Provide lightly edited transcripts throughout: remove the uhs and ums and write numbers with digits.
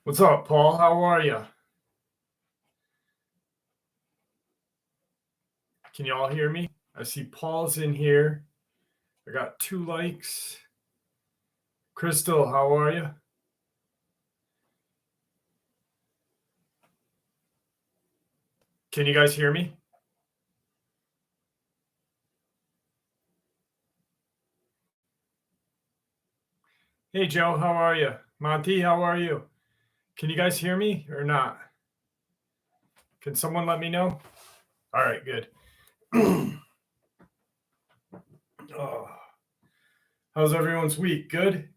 What's up, Paul? How are you? Can you all hear me? I see Paul's in here. I got 2 likes. Crystal, how are you? Can you guys hear me? Hey, Joe, how are you? Monty, how are you? Can you guys hear me or not? Can someone let me know? All right, good. Oh, how's everyone's week? Good?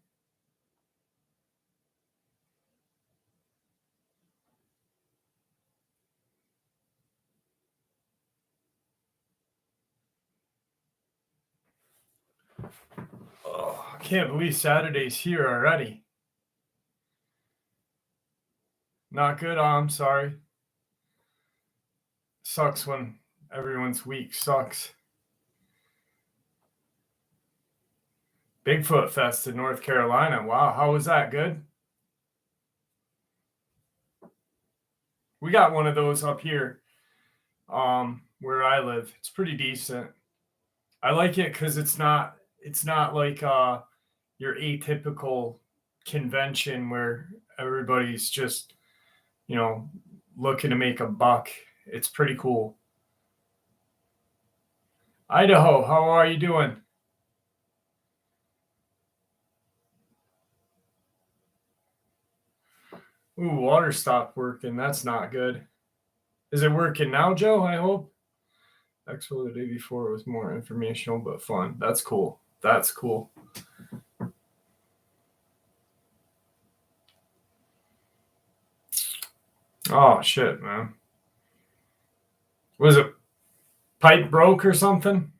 Oh, I can't believe Saturday's here already. Not good. Oh, I'm sorry. Sucks when everyone's week sucks. Bigfoot Fest in North Carolina. Wow, how was that? Good? We got one of those up here where I live. It's pretty decent. I like it because it's not like your atypical convention where everybody's just, you know, looking to make a buck. It's pretty cool. Idaho, how are you doing? Ooh, water stopped working. That's not good. Is it working now, Joe? I hope. Expo the day before was more informational but fun. That's cool. That's cool. Oh shit, man. Was it pipe broke or something?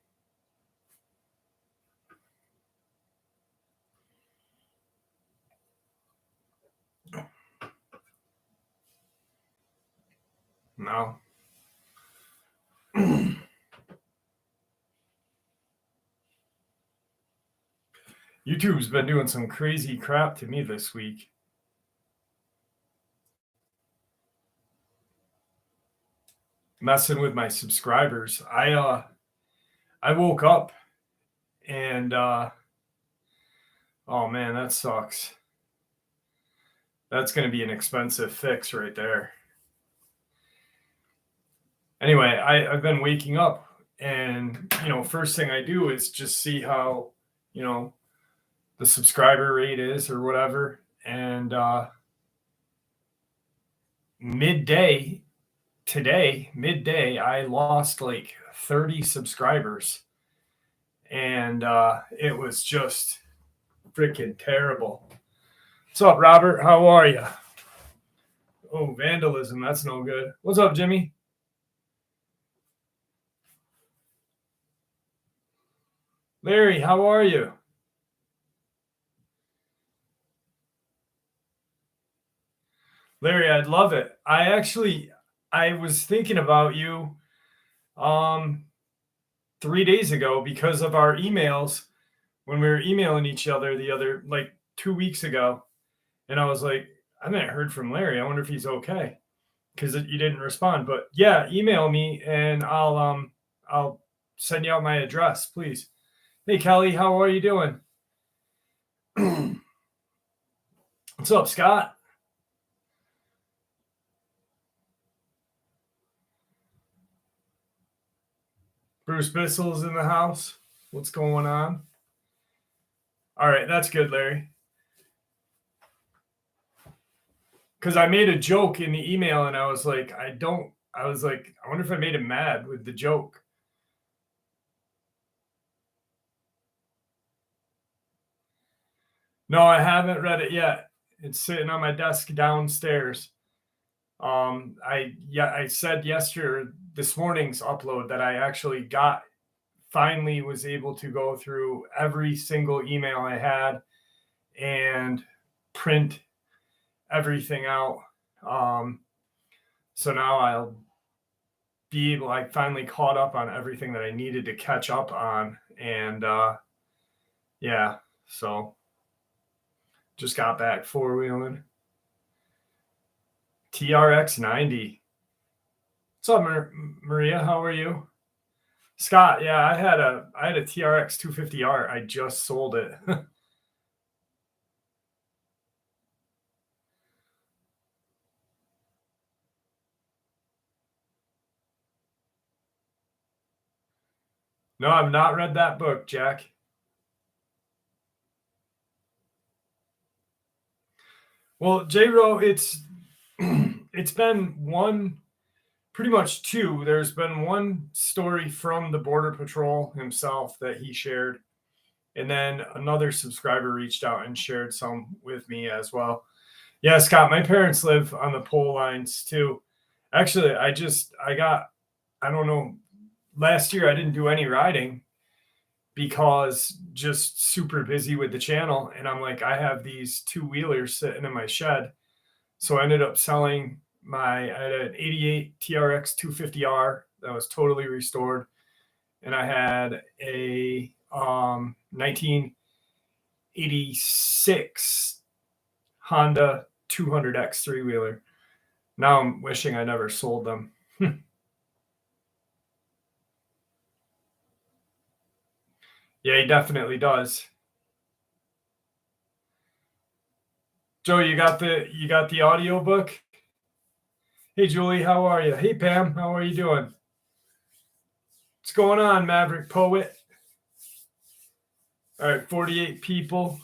No. YouTube's been doing some crazy crap to me this week. Messing with my subscribers. I woke up and oh man, that sucks. That's going to be an expensive fix right there. Anyway, I've been waking up and, first thing I do is just see how, the subscriber rate is or whatever. And midday, I lost like 30 subscribers. And it was just freaking terrible. What's up, Robert? How are you? Oh, vandalism. That's no good. What's up, Jimmy? Larry, how are you? Larry, I'd love it. I was thinking about you 3 days ago because of our emails when we were emailing each other the other, like 2 weeks ago. And I was like, I haven't heard from Larry. I wonder if he's okay because you didn't respond. But yeah, email me and I'll send you out my address, please. Hey, Kelly, how are you doing? What's up, Scott? Bruce Bissell's in the house. What's going on? All right, that's good, Larry. Because I made a joke in the email and I was like, I wonder if I made him mad with the joke. No, I haven't read it yet. It's sitting on my desk downstairs. I said this morning's upload that I actually finally was able to go through every single email I had and print everything out. So now I'll be able, I finally caught up on everything that I needed to catch up on. And yeah, so just got back 4-wheeling. TRX 90. What's up, Maria? How are you? Scott, yeah, I had a TRX 250R. I just sold it. No, I've not read that book, Jack. Well, J-Ro, it's been pretty much two. There's been one story from the Border Patrol himself that he shared, and then another subscriber reached out and shared some with me as well. Yeah, Scott, my parents live on the pole lines too. Actually, I don't know, last year I didn't do any riding because just super busy with the channel. And I'm like, I have these two wheelers sitting in my shed. So I ended up selling I had an 88 TRX 250R that was totally restored. And I had a 1986 Honda 200X three wheeler. Now I'm wishing I never sold them. Yeah, he definitely does. Joe, you got the audio book? Hey Julie, how are you? Hey Pam, how are you doing? What's going on, Maverick Poet? All right, 48 people.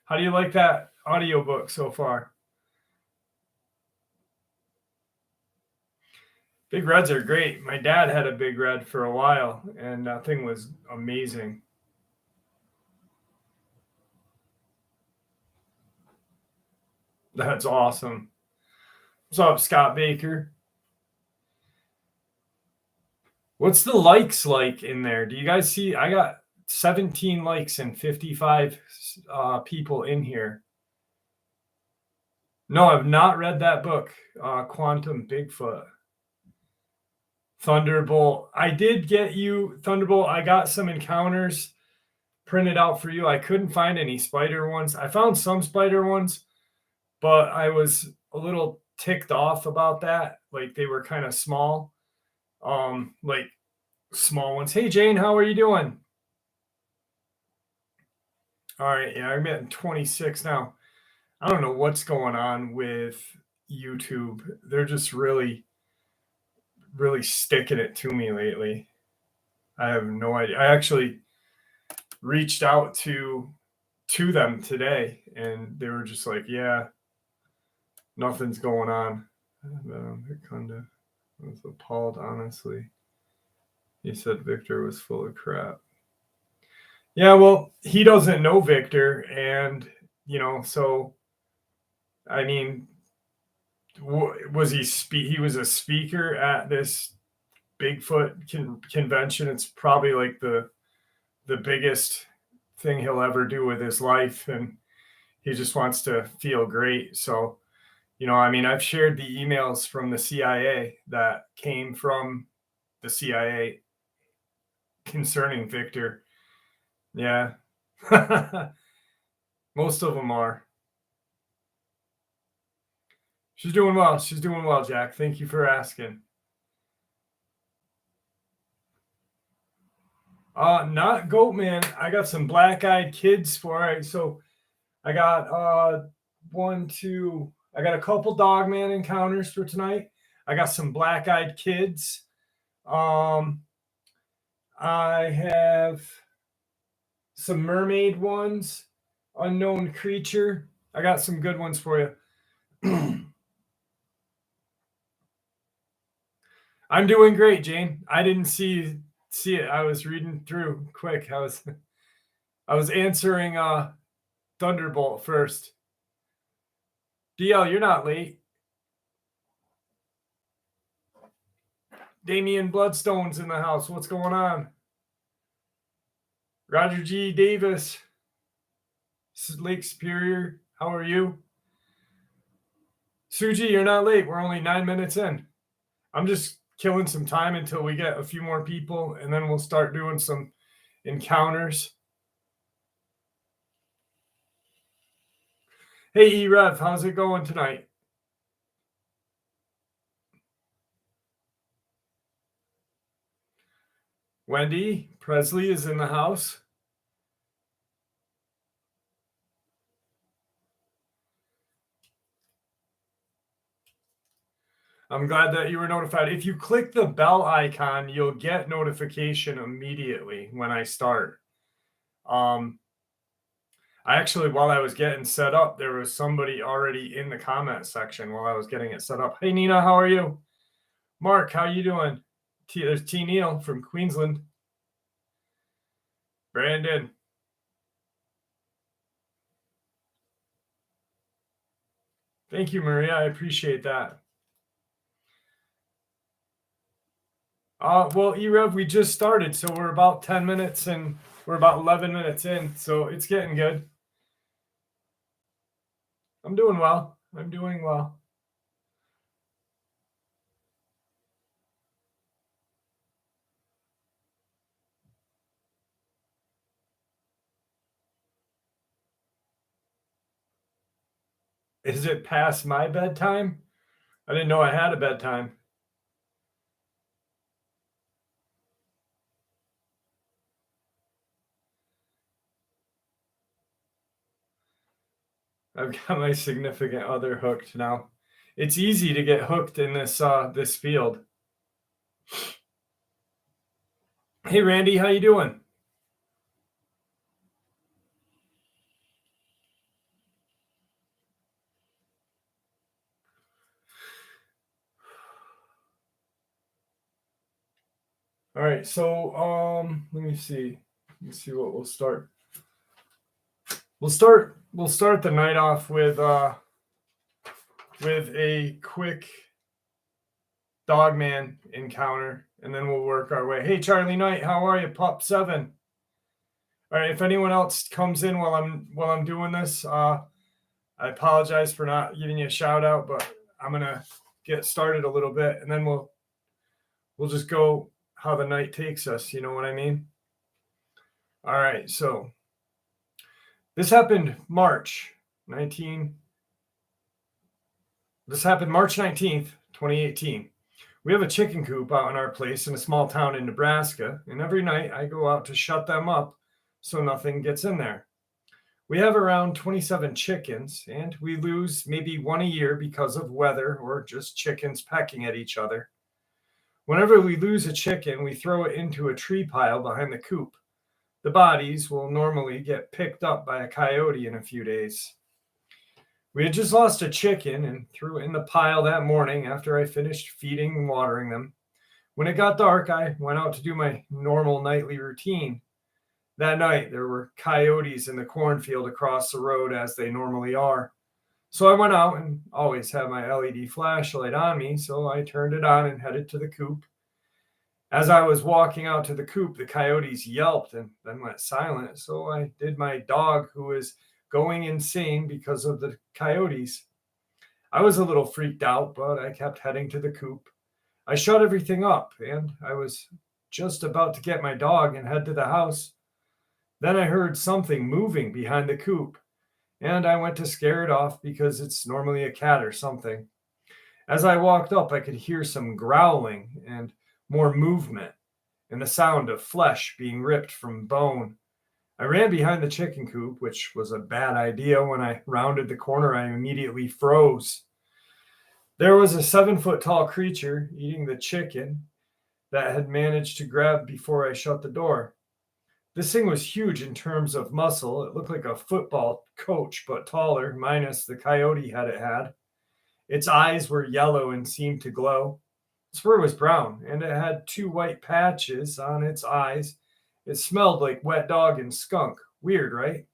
How do you like that audio book so far? Big Reds are great. My dad had a Big Red for a while, and that thing was amazing. That's awesome. What's up, Scott Baker? What's the likes like in there? Do you guys see? I got 17 likes and 55 people in here. No, I've not read that book, Quantum Bigfoot. Thunderbolt. I did get you, Thunderbolt. I got some encounters printed out for you. I couldn't find any spider ones. I found some spider ones, but I was a little ticked off about that. Like they were kind of small, like small ones. Hey Jane, how are you doing? All right, yeah, I'm at 26 now. I don't know what's going on with YouTube. They're just really, really sticking it to me lately. I have no idea. I actually reached out to them today, and they were just like, "Yeah, nothing's going on." I was appalled, honestly. He said Victor was full of crap. Yeah, well, he doesn't know Victor, and so I mean, was he? He was a speaker at this Bigfoot convention. It's probably like the biggest thing he'll ever do with his life, and he just wants to feel great. So, I mean, I've shared the emails from the CIA that came from the CIA concerning Victor. Yeah. Most of them are. She's doing well. She's doing well, Jack. Thank you for asking. Not Goatman. I got some black-eyed kids for it. So I got I got a couple Dogman encounters for tonight. I got some black-eyed kids. I have some mermaid ones, unknown creature. I got some good ones for you. I'm doing great, Jane. I didn't see it. I was reading through quick. I was answering Thunderbolt first. DL, you're not late. Damian Bloodstone's in the house. What's going on? Roger G. Davis, Lake Superior. How are you? Suji, you're not late. We're only 9 minutes in. I'm just killing some time until we get a few more people, and then we'll start doing some encounters. Hey, E-Rev, how's it going tonight? Wendy Presley is in the house. I'm glad that you were notified. If you click the bell icon, you'll get notification immediately when I start. I actually, while I was getting set up, there was somebody already in the comment section while I was getting it set up. Hey, Nina, how are you? Mark, how you doing? There's T. Neal from Queensland. Brandon. Thank you, Maria. I appreciate that. Well, EREV, we just started, so we're about 10 minutes and we're about 11 minutes in, so it's getting good. I'm doing well. I'm doing well. Is it past my bedtime? I didn't know I had a bedtime. I've got my significant other hooked now. It's easy to get hooked in this field. Hey Randy, how you doing? All right, so let me see. Let me see what we'll start. We'll start the night off with a quick Dogman encounter, and then we'll work our way. Hey Charlie Knight, how are you? Pop 7. All right, if anyone else comes in while I'm doing this, I apologize for not giving you a shout out, but I'm gonna get started a little bit, and then we'll just go how the night takes us. You know what I mean? All right, so this happened March 19th, 2018. We have a chicken coop out in our place in a small town in Nebraska, and every night I go out to shut them up so nothing gets in there. We have around 27 chickens, and we lose maybe one a year because of weather or just chickens pecking at each other. Whenever we lose a chicken, we throw it into a tree pile behind the coop. The bodies will normally get picked up by a coyote in a few days. We had just lost a chicken and threw it in the pile that morning after I finished feeding and watering them. When it got dark, I went out to do my normal nightly routine. That night, there were coyotes in the cornfield across the road as they normally are. So I went out and always have my LED flashlight on me, so I turned it on and headed to the coop. As I was walking out to the coop, the coyotes yelped and then went silent, so I did my dog, who was going insane because of the coyotes. I was a little freaked out, but I kept heading to the coop. I shut everything up, and I was just about to get my dog and head to the house. Then I heard something moving behind the coop, and I went to scare it off because it's normally a cat or something. As I walked up, I could hear some growling and more movement and the sound of flesh being ripped from bone. I ran behind the chicken coop, which was a bad idea. When I rounded the corner, I immediately froze. There was a 7-foot tall creature eating the chicken that had managed to grab before I shut the door. This thing was huge in terms of muscle. It looked like a football coach, but taller, minus the coyote head it had. Its eyes were yellow and seemed to glow. Its fur was brown, and it had 2 white patches on its eyes. It smelled like wet dog and skunk. Weird, right?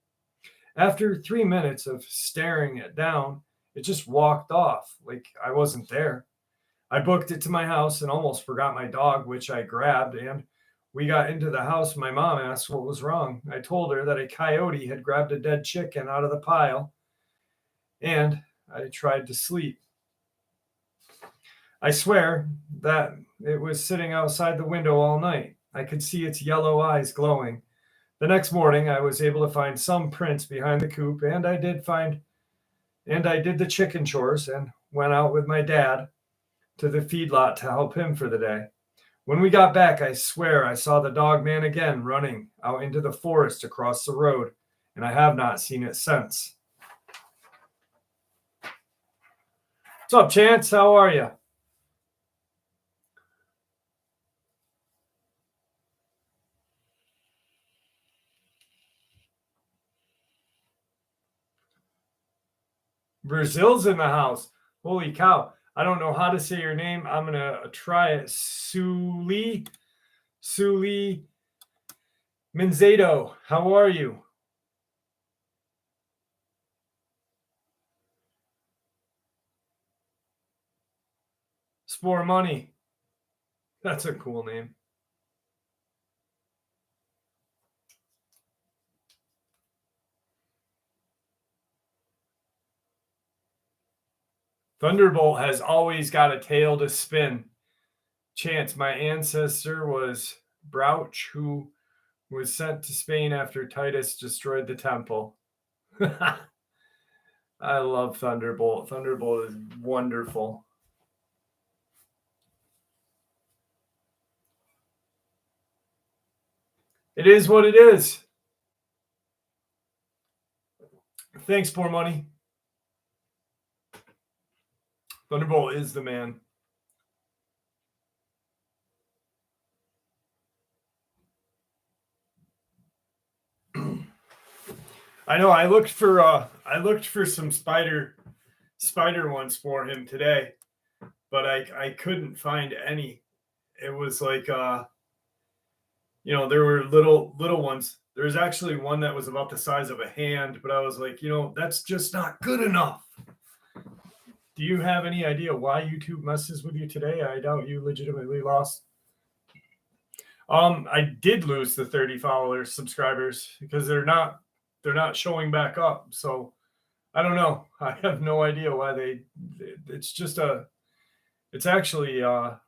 After 3 minutes of staring it down, it just walked off like I wasn't there. I booked it to my house and almost forgot my dog, which I grabbed, and we got into the house. My mom asked what was wrong. I told her that a coyote had grabbed a dead chicken out of the pile, and I tried to sleep. I swear that it was sitting outside the window all night. I could see its yellow eyes glowing. The next morning, I was able to find some prints behind the coop, and I did the chicken chores and went out with my dad to the feedlot to help him for the day. When we got back, I swear I saw the Dogman again running out into the forest across the road, and I have not seen it since. What's up, Chance? How are you? Brazil's in the house. Holy cow. I don't know how to say your name. I'm going to try it. Suli Minzado. How are you? Spore Money. That's a cool name. Thunderbolt has always got a tail to spin. Chance, my ancestor was Brouch, who was sent to Spain after Titus destroyed the temple. I love Thunderbolt. Thunderbolt is wonderful. It is what it is. Thanks, Poor Money. Thunderbolt is the man. I know. I looked for some spider ones for him today, but I couldn't find any. It was like there were little ones. There was actually one that was about the size of a hand, but I was like, that's just not good enough. Do you have any idea why YouTube messes with you today? I doubt you legitimately lost. I did lose the 30 followers, subscribers, because they're not showing back up. So I don't know. I have no idea why it's actually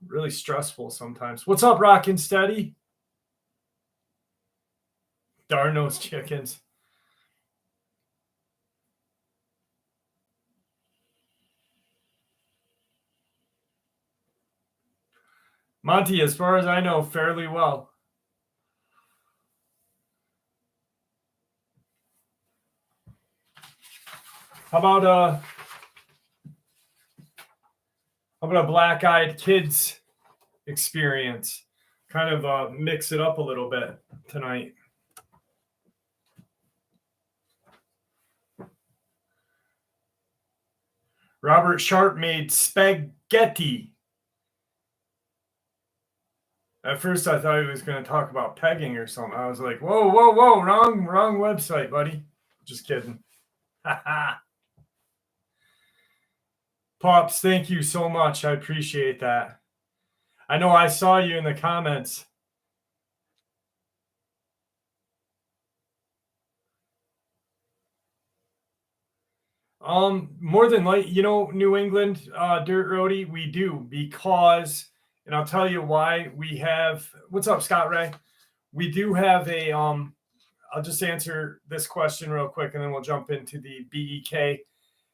really stressful sometimes. What's up, Rockin' Steady? Darn those chickens. Monty, as far as I know, fairly well. How about a Black-Eyed Kids experience? Kind of mix it up a little bit tonight. Robert Sharp made spaghetti. At first, I thought he was going to talk about pegging or something. I was like, whoa, wrong website, buddy. Just kidding. Pops, thank you so much. I appreciate that. I know I saw you in the comments. More than like, New England Dirt Roadie, we do, because, and I'll tell you why. We have, what's up, Scott Ray? We do have I'll just answer this question real quick and then we'll jump into the BEK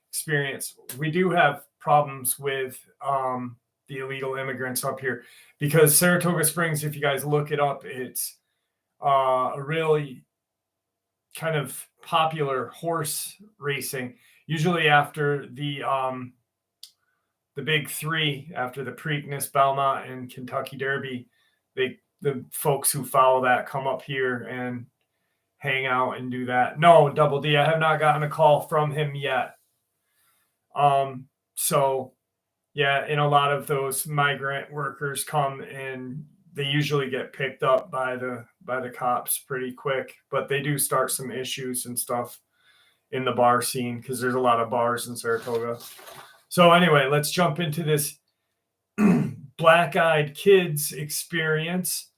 experience. We do have problems with the illegal immigrants up here because Saratoga Springs, if you guys look it up, it's a really kind of popular horse racing. Usually after the big three, after the Preakness, Belmont, and Kentucky Derby, the folks who follow that come up here and hang out and do that. No, Double D, I have not gotten a call from him yet. So yeah, and a lot of those migrant workers come and they usually get picked up by the cops pretty quick, but they do start some issues and stuff in the bar scene because there's a lot of bars in Saratoga. So anyway, let's jump into this Black-Eyed Kids experience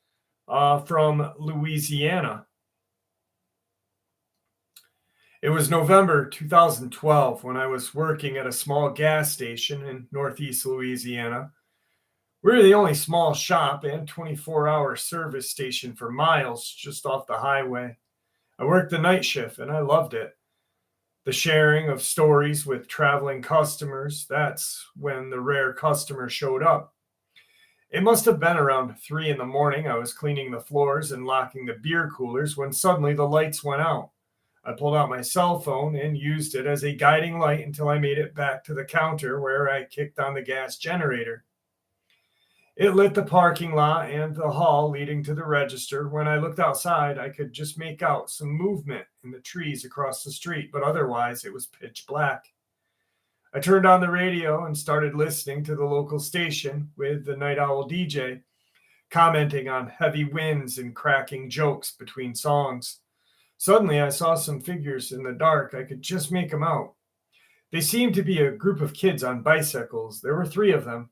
from Louisiana. It was November 2012 when I was working at a small gas station in Northeast Louisiana. We're the only small shop and 24-hour service station for miles just off the highway. I worked the night shift and I loved it. The sharing of stories with traveling customers, that's when the rare customer showed up. It must have been around 3 in the morning. I was cleaning the floors and locking the beer coolers when suddenly the lights went out. I pulled out my cell phone and used it as a guiding light until I made it back to the counter where I kicked on the gas generator. It lit the parking lot and the hall leading to the register. When I looked outside, I could just make out some movement in the trees across the street, but otherwise it was pitch black. I turned on the radio and started listening to the local station with the Night Owl DJ commenting on heavy winds and cracking jokes between songs. Suddenly, I saw some figures in the dark. I could just make them out. They seemed to be a group of kids on bicycles. There were 3 of them.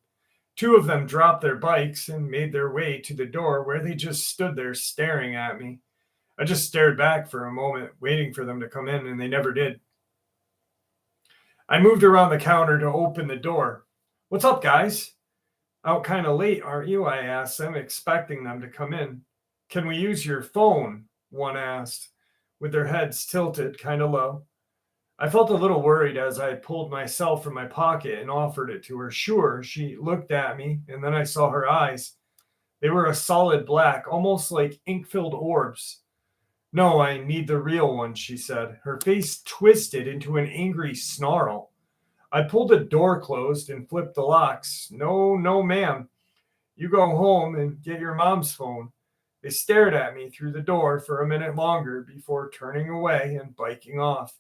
2 of them dropped their bikes and made their way to the door where they just stood there staring at me. I just stared back for a moment, waiting for them to come in, and they never did. I moved around the counter to open the door. "What's up, guys? Out kind of late, aren't you?" I asked them, expecting them to come in. "Can we use your phone?" one asked, with their heads tilted kind of low. I felt a little worried as I pulled my cell from my pocket and offered it to her. "Sure." She looked at me, and then I saw her eyes. They were a solid black, almost like ink-filled orbs. "No, I need the real one," she said. Her face twisted into an angry snarl. I pulled the door closed and flipped the locks. "No, no, ma'am. You go home and get your mom's phone." They stared at me through the door for a minute longer before turning away and biking off.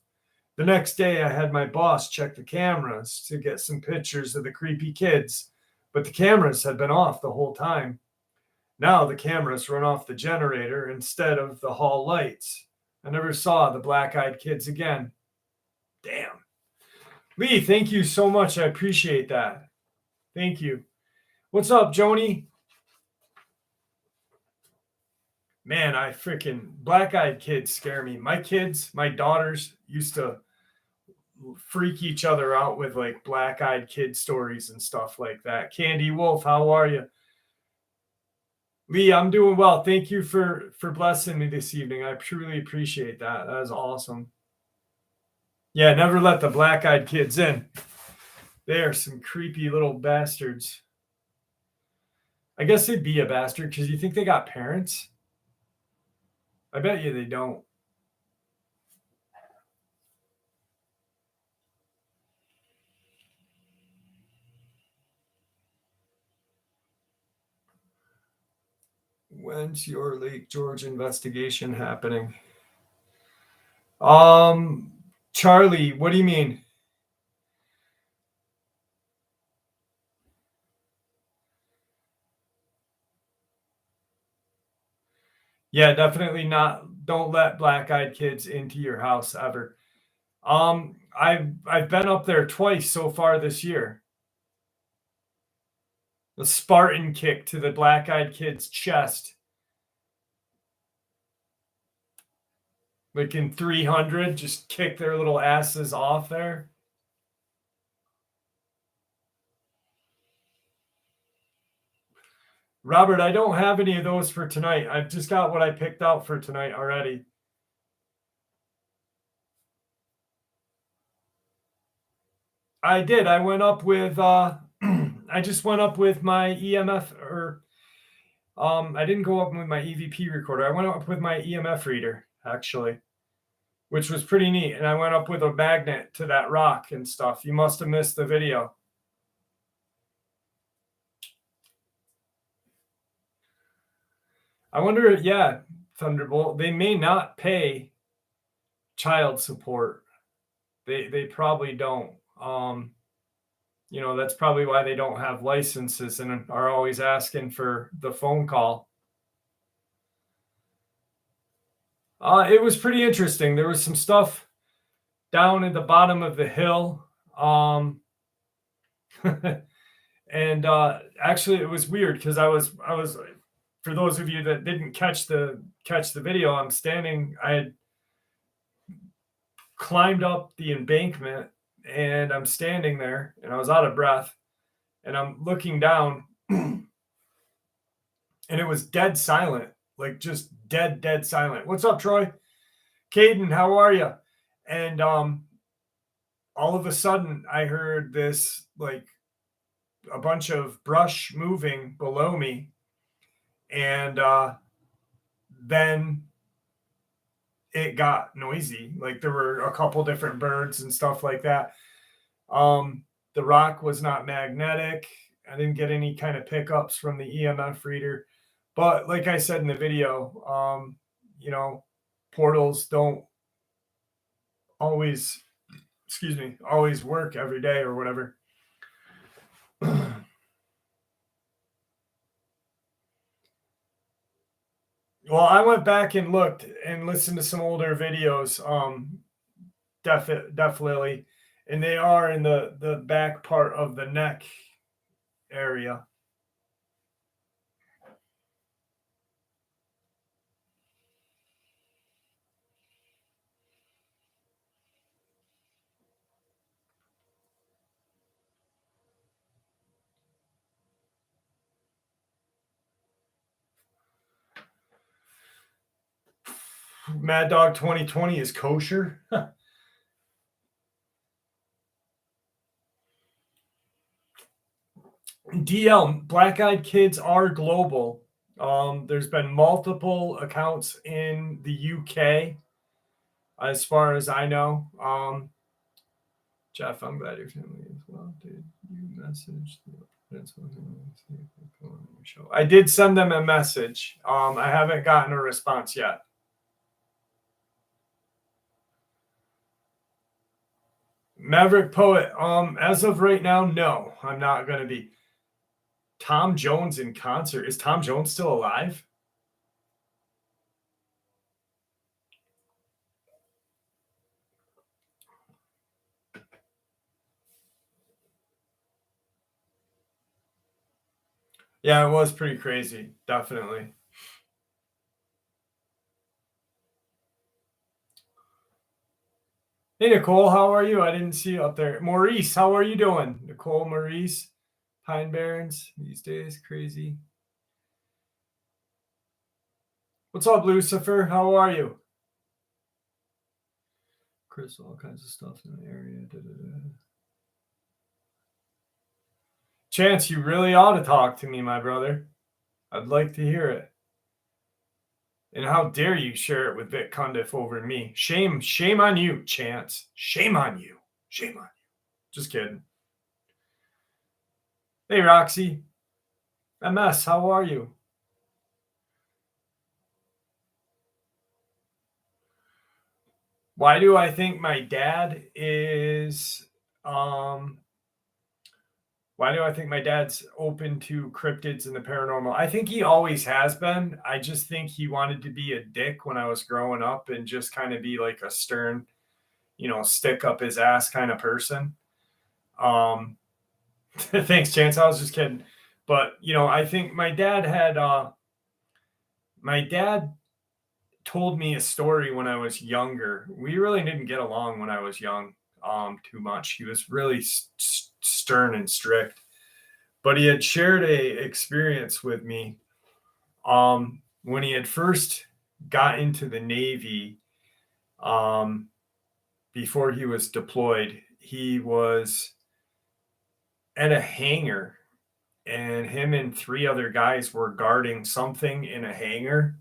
The next day, I had my boss check the cameras to get some pictures of the creepy kids, but the cameras had been off the whole time. Now the cameras run off the generator instead of the hall lights. I never saw the black-eyed kids again. Damn. Lee, thank you so much. I appreciate that. Thank you. What's up, Joni? Man, I freaking black-eyed kids scare me. My kids, my daughters used to freak each other out with like black-eyed kid stories and stuff like that. Candy Wolf, how are you? Lee, I'm doing well. Thank you for blessing me this evening. I truly appreciate that. That is awesome. Yeah, never let the black-eyed kids in. They are some creepy little bastards. I guess they'd be a bastard because you think they got parents? I bet you they don't. When's your Lake George investigation happening? Charlie, what do you mean? Yeah, definitely not. Don't let black-eyed kids into your house ever. I've been up there twice so far this year. The Spartan kick to the black-eyed kid's chest. Like in 300, just kick their little asses off there. Robert, I don't have any of those for tonight. I've just got what I picked out for tonight already. I did. I went up with I just went up with my EMF I didn't go up with my EVP recorder. I went up with my EMF reader, actually, which was pretty neat. And I went up with a magnet to that rock and stuff. You must have missed the video. I wonder, yeah, Thunderbolt, they may not pay child support. They probably don't. That's probably why they don't have licenses and are always asking for the phone call. It was pretty interesting. There was some stuff down at the bottom of the hill. And actually it was weird because I was for those of you that didn't catch the video, I had climbed up the embankment and I'm standing there and I was out of breath and I'm looking down and it was dead silent, like just dead silent. "What's up, Troy?" "Caden, how are you?" And all of a sudden I heard this like a bunch of brush moving below me, and then it got noisy. Like there were a couple different birds and stuff like that. The rock was not magnetic. I didn't get any kind of pickups from the EMF reader. But like I said in the video, you know, portals don't always, excuse me, always work every day or whatever. Well, I went back and looked and listened to some older videos, definitely, and they are in the back part of the neck area. Mad Dog 2020 is kosher. DL, Black Eyed Kids are global. There's been multiple accounts in the UK, as far as I know. Jeff, I'm glad your family is well. Did you message the show? I did send them a message. I haven't gotten a response yet. Maverick Poet, as of right now, no, I'm not going to be. Tom Jones in concert. Is Tom Jones still alive? Yeah, it was pretty crazy. Definitely. Hey, Nicole, how are you? I didn't see you up there. Maurice, how are you doing? Nicole, Maurice, Pine Barrens these days, crazy. What's up, Lucifer? How are you? Chris, all kinds of stuff in the area. Da-da-da. Chance, you really ought to talk to me, my brother. I'd like to hear it. And how dare you share it with Vic Cundiff over me? Shame on you, Chance. Shame on you. Shame on you. Just kidding. Hey, Roxy. MS, how are you? Why do I think my dad is why do I think my dad's open to cryptids and the paranormal? I think he always has been. I just think he wanted to be a dick when I was growing up and just kind of be like a stern, stick up his ass kind of person. Thanks, Chance. I was just kidding. But, I think my dad told me a story when I was younger. We really didn't get along when I was young too much. He was really stern and strict, but he had shared a experience with me when he had first got into the Navy. Before he was deployed, he was at a hangar, and him and three other guys were guarding something in a hangar,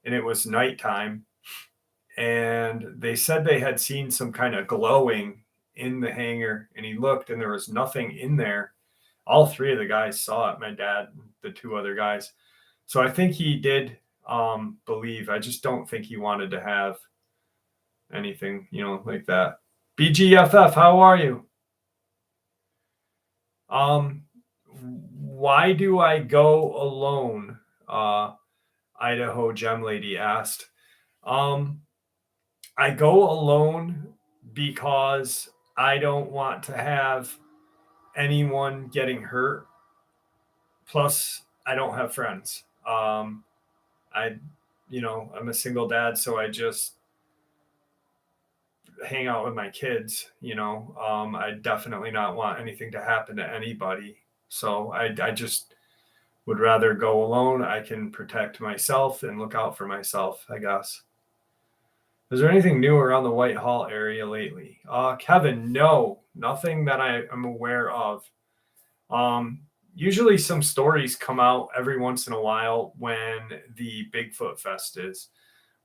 and it was nighttime. And they said they had seen some kind of glowing in the hangar, and he looked and there was nothing in there. All three of the guys saw it, my dad, the two other guys. So I think he did believe. I just don't think he wanted to have anything, like that. BGFF, how are you? Why do I go alone? Idaho Gem Lady asked. I go alone because I don't want to have anyone getting hurt. Plus, I don't have friends. I'm a single dad, so I just hang out with my kids. I definitely not want anything to happen to anybody. So I just would rather go alone. I can protect myself and look out for myself, I guess. Is there anything new around the Whitehall area lately? Kevin, no, nothing that I am aware of. Usually some stories come out every once in a while when the Bigfoot Fest is,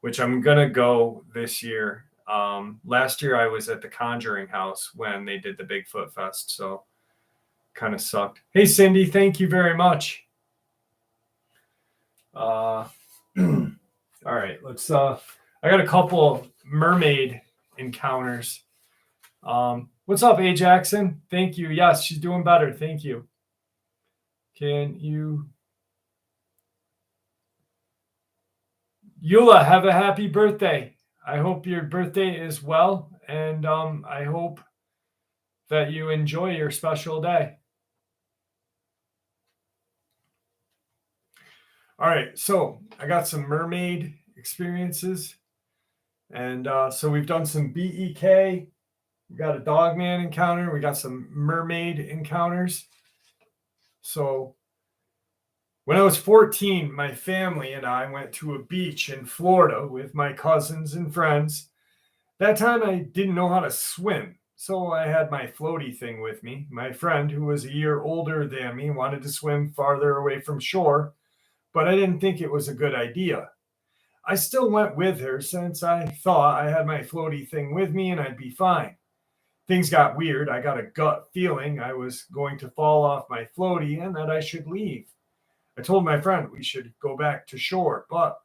which I'm gonna go this year. Last year I was at the Conjuring House when they did the Bigfoot Fest, so kind of sucked. Hey Cindy, thank you very much. All right, let's I got a couple mermaid encounters. What's up, A Jackson? Thank you. Yes, she's doing better. Thank you. Can you Eula, have a happy birthday. I hope your birthday is well, and I hope that you enjoy your special day. All right, so I got some mermaid experiences, and so we've done some BEK. We got a Dogman encounter. We got some mermaid encounters. So when I was 14, my family and I went to a beach in Florida with my cousins and friends. That time I didn't know how to swim, so I had my floaty thing with me. My friend, who was a year older than me, wanted to swim farther away from shore, but I didn't think it was a good idea. I still went with her since I thought I had my floaty thing with me and I'd be fine. Things got weird. I got a gut feeling I was going to fall off my floaty and that I should leave. I told my friend we should go back to shore, but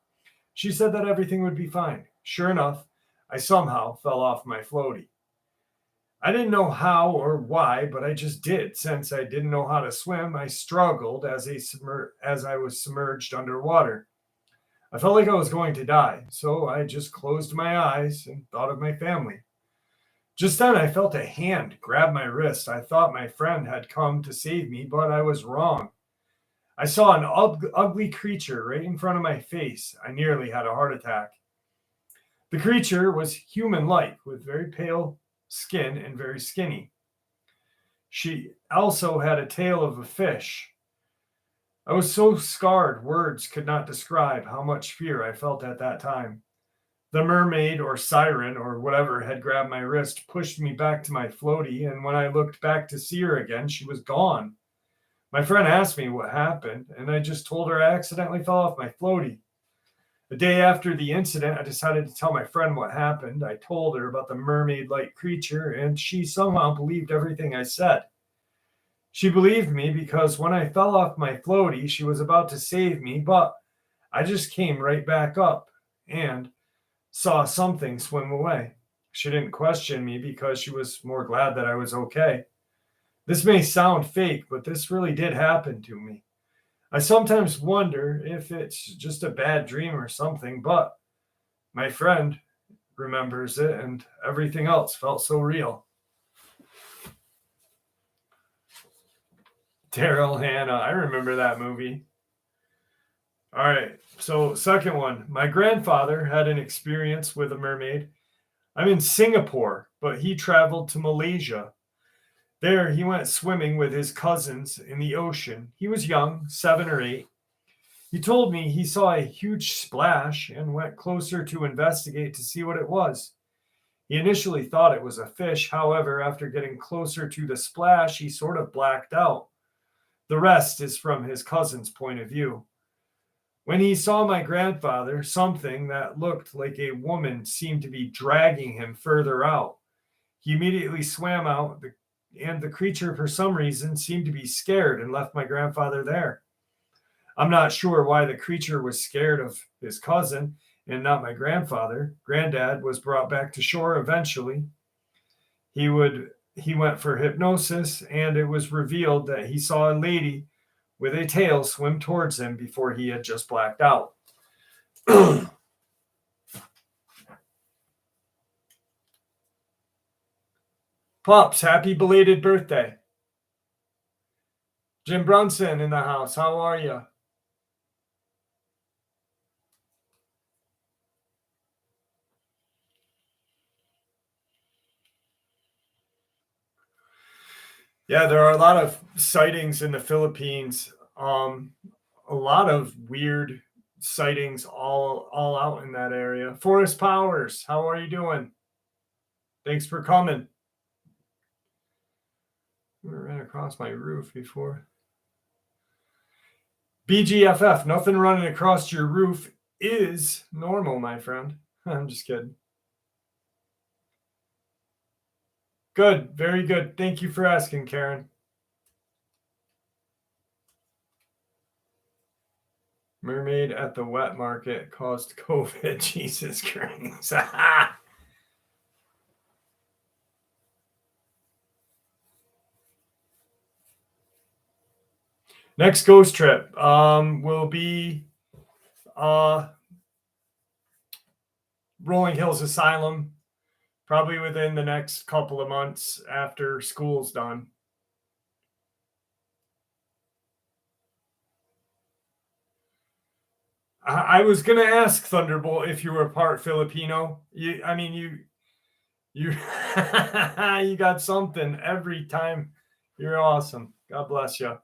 she said that everything would be fine. Sure enough, I somehow fell off my floaty. I didn't know how or why, but I just did. Since I didn't know how to swim, I struggled as I was submerged underwater. I felt like I was going to die, so I just closed my eyes and thought of my family. Just then, I felt a hand grab my wrist. I thought my friend had come to save me, but I was wrong. I saw an ugly creature right in front of my face. I nearly had a heart attack. The creature was human like, with very pale skin and very skinny. She also had a tail of a fish. I was so scarred, words could not describe how much fear I felt at that time. The mermaid or siren or whatever had grabbed my wrist, pushed me back to my floaty, and when I looked back to see her again, she was gone. My friend asked me what happened, and I just told her I accidentally fell off my floaty. The day after the incident, I decided to tell my friend what happened. I told her about the mermaid like creature, and she somehow believed everything I said. She believed me because when I fell off my floaty, she was about to save me, but I just came right back up and saw something swim away. She didn't question me because she was more glad that I was okay. This may sound fake, but this really did happen to me. I sometimes wonder if it's just a bad dream or something, but my friend remembers it and everything else felt so real. Daryl Hannah, I remember that movie. All right, so second one. My grandfather had an experience with a mermaid. I'm in Singapore, but he traveled to Malaysia. There, he went swimming with his cousins in the ocean. He was young, 7 or 8. He told me he saw a huge splash and went closer to investigate to see what it was. He initially thought it was a fish. However, after getting closer to the splash, he sort of blacked out. The rest is from his cousin's point of view. When he saw my grandfather, something that looked like a woman seemed to be dragging him further out. He immediately swam out, and the creature, for some reason, seemed to be scared and left my grandfather there. I'm not sure why the creature was scared of his cousin and not my grandfather. Granddad was brought back to shore eventually. He went for hypnosis, and it was revealed that he saw a lady with a tail swim towards him before he had just blacked out. Pops, happy belated birthday. Jim Brunson in the house. How are you? Yeah, there are a lot of sightings in the Philippines. A lot of weird sightings all out in that area. Forest Powers, how are you doing? Thanks for coming. Never ran across my roof before. BGFF, nothing running across your roof is normal, my friend. I'm just kidding. Good, very good. Thank you for asking, Karen. Mermaid at the wet market caused COVID. Jesus Christ. Next ghost trip will be Rolling Hills Asylum, probably within the next couple of months after school's done. I was gonna ask Thunderbolt if you were part Filipino. You you got something every time. You're awesome. God bless you.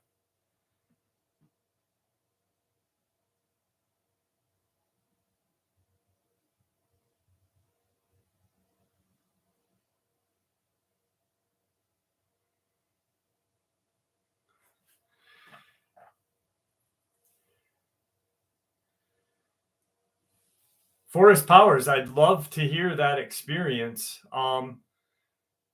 Forest Powers, I'd love to hear that experience. That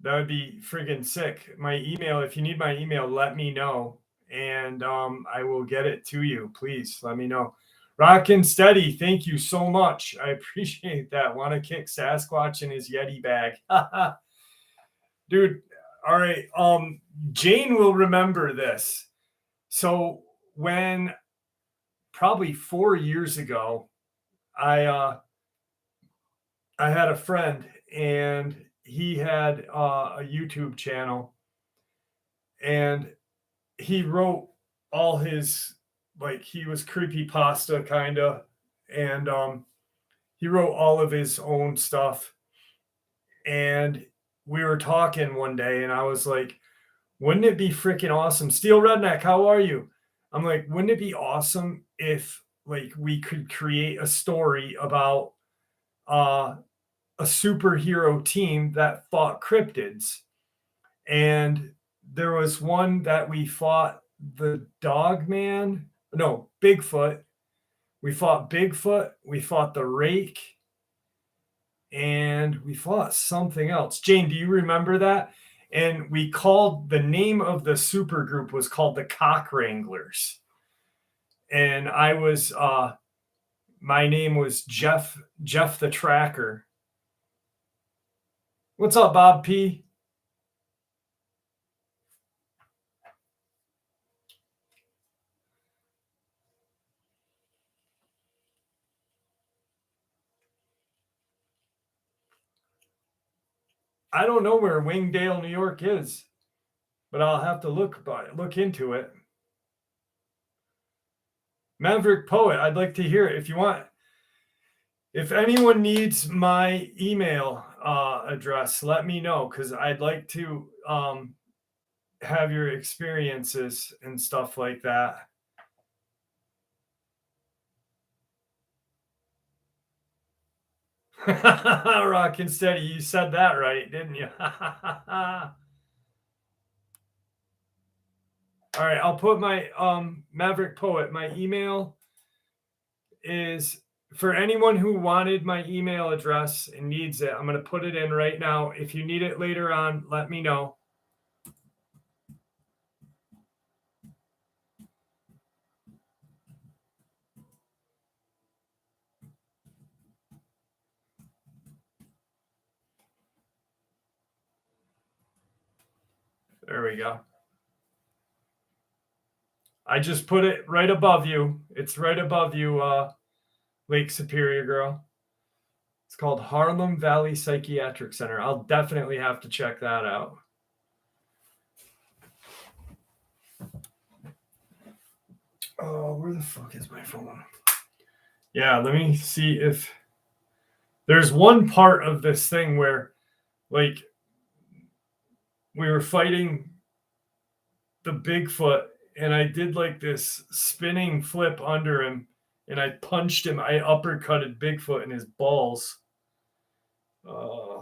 would be friggin' sick. My email, if you need my email, let me know, and I will get it to you. Please let me know. Rockin' Steady, thank you so much. I appreciate that. Want to kick Sasquatch in his Yeti bag. Dude, all right. Jane will remember this. So when probably 4 years ago, I had a friend and he had a YouTube channel, and he wrote all his, like, he was creepy pasta kind of, and he wrote all of his own stuff. And we were talking one day and I was like, wouldn't it be freaking awesome? Steel Redneck, how are you? I'm like, wouldn't it be awesome if like we could create a story about a superhero team that fought cryptids? And there was one that we fought the Dogman. No, Bigfoot. We fought Bigfoot. We fought the Rake. And we fought something else. Jane, do you remember that? And we called, the name of the super group was called the Cock Wranglers. And I was, my name was Jeff the Tracker. What's up, Bob P? I don't know where Wingdale, New York is, but I'll have to look into it. Maverick Poet, I'd like to hear it if you want. If anyone needs my email address, let me know, because I'd like to have your experiences and stuff like that. Rockin' Steady, you said that right, didn't you? All right, I'll put my Maverick Poet. My email is, for anyone who wanted my email address and needs it, I'm going to put it in right now. If you need it later on, let me know. There we go. I just put it right above you. It's right above you, Lake Superior girl. It's called Harlem Valley Psychiatric Center. I'll definitely have to check that out. Oh, where the fuck is my phone? Yeah, let me see if there's one part of this thing where, like, we were fighting the Bigfoot and I did like this spinning flip under him and I punched him. I uppercutted Bigfoot in his balls. Let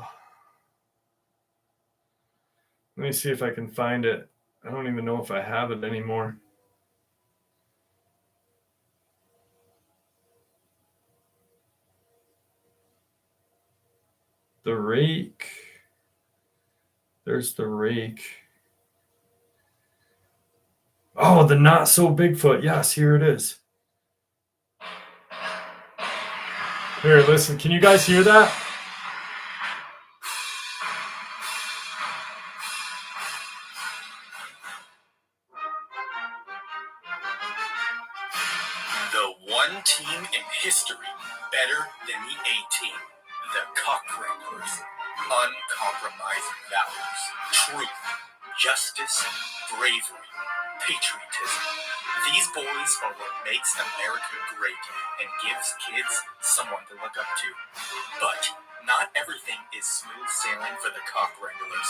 me see if I can find it. I don't even know if I have it anymore. The rake. There's the rake. Oh, the not so Bigfoot. Yes, here it is. Here, listen. Can you guys hear that? The one team in history better than the A team, the Cock Wranglers. Uncompromising values, truth, justice, bravery, patriotism. These boys are what makes America great and gives kids someone to look up to. But not everything is smooth sailing for the Cock Wranglers.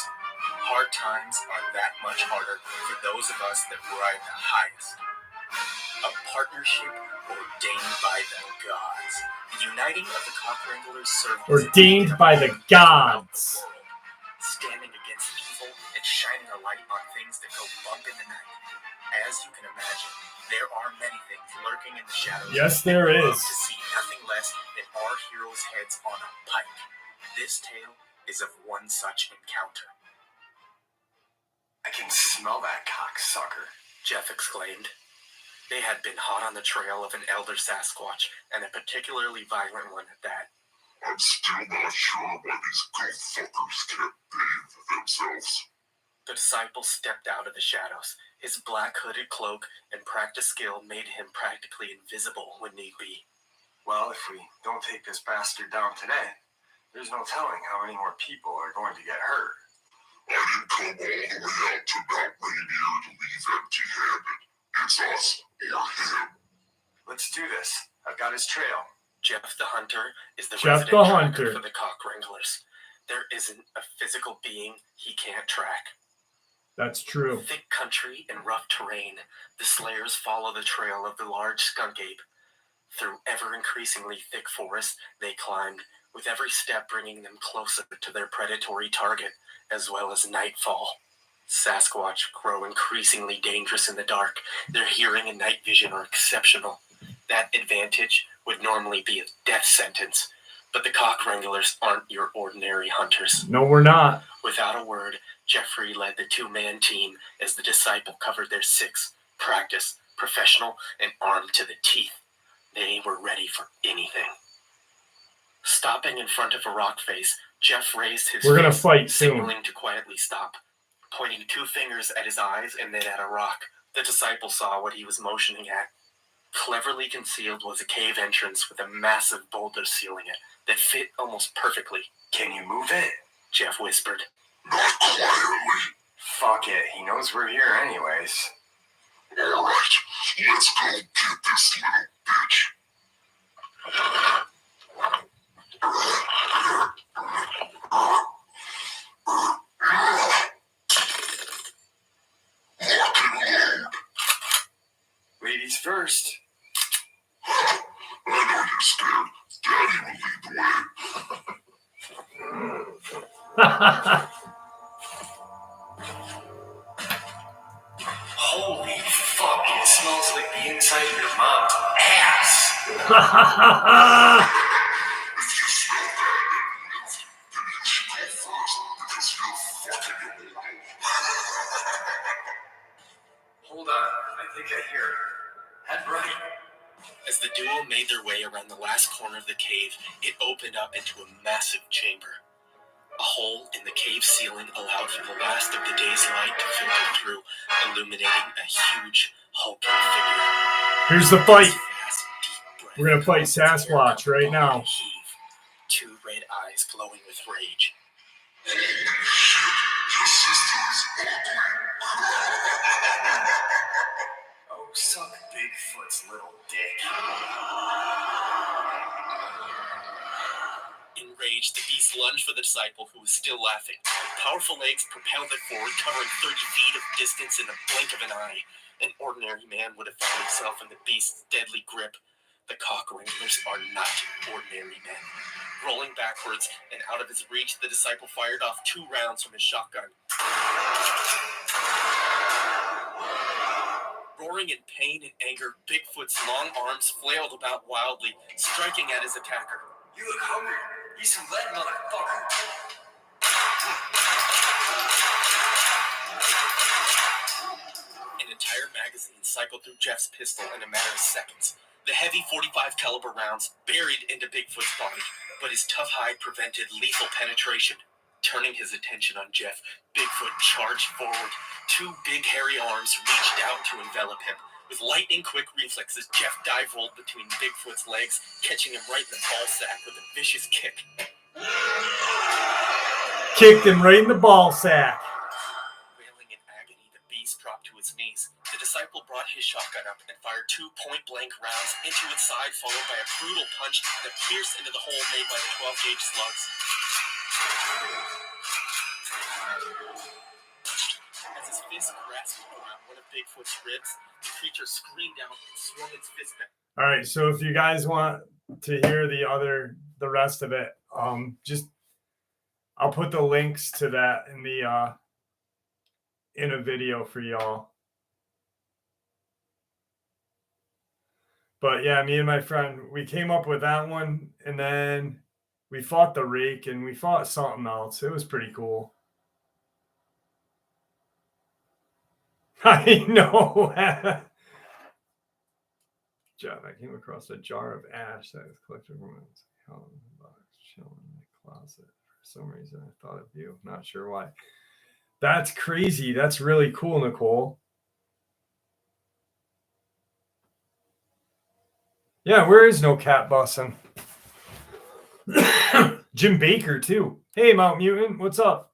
Hard times are that much harder for those of us that ride the highest. A partnership ordained by the gods. The uniting of the Cock Wranglers served ordained by the gods. Standing against evil and shining a light on things that go bump in the night. As you can imagine, there are many things lurking in the shadows. Yes, there is. To see nothing less than our heroes' heads on a pike. This tale is of one such encounter. I can smell that cocksucker, Jeff exclaimed. They had been hot on the trail of an elder Sasquatch, and a particularly violent one at that. I'm still not sure why these goat fuckers can't bathe themselves. The disciple stepped out of the shadows. His black hooded cloak and practiced skill made him practically invisible when need be. Well, if we don't take this bastard down today, there's no telling how many more people are going to get hurt. I didn't come all the way out to Mount Rainier to leave empty-handed. It's us or him. Let's do this. I've got his trail. Jeff the Hunter is the Jeff resident the tracker Hunter for the Cock Wranglers. There isn't a physical being he can't track. That's true. Thick country and rough terrain, the slayers follow the trail of the large skunk ape. Through ever-increasingly thick forest, they climbed, with every step bringing them closer to their predatory target, as well as nightfall. Sasquatch grow increasingly dangerous in the dark. Their hearing and night vision are exceptional. That advantage would normally be a death sentence, but the Cock Wranglers aren't your ordinary hunters. No, we're not. Without a word, Jeffrey led the two-man team as the disciple covered their six, practiced, professional, and armed to the teeth. They were ready for anything. Stopping in front of a rock face, Jeff raised his We're gonna fist, fight soon. signaling to quietly stop. Pointing two fingers at his eyes and then at a rock, the disciple saw what he was motioning at. Cleverly concealed was a cave entrance with a massive boulder sealing it that fit almost perfectly. Can you move it? Jeff whispered. Not quietly. Fuck it. He knows we're here anyways. All right, let's go get this little bitch. Lock and load. Ladies first. I know you're scared. Daddy will lead the way. Holy fuck, it smells like the inside of your mom's ass. If you smell that and lift, then you should go first because you're fucking immortal. Hold on, I think I hear her. Head right. As the duo made their way around the last corner of the cave, it opened up into a massive chamber. A hole in the cave ceiling allowed for the last of the day's light to filter through, illuminating a huge, hulking figure. Here's the fight. Fast, deep breath We're gonna fight caused the air Sasquatch right to now. heave, two red eyes glowing with rage. Holy shit, your sister is ugly. Oh, suck Bigfoot's little dick. Enraged, the beast lunged for the disciple, who was still laughing. Powerful legs propelled it forward, covering 30 feet of distance in a blink of an eye. An ordinary man would have found himself in the beast's deadly grip. The Cock Wranglers are not ordinary men. Rolling backwards and out of his reach, the disciple fired off 2 rounds from his shotgun. Roaring in pain and anger, Bigfoot's long arms flailed about wildly, striking at his attacker. You look hungry. Eat some lead, motherfucker. An entire magazine cycled through Jeff's pistol in a matter of seconds. The heavy .45 caliber rounds buried into Bigfoot's body, but his tough hide prevented lethal penetration. Turning his attention on Jeff, Bigfoot charged forward. Two big hairy arms reached out to envelop him. With lightning-quick reflexes, Jeff dive-rolled between Bigfoot's legs, catching him right in the ball sack with a vicious kick. Kicked him right in the ball sack. Wailing in agony, the beast dropped to its knees. The disciple brought his shotgun up and fired 2 point-blank rounds into its side, followed by a brutal punch that pierced into the hole made by the 12-gauge slugs. As his fist grasped around one of Bigfoot's ribs, the creature screamed out and swung its fist back. All right, so if you guys want to hear the rest of it, just I'll put the links to that in a video for y'all. But yeah, me and my friend, we came up with that one, and then we fought the rake, and we fought something else. It was pretty cool. I know. Jeff, I came across a jar of ash that was collected from a box chilling in the closet. For some reason, I thought of you. Not sure why. That's crazy. That's really cool, Nicole. Yeah, where is no cat bussing? Jim Baker, too. Hey, Mount Mutant, what's up?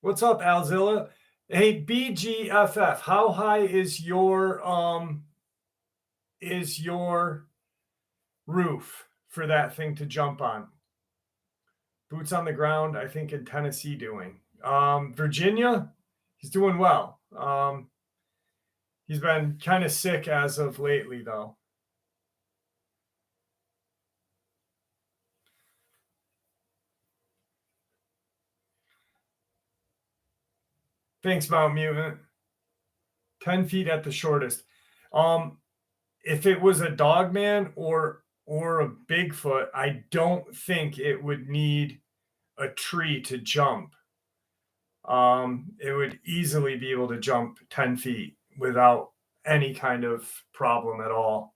What's up, Alzilla? Hey, BGFF, how high is your roof for that thing to jump on? Boots on the ground, I think in Tennessee doing. Virginia, he's doing well. He's been kind of sick as of lately, though. Thanks, Mount Mutant. 10 feet at the shortest. If it was a Dogman or a Bigfoot, I don't think it would need a tree to jump. It would easily be able to jump 10 feet without any kind of problem at all.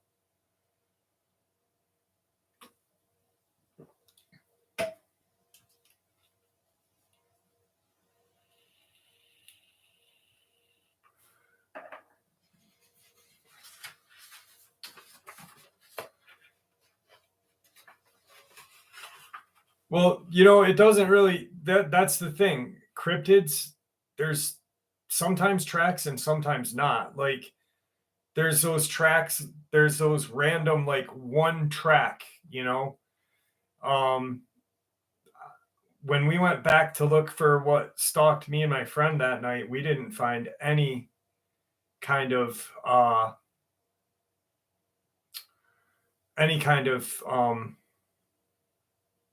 Well, it doesn't really, that's the thing. Cryptids, there's sometimes tracks and sometimes not. Like, there's those tracks, there's those random, like, one track, when we went back to look for what stalked me and my friend that night, we didn't find any kind of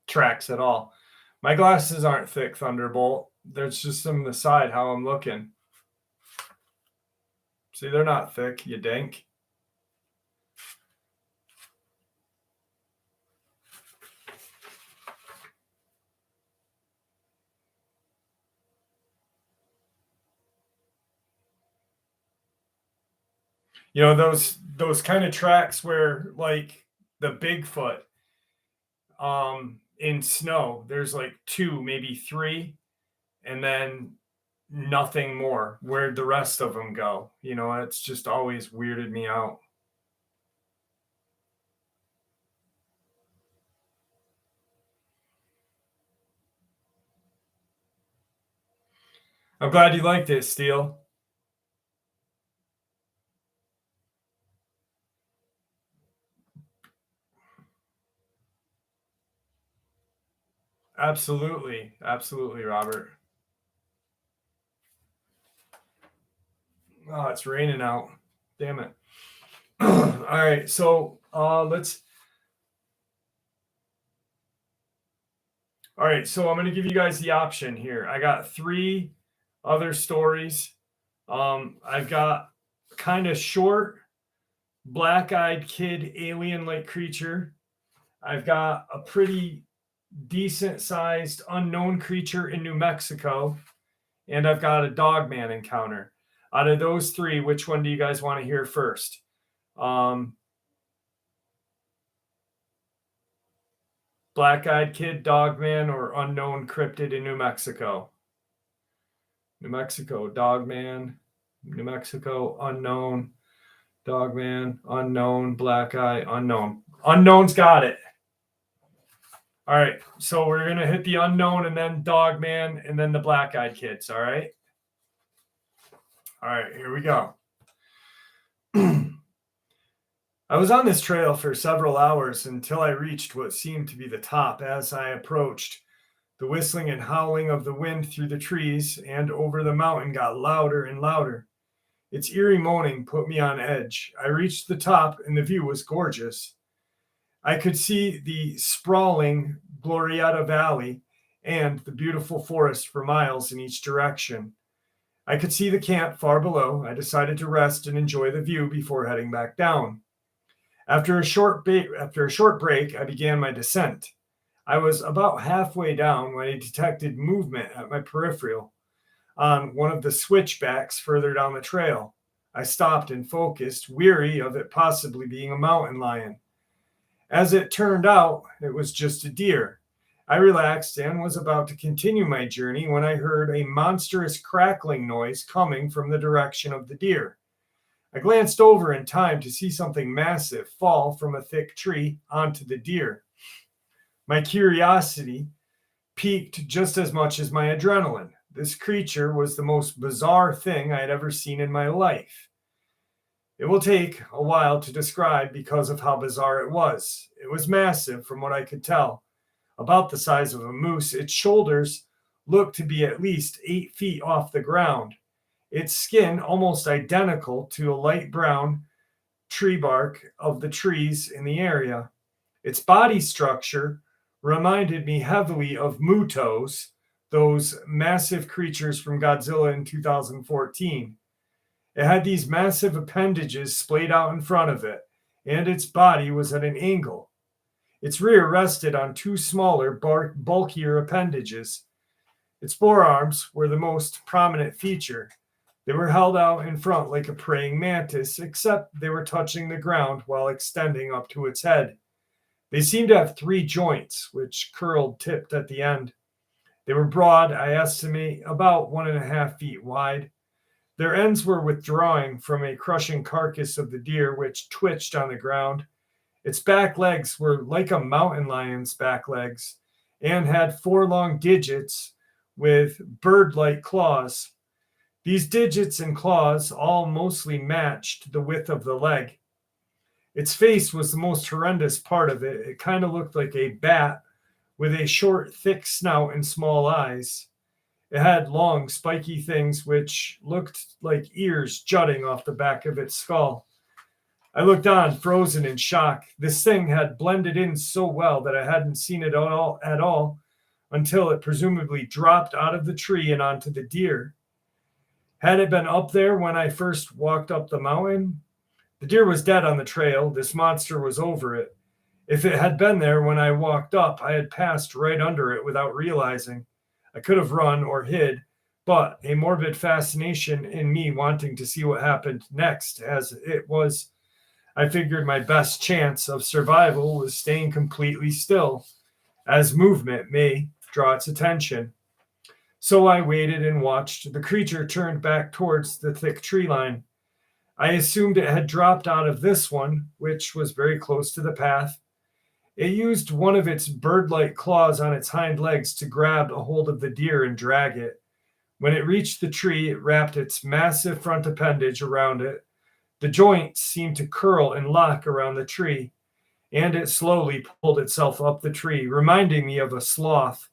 tracks at all. My glasses aren't thick, Thunderbolt. There's just some on the side how I'm looking. See, they're not thick, you dink. Those kind of tracks where, like, the Bigfoot in snow, there's like 2, maybe 3, and then nothing more. Where'd the rest of them go? It's just always weirded me out. I'm glad you liked it, Steele. Absolutely, Robert. Oh, it's raining out. Damn it. All right, so let's All right, so I'm going to give you guys the option here. I got 3 other stories. I've got kind of short, black-eyed kid, alien-like creature. I've got a pretty decent-sized unknown creature in New Mexico, and I've got a Dogman encounter. Out of those 3, which one do you guys want to hear first? Black-eyed kid, Dogman, or unknown cryptid in New Mexico? New Mexico, Dogman. New Mexico, unknown. Dogman, unknown. Black eye, unknown. Unknown's got it. All right, so we're going to hit the unknown and then Dogman and then the black-eyed kids, all right? All right, here we go. I was on this trail for several hours until I reached what seemed to be the top. As I approached, the whistling and howling of the wind through the trees and over the mountain got louder and louder. Its eerie moaning put me on edge. I reached the top, and the view was gorgeous. I could see the sprawling Glorieta Valley and the beautiful forest for miles in each direction. I could see the camp far below. I decided to rest and enjoy the view before heading back down. After a short break, I began my descent. I was about halfway down when I detected movement at my peripheral on one of the switchbacks further down the trail. I stopped and focused, weary of it possibly being a mountain lion. As it turned out, it was just a deer. I relaxed and was about to continue my journey when I heard a monstrous crackling noise coming from the direction of the deer. I glanced over in time to see something massive fall from a thick tree onto the deer. My curiosity piqued just as much as my adrenaline. This creature was the most bizarre thing I had ever seen in my life. It will take a while to describe because of how bizarre it was. It was massive from what I could tell, about the size of a moose. Its shoulders looked to be at least 8 feet off the ground. Its skin almost identical to a light brown tree bark of the trees in the area. Its body structure reminded me heavily of Mutos, those massive creatures from Godzilla in 2014. It had these massive appendages splayed out in front of it, and its body was at an angle. Its rear rested on 2 smaller, bulkier appendages. Its forearms were the most prominent feature. They were held out in front like a praying mantis, except they were touching the ground while extending up to its head. They seemed to have 3 joints, which curled tipped at the end. They were broad, I estimate, about 1.5 feet wide. Their ends were withdrawing from a crushing carcass of the deer, which twitched on the ground. Its back legs were like a mountain lion's back legs and had 4 long digits with bird-like claws. These digits and claws all mostly matched the width of the leg. Its face was the most horrendous part of it. It kind of looked like a bat with a short, thick snout and small eyes. It had long, spiky things which looked like ears jutting off the back of its skull. I looked on, frozen in shock. This thing had blended in so well that I hadn't seen it at all until it presumably dropped out of the tree and onto the deer. Had it been up there when I first walked up the mountain? The deer was dead on the trail. This monster was over it. If it had been there when I walked up, I had passed right under it without realizing. I could have run or hid, but a morbid fascination in me wanting to see what happened next, as it was, I figured my best chance of survival was staying completely still, as movement may draw its attention. So I waited and watched. The creature turned back towards the thick tree line. I assumed it had dropped out of this one, which was very close to the path. It used one of its bird-like claws on its hind legs to grab a hold of the deer and drag it. When it reached the tree, it wrapped its massive front appendage around it. The joints seemed to curl and lock around the tree, and it slowly pulled itself up the tree, reminding me of a sloth.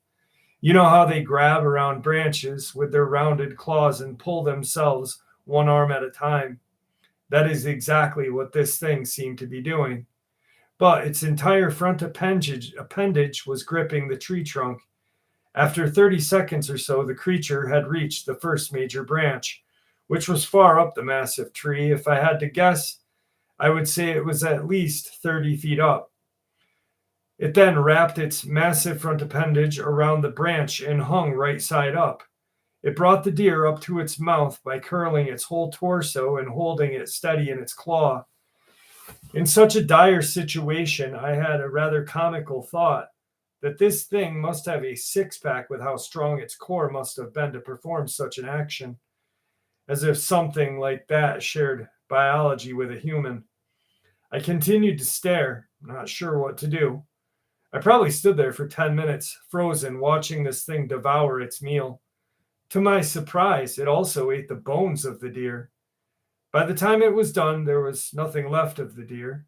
You know how they grab around branches with their rounded claws and pull themselves one arm at a time? That is exactly what this thing seemed to be doing. But its entire front appendage was gripping the tree trunk. After 30 seconds or so, the creature had reached the first major branch, which was far up the massive tree. If I had to guess, I would say it was at least 30 feet up. It then wrapped its massive front appendage around the branch and hung right side up. It brought the deer up to its mouth by curling its whole torso and holding it steady in its claw. In such a dire situation, I had a rather comical thought that this thing must have a six-pack with how strong its core must have been to perform such an action, as if something like that shared biology with a human. I continued to stare, not sure what to do. I probably stood there for 10 minutes, frozen, watching this thing devour its meal. To my surprise, it also ate the bones of the deer. By the time it was done, there was nothing left of the deer.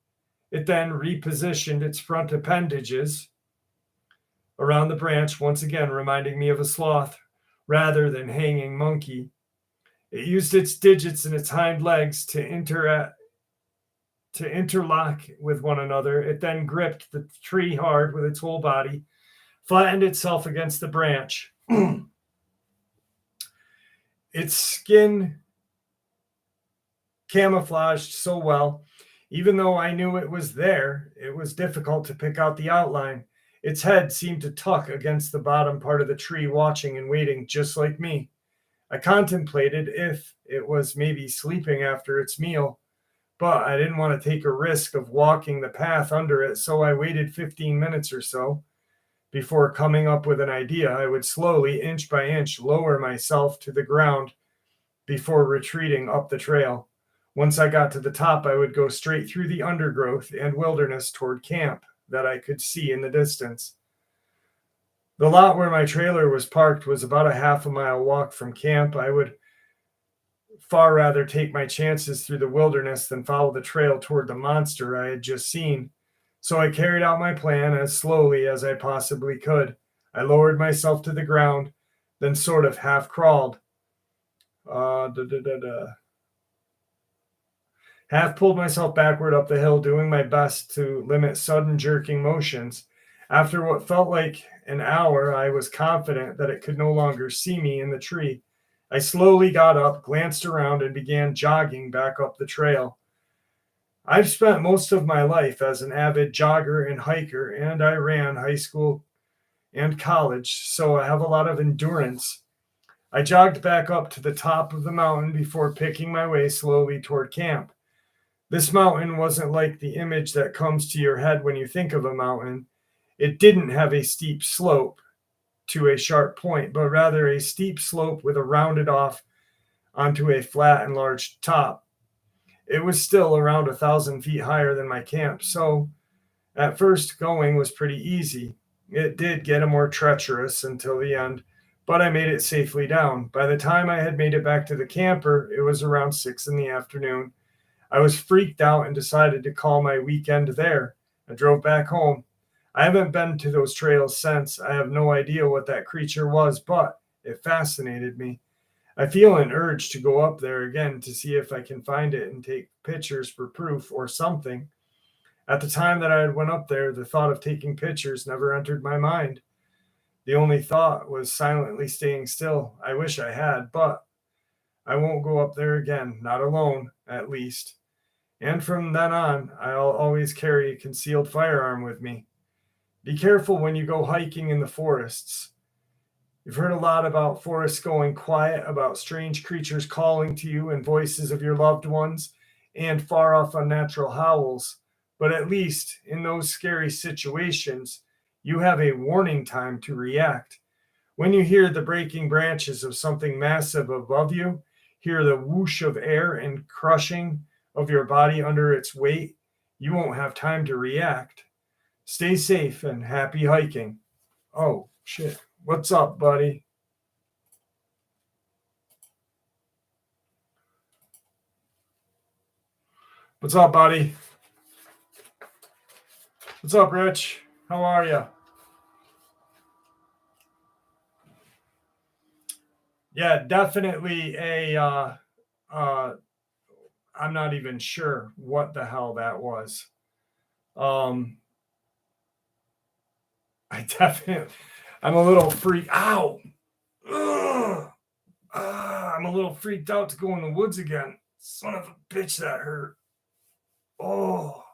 It then repositioned its front appendages around the branch, once again reminding me of a sloth rather than hanging monkey. It used its digits and its hind legs to interlock with one another. It then gripped the tree hard with its whole body, flattened itself against the branch. Its skin camouflaged so well, even though I knew it was there, it was difficult to pick out the outline. Its head seemed to tuck against the bottom part of the tree, watching and waiting, just like me. I contemplated if it was maybe sleeping after its meal, but I didn't want to take a risk of walking the path under it, so I waited 15 minutes or so before coming up with an idea. I would slowly, inch by inch, lower myself to the ground before retreating up the trail. Once I got to the top, I would go straight through the undergrowth and wilderness toward camp that I could see in the distance. The lot where my trailer was parked was about a half a mile walk from camp. I would far rather take my chances through the wilderness than follow the trail toward the monster I had just seen. So I carried out my plan as slowly as I possibly could. I lowered myself to the ground, then sort of half crawled. Half pulled myself backward up the hill, doing my best to limit sudden jerking motions. After what felt like an hour, I was confident that it could no longer see me in the tree. I slowly got up, glanced around, and began jogging back up the trail. I've spent most of my life as an avid jogger and hiker, and I ran high school and college, so I have a lot of endurance. I jogged back up to the top of the mountain before picking my way slowly toward camp. This mountain wasn't like the image that comes to your head when you think of a mountain. It didn't have a steep slope to a sharp point, but rather a steep slope with a rounded off onto a flat and large top. It was still around 1,000 feet higher than my camp, so at first going was pretty easy. It did get more treacherous until the end, but I made it safely down. By the time I had made it back to the camper, it was around 6 in the afternoon. I was freaked out and decided to call my weekend there. I drove back home. I haven't been to those trails since. I have no idea what that creature was, but it fascinated me. I feel an urge to go up there again to see if I can find it and take pictures for proof or something. At the time that I went up there, the thought of taking pictures never entered my mind. The only thought was silently staying still. I wish I had, but I won't go up there again, not alone, at least. And from then on, I'll always carry a concealed firearm with me. Be careful when you go hiking in the forests. You've heard a lot about forests going quiet, about strange creatures calling to you and voices of your loved ones, and far off unnatural howls. But at least in those scary situations, you have a warning time to react. When you hear the breaking branches of something massive above you, hear the whoosh of air and crushing of your body under its weight, you won't have time to react. Stay safe and happy hiking. Oh, shit. What's up, buddy? What's up, buddy? What's up, Rich? How are you? Yeah, definitely I'm not even sure what the hell that was. I I'm a little freaked. Ow! Ugh. I'm a little freaked out to go in the woods again. Son of a bitch, that hurt. Oh.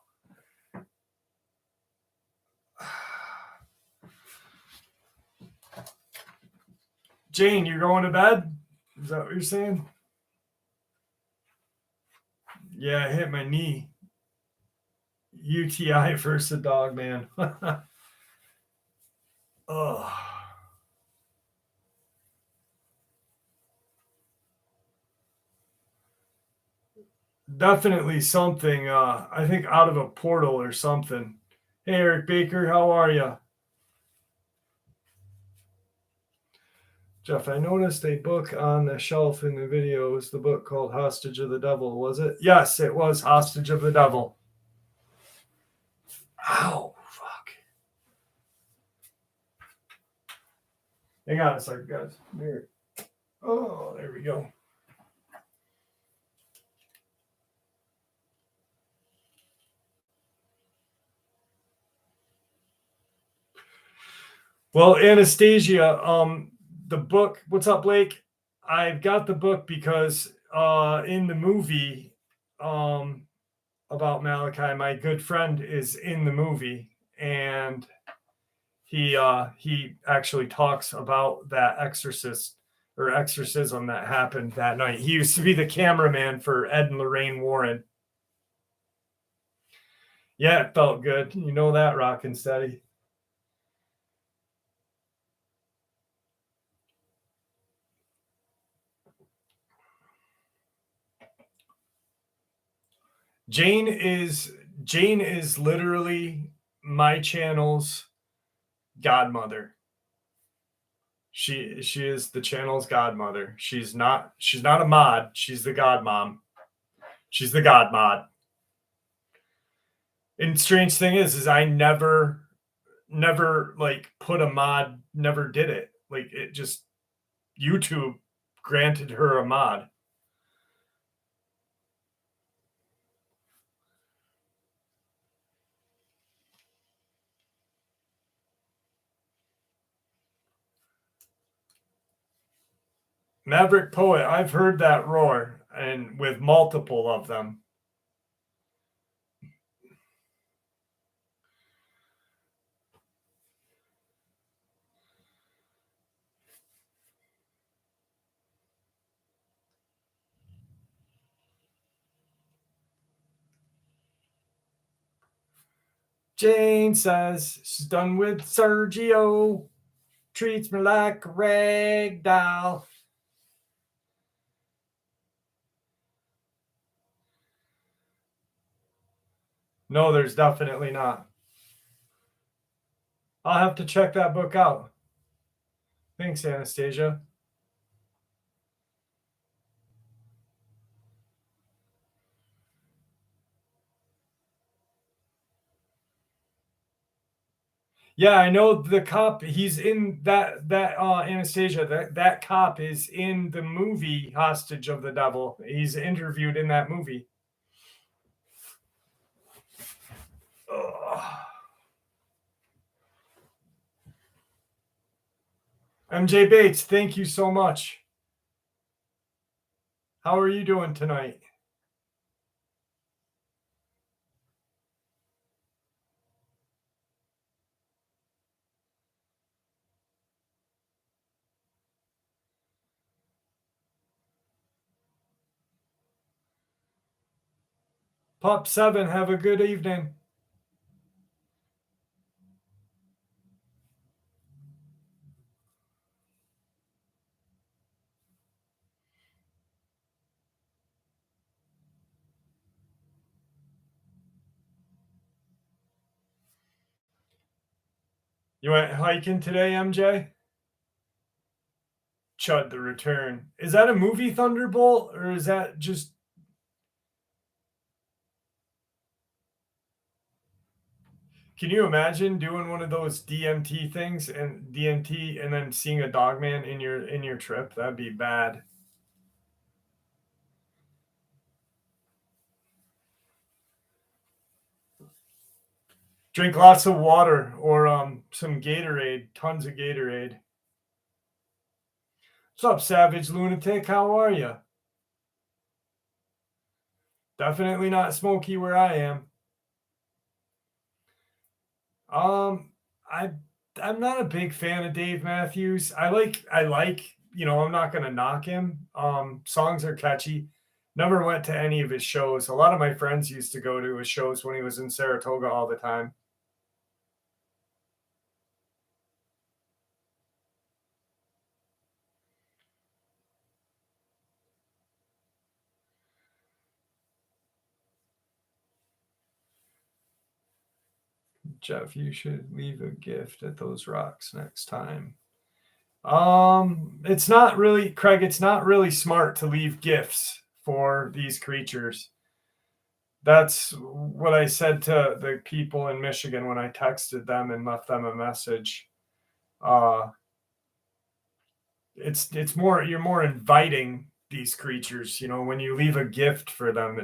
Jane, you're going to bed? Is that what you're saying? Yeah, I hit my knee. UTI versus Dogman. Oh. Definitely something, I think out of a portal or something. Hey, Eric Baker, how are you? Jeff, I noticed a book on the shelf in the video. Was the book called Hostage of the Devil, was it? Yes, it was Hostage of the Devil. Ow, fuck. Hang on a second, guys. There. Oh, there we go. Well, Anastasia, the book, what's up, Blake? I've got the book because in the movie about Malachi, my good friend is in the movie, and he actually talks about that exorcism that happened that night. He used to be the cameraman for Ed and Lorraine Warren. Yeah, it felt good. You know that, rockin' steady. Jane is literally my channel's godmother. She is the channel's godmother. She's not a mod. She's the godmom. She's the godmod. And strange thing is I never like put a mod, never did it. Like it just YouTube granted her a mod. Maverick Poet, I've heard that roar, and with multiple of them. Jane says she's done with Sergio. Treats me like a rag doll. No, there's definitely not. I'll have to check that book out. Thanks, Anastasia. Yeah, I know the cop. He's in that Anastasia. That cop is in the movie Hostage of the Devil. He's interviewed in that movie. Ugh. MJ Bates, thank you so much. How are you doing tonight? Pop 7, have a good evening. You went hiking today, MJ? Chud the Return. Is that a movie, Thunderbolt, or is that just... Can you imagine doing one of those DMT things and then seeing a Dogman in your trip? That'd be bad. Drink lots of water or some Gatorade, tons of Gatorade. What's up, Savage Lunatic? How are you? Definitely not smoky where I am. I I'm not a big fan of Dave Matthews. I like, I'm not gonna knock him. Songs are catchy. Never went to any of his shows. A lot of my friends used to go to his shows when he was in Saratoga all the time. Jeff, you should leave a gift at those rocks next time. It's not really, Craig, it's not really smart to leave gifts for these creatures. That's what I said to the people in Michigan when I texted them and left them a message. It's more, you're more inviting these creatures, when you leave a gift for them,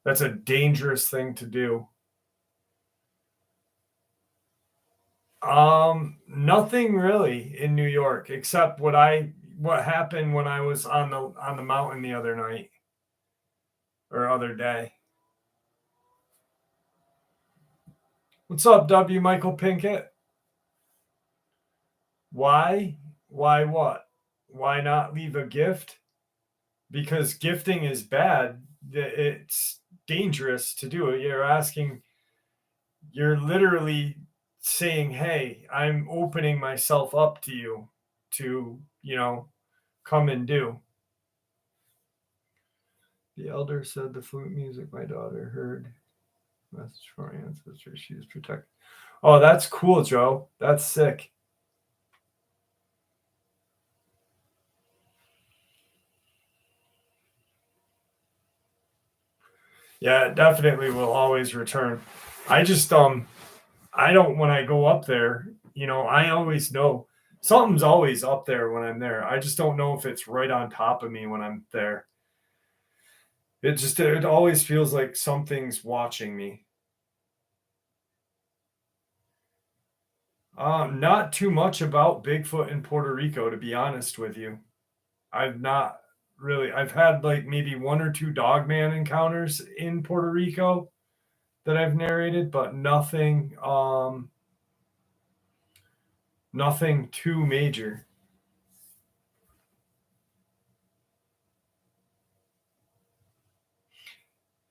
that's a dangerous thing to do. Nothing really in New York except what happened when I was on the mountain the other night or other day. What's up, W. Michael Pinkett? Why? Why what? Why not leave a gift? Because gifting is bad. It's dangerous to do it. You're literally saying, hey, I'm opening myself up to you to, come and do. The elder said the flute music my daughter heard. Message for our ancestors. She is protected. Oh, that's cool, Joe. That's sick. Yeah, it definitely will always return. I just I don't, when I go up there, I always know something's always up there when I'm there. I just don't know if it's right on top of me when I'm there. It always feels like something's watching me. Not too much about Bigfoot in Puerto Rico, to be honest with you. I've not really. I've had like maybe one or two Dogman encounters in Puerto Rico that I've narrated, but nothing nothing too major.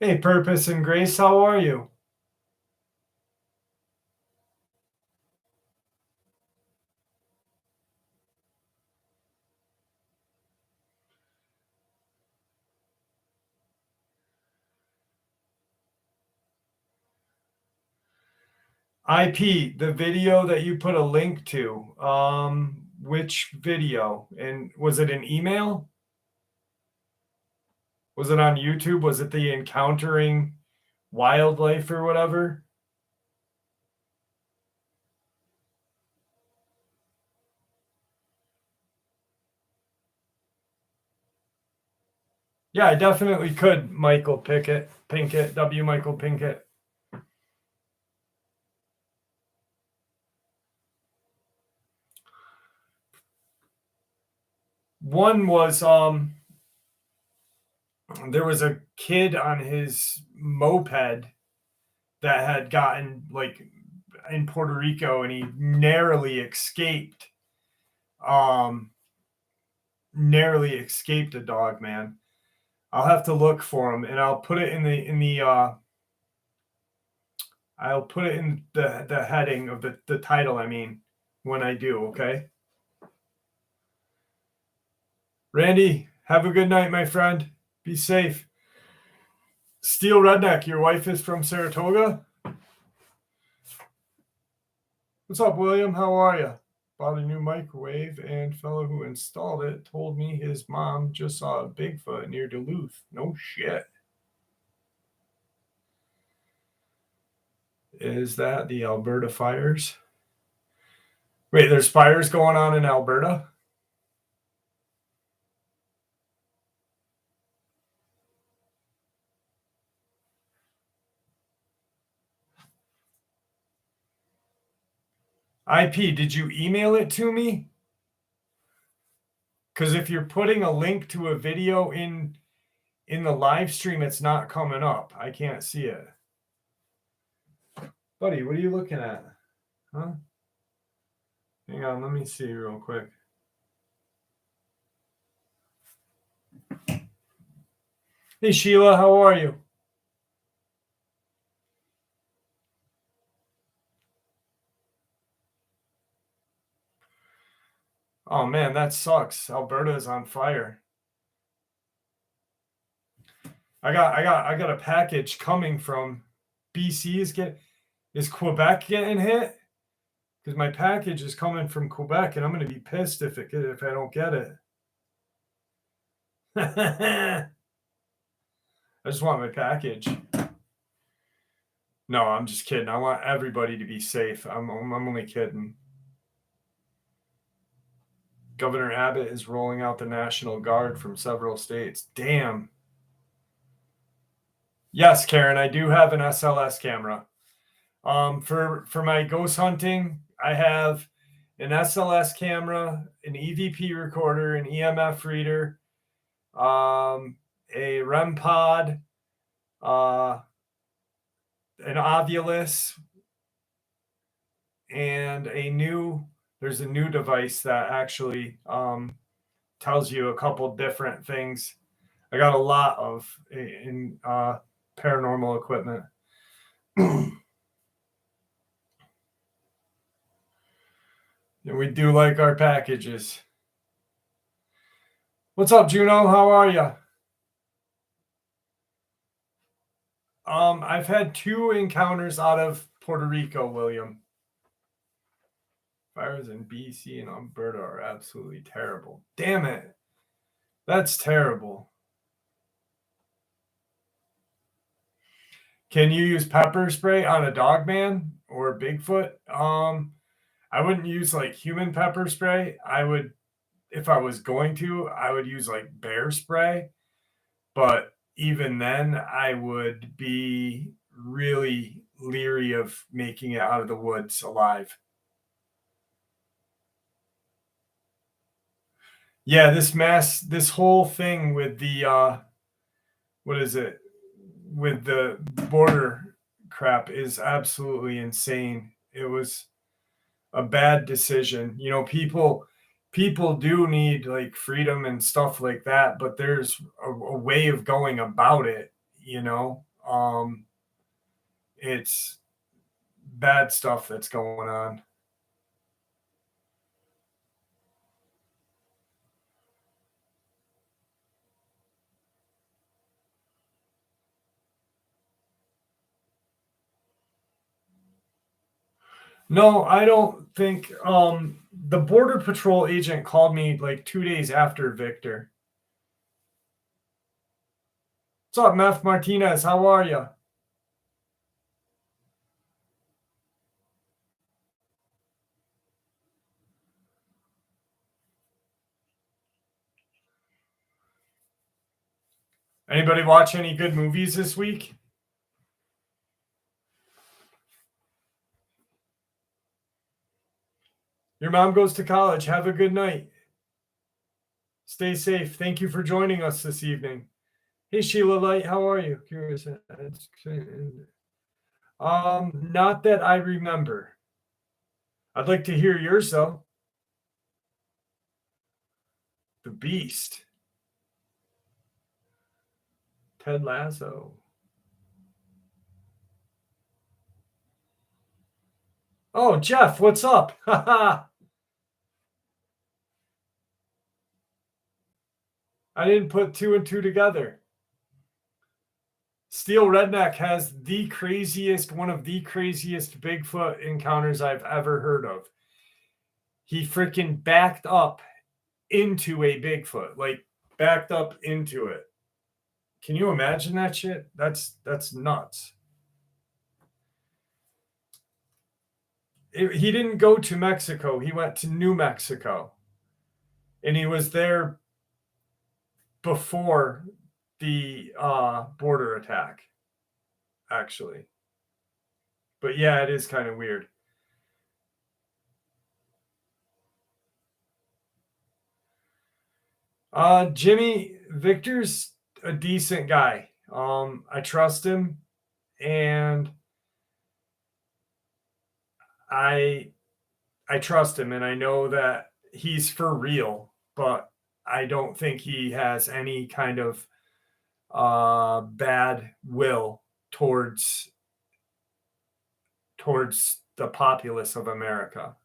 Hey, Purpose and Grace, how are you? IP, the video that you put a link to, which video? And was it an email? Was it on YouTube? Was it the Encountering Wildlife or whatever? Yeah, I definitely could, Michael Pinkett, W. Michael Pinkett. One was there was a kid on his moped that had gotten like in Puerto Rico and he narrowly escaped a dog man. I'll have to look for him and I'll put it in the I'll put it in the heading of the title, I mean, when I do, okay? Randy, have a good night, my friend. Be safe. Steel Redneck, your wife is from Saratoga? What's up, William? How are you? Bought a new microwave, and fellow who installed it told me his mom just saw a Bigfoot near Duluth. No shit. Is that the Alberta fires? Wait, there's fires going on in Alberta? IP, did you email it to me? Because if you're putting a link to a video in the live stream, it's not coming up. I can't see it. Buddy, what are you looking at? Huh? Hang on, let me see real quick. Hey, Sheila, how are you? Oh, man, that sucks. Alberta is on fire. I got a package coming from BC. Is Quebec getting hit? Because my package is coming from Quebec, and I'm going to be pissed if I don't get it. I just want my package. No, I'm just kidding. I want everybody to be safe. I'm only kidding. Governor Abbott is rolling out the National Guard from several states. Damn. Yes, Karen, I do have an SLS camera. For my ghost hunting, I have an SLS camera, an EVP recorder, an EMF reader, a REM pod, an Ovilus, and there's a new device that actually tells you a couple different things. I got a lot of paranormal equipment. And we do like our packages. What's up, Juno? How are you? I've had 2 encounters out of Puerto Rico, William. Fires in BC and Alberta are absolutely terrible. Damn it. That's terrible. Can you use pepper spray on a Dogman or Bigfoot? I wouldn't use like human pepper spray. If I was going to, I would use like bear spray. But even then, I would be really leery of making it out of the woods alive. Yeah, this whole thing with the with the border crap is absolutely insane. It was a bad decision. You know, people do need like freedom and stuff like that, but there's a way of going about it, you know. It's bad stuff that's going on. No, I don't think the Border Patrol agent called me like 2 days after Victor. What's up, Meth Martinez? How are you? Anybody watch any good movies this week? Your mom goes to college. Have a good night. Stay safe. Thank you for joining us this evening. Hey, Sheila Light, how are you? Curious. Not that I remember. I'd like to hear yours though. The Beast. Ted Lasso. Oh, Jeff, what's up? I didn't put 2 and 2 together. Steel Redneck has one of the craziest Bigfoot encounters I've ever heard of. He freaking backed up into a Bigfoot, like backed up into it. Can you imagine that shit? That's nuts. He didn't go to Mexico. He went to New Mexico. And he was there before the border attack, actually. But yeah, it is kind of weird. Jimmy Victor's a decent guy. I trust him, and I trust him, and I know that he's for real, but I don't think he has any kind of bad will towards the populace of America.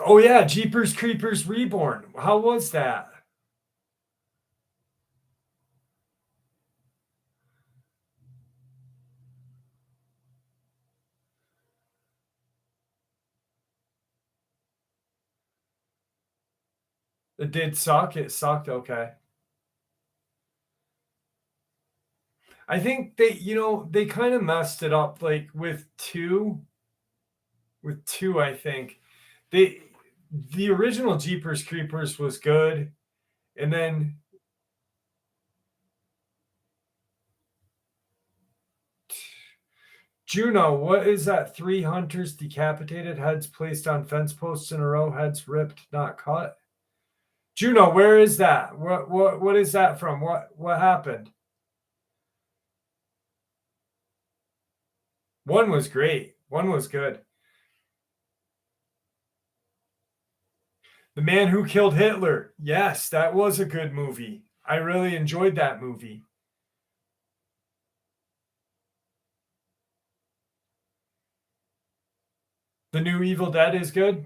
Oh yeah, Jeepers Creepers Reborn. How was that? It did suck. It sucked. Okay. I think they kind of messed it up like with two. With two, I think the original Jeepers Creepers was good, and then Juno, what is that? Three hunters decapitated, heads placed on fence posts in a row, heads ripped, not cut. Juno, where is that? What is that from? What happened? One was great. One was good. The Man Who Killed Hitler. Yes, that was a good movie. I really enjoyed that movie. The new Evil Dead is good.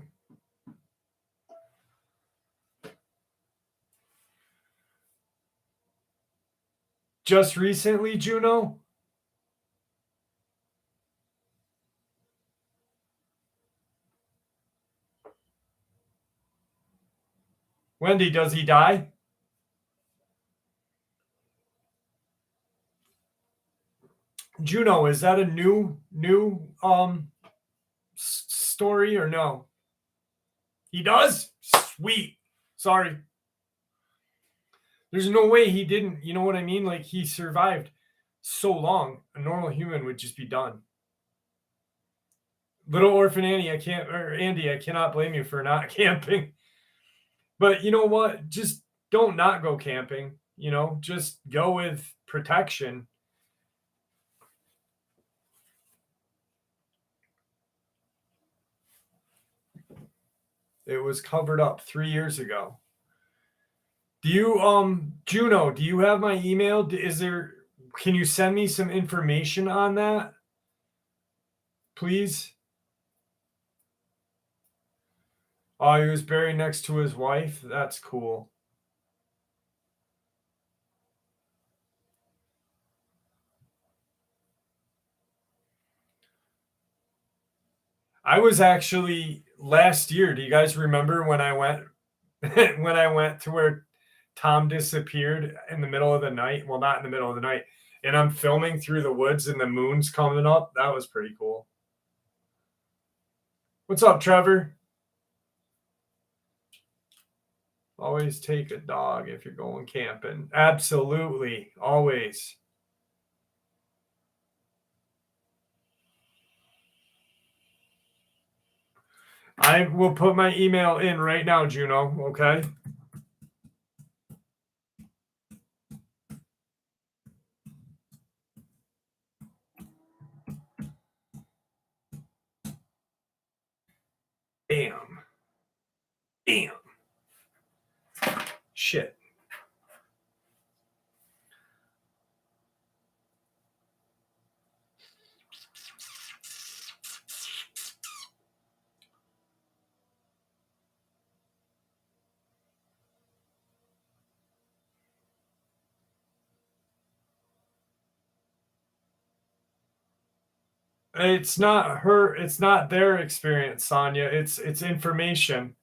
Just recently, Juno? Wendy, does he die? Juno, is that a new story or no? He does? Sweet. Sorry. There's no way he didn't. You know what I mean? Like he survived so long. A normal human would just be done. Little Orphan Annie, Andy, I cannot blame you for not camping. But you know what? Just don't not go camping. Just go with protection. It was covered up 3 years ago. Do you Juno, do you have my email? Can you send me some information on that? Please? Oh, he was buried next to his wife. That's cool. I was actually last year. Do you guys remember when I went when I went to where Tom disappeared in the middle of the night? Well, not in the middle of the night. And I'm filming through the woods and the moon's coming up. That was pretty cool. What's up, Trevor? Always take a dog if you're going camping. Absolutely. Always. I will put my email in right now, Juno. Okay. Damn. Shit. It's not their experience, Sonia. It's information.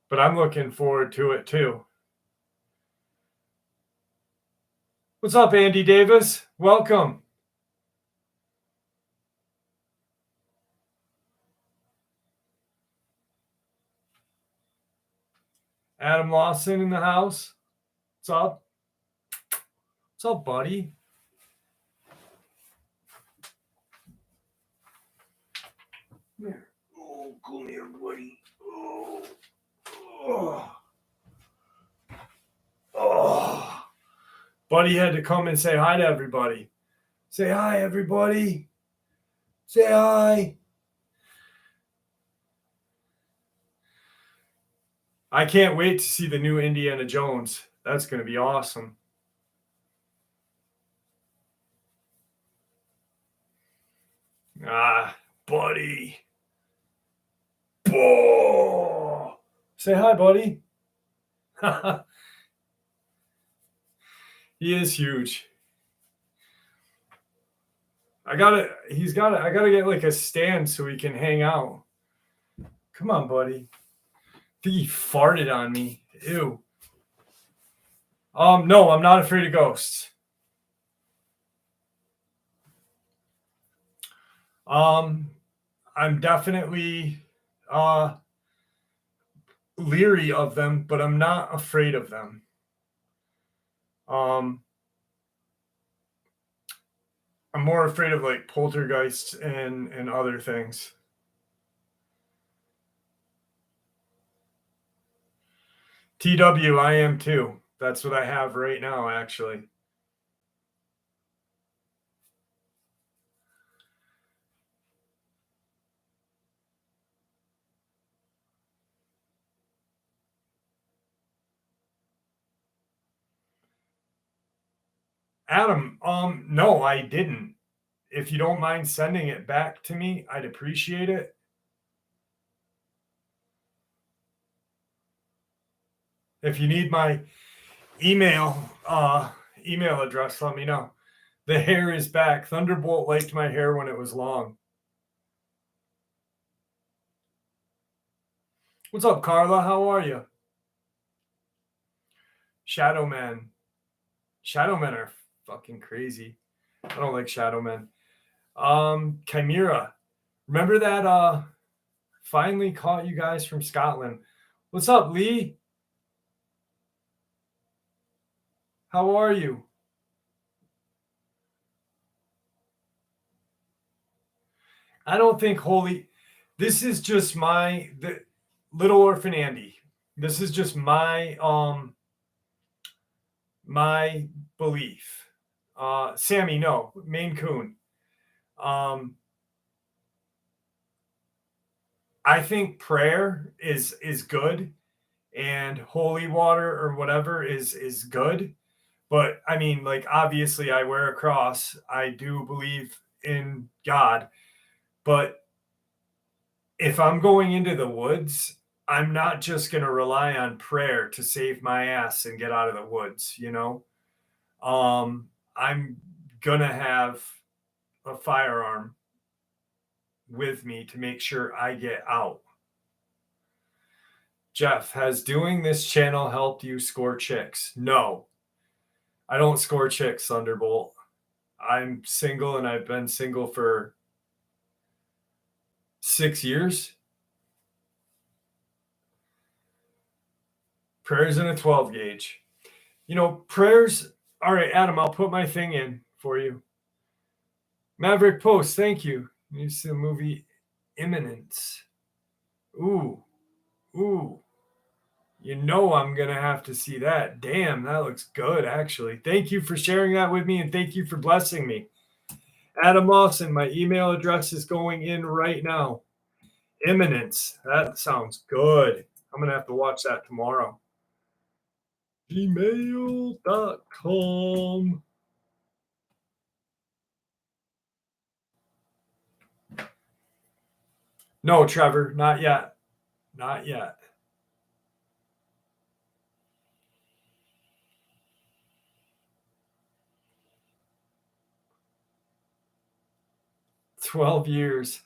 But I'm looking forward to it too. What's up, Andy Davis? Welcome. Adam Lawson in the house. What's up? What's up, buddy? come here, buddy. Oh. Oh. Oh. Buddy had to come and say hi to everybody. Say hi, everybody. Say hi. I can't wait to see the new Indiana Jones. That's going to be awesome. Ah, buddy. Oh. Say hi, buddy. He is huge. I gotta get like a stand so he can hang out. Come on, buddy. I think he farted on me. Ew. No, I'm not afraid of ghosts. I'm definitely leery of them, but I'm not afraid of them. I'm more afraid of like poltergeists and other things. TW, I am too. That's what I have right now, actually. Adam, no, I didn't. If you don't mind sending it back to me, I'd appreciate it. If you need my email address, let me know. The hair is back. Thunderbolt liked my hair when it was long. What's up, Carla? How are you? Shadowmen. Shadowmen are fucking crazy. I don't like Shadowmen. Chimera. Remember that finally caught you guys from Scotland. What's up, Lee? How are you? I don't think this is just the Little Orphan Andy. This is just my my belief. Sammy, no, Maine Coon. I think prayer is good, and holy water or whatever is good. But I mean, like, obviously I wear a cross. I do believe in God. But if I'm going into the woods, I'm not just going to rely on prayer to save my ass and get out of the woods, you know? I'm going to have a firearm with me to make sure I get out. Jeff, has doing this channel helped you score chicks? No, I don't score chicks, Thunderbolt. I'm single and I've been single for 6 years. Prayers in a 12 gauge. You know, prayers. All right, Adam, I'll put my thing in for you. Maverick Post, thank you. You see the movie Imminence. Ooh. You know I'm going to have to see that. Damn, that looks good, actually. Thank you for sharing that with me, and thank you for blessing me. Adam Lawson, my email address is going in right now. Imminence. That sounds good. I'm going to have to watch that tomorrow. Gmail.com. No, Trevor, not yet. Not yet. 12 years.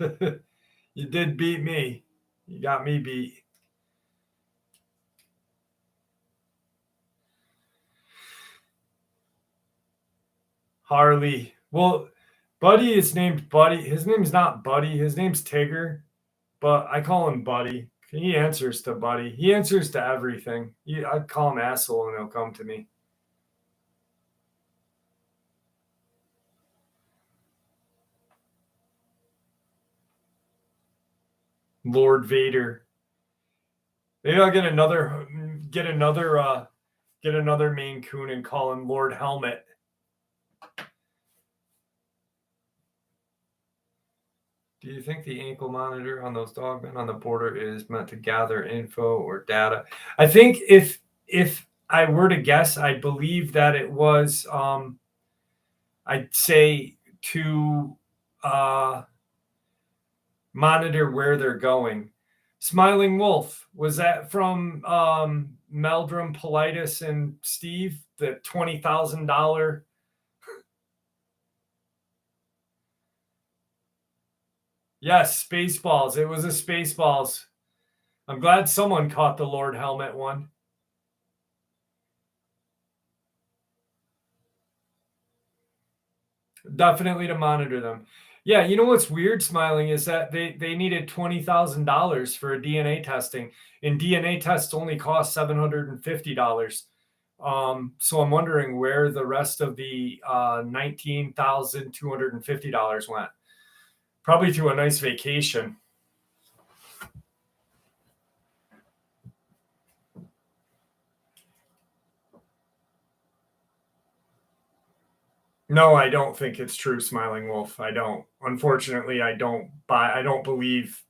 You did beat me. You got me beat. Harley. Well, Buddy is named Buddy. His name's not Buddy. His name's Tigger, but I call him Buddy. He answers to Buddy. He answers to everything. I call him asshole and he'll come to me. Lord Vader. Maybe I'll get another Maine Coon and call him Lord Helmet. Do you think the ankle monitor on those Dogmen on the border is meant to gather info or data? I think if I were to guess, I believe that it was I'd say to monitor where they're going. Smiling Wolf, was that from Meldrum Politis and Steve, the $20,000? Yes, Spaceballs. It was a Spaceballs. I'm glad someone caught the Lord Helmet one. Definitely to monitor them. Yeah, you know what's weird, Smiling, is that they needed $20,000 for a DNA testing, and DNA tests only cost $750. So I'm wondering where the rest of the $19,250 went. Probably to a nice vacation. No, I don't think it's true, Smiling Wolf. I don't. Unfortunately, I don't believe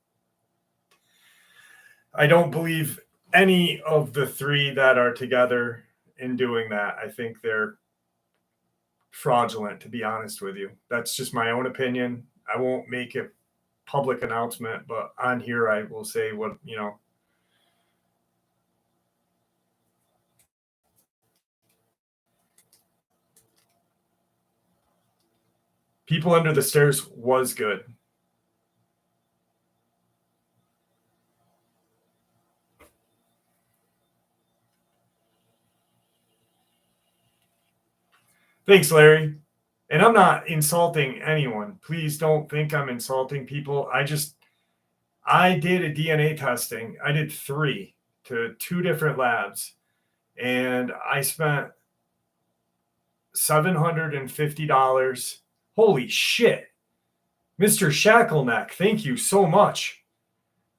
any of the three that are together in doing that. I think they're fraudulent, to be honest with you. That's just my own opinion. I won't make a public announcement, but on here I will say what, People Under the Stairs was good. Thanks, Larry. And I'm not insulting anyone. Please don't think I'm insulting people. I did a DNA testing. I did 3 to 2 different labs, and I spent $750. Holy shit. Mr. Shackleneck, thank you so much.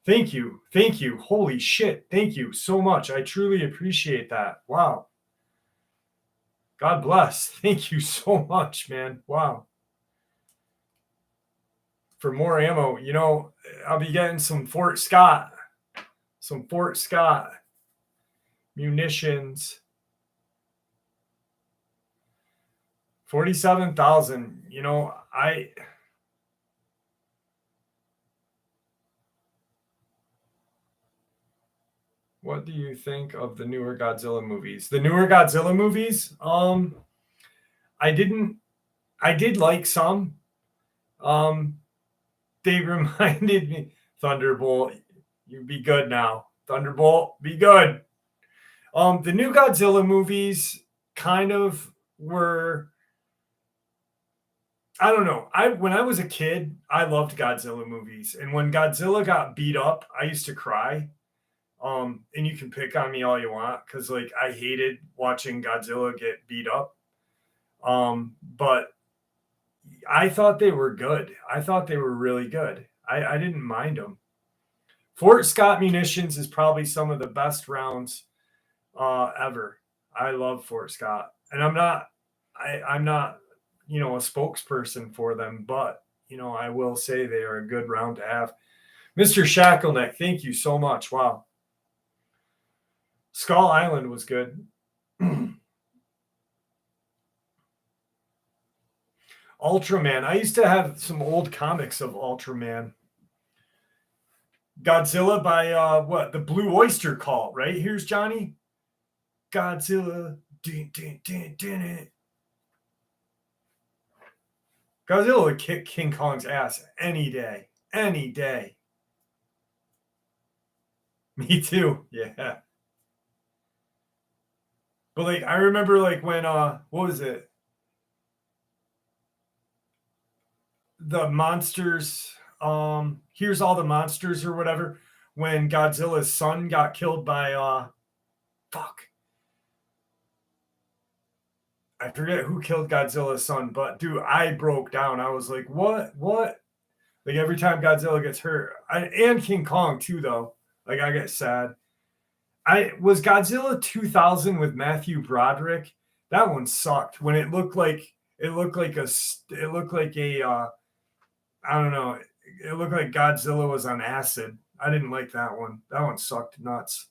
Thank you. Thank you. Holy shit. Thank you so much. I truly appreciate that. Wow. God bless. Thank you so much, man. Wow. For more ammo, I'll be getting some Fort Scott munitions. 47,000. What do you think of the newer Godzilla movies? The newer Godzilla movies, I did like some. They reminded me, Thunderbolt, you be good now. Thunderbolt, be good. The new Godzilla movies kind of were, I don't know. When I was a kid, I loved Godzilla movies. And when Godzilla got beat up, I used to cry. And you can pick on me all you want, because I hated watching Godzilla get beat up. But I thought they were good. I thought they were really good. I didn't mind them. Fort Scott munitions is probably some of the best rounds ever. I love Fort Scott, and I'm not a spokesperson for them, but I will say they are a good round to have. Mr. Shackleneck, thank you so much. Wow. Skull Island was good. Ultraman. I used to have some old comics of Ultraman. Godzilla by what? The Blue Oyster Cult, right? Here's Johnny. Godzilla. Godzilla would kick King Kong's ass any day. Any day. Me too. Yeah. But I remember when what was it? The monsters, Here's All the Monsters or whatever, when Godzilla's son got killed by fuck. I forget who killed Godzilla's son, but dude, I broke down. I was like, what? Like every time Godzilla gets hurt, and King Kong too, though. Like I get sad. I was Godzilla 2000 with Matthew Broderick. That one sucked when it looked like I don't know. It looked like Godzilla was on acid. I didn't like that one. That one sucked nuts.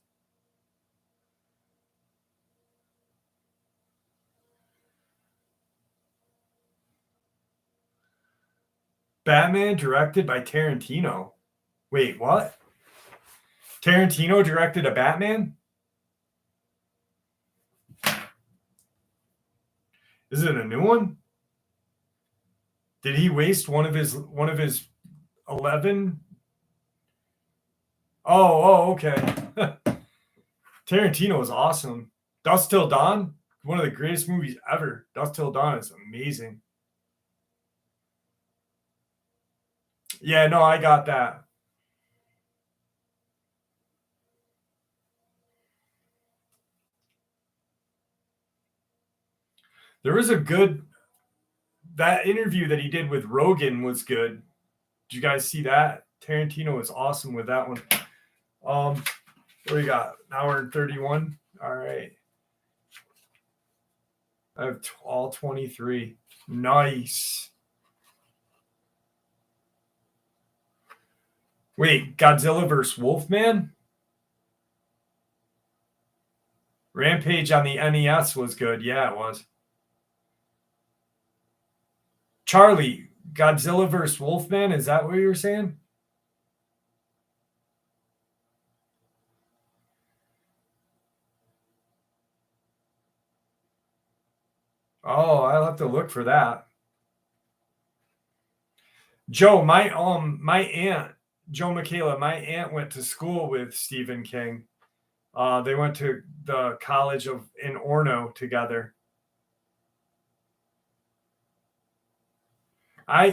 Batman directed by Tarantino. Wait, what? Tarantino directed a Batman? Is it a new one? Did he waste one of his 11? Oh, okay. Tarantino is awesome. Dusk Till Dawn, one of the greatest movies ever. Dusk Till Dawn is amazing. Yeah, no, I got that. There was that interview that he did with Rogan was good. Did you guys see that? Tarantino was awesome with that one. What do we got? An hour and 31. All right. I have all 23. Nice. Wait, Godzilla vs. Wolfman? Rampage on the NES was good. Yeah, it was. Charlie, Godzilla vs. Wolfman, is that what you were saying? Oh, I'll have to look for that. Joe, my aunt, Joe Michaela, my aunt went to school with Stephen King. They went to the college in Orono together.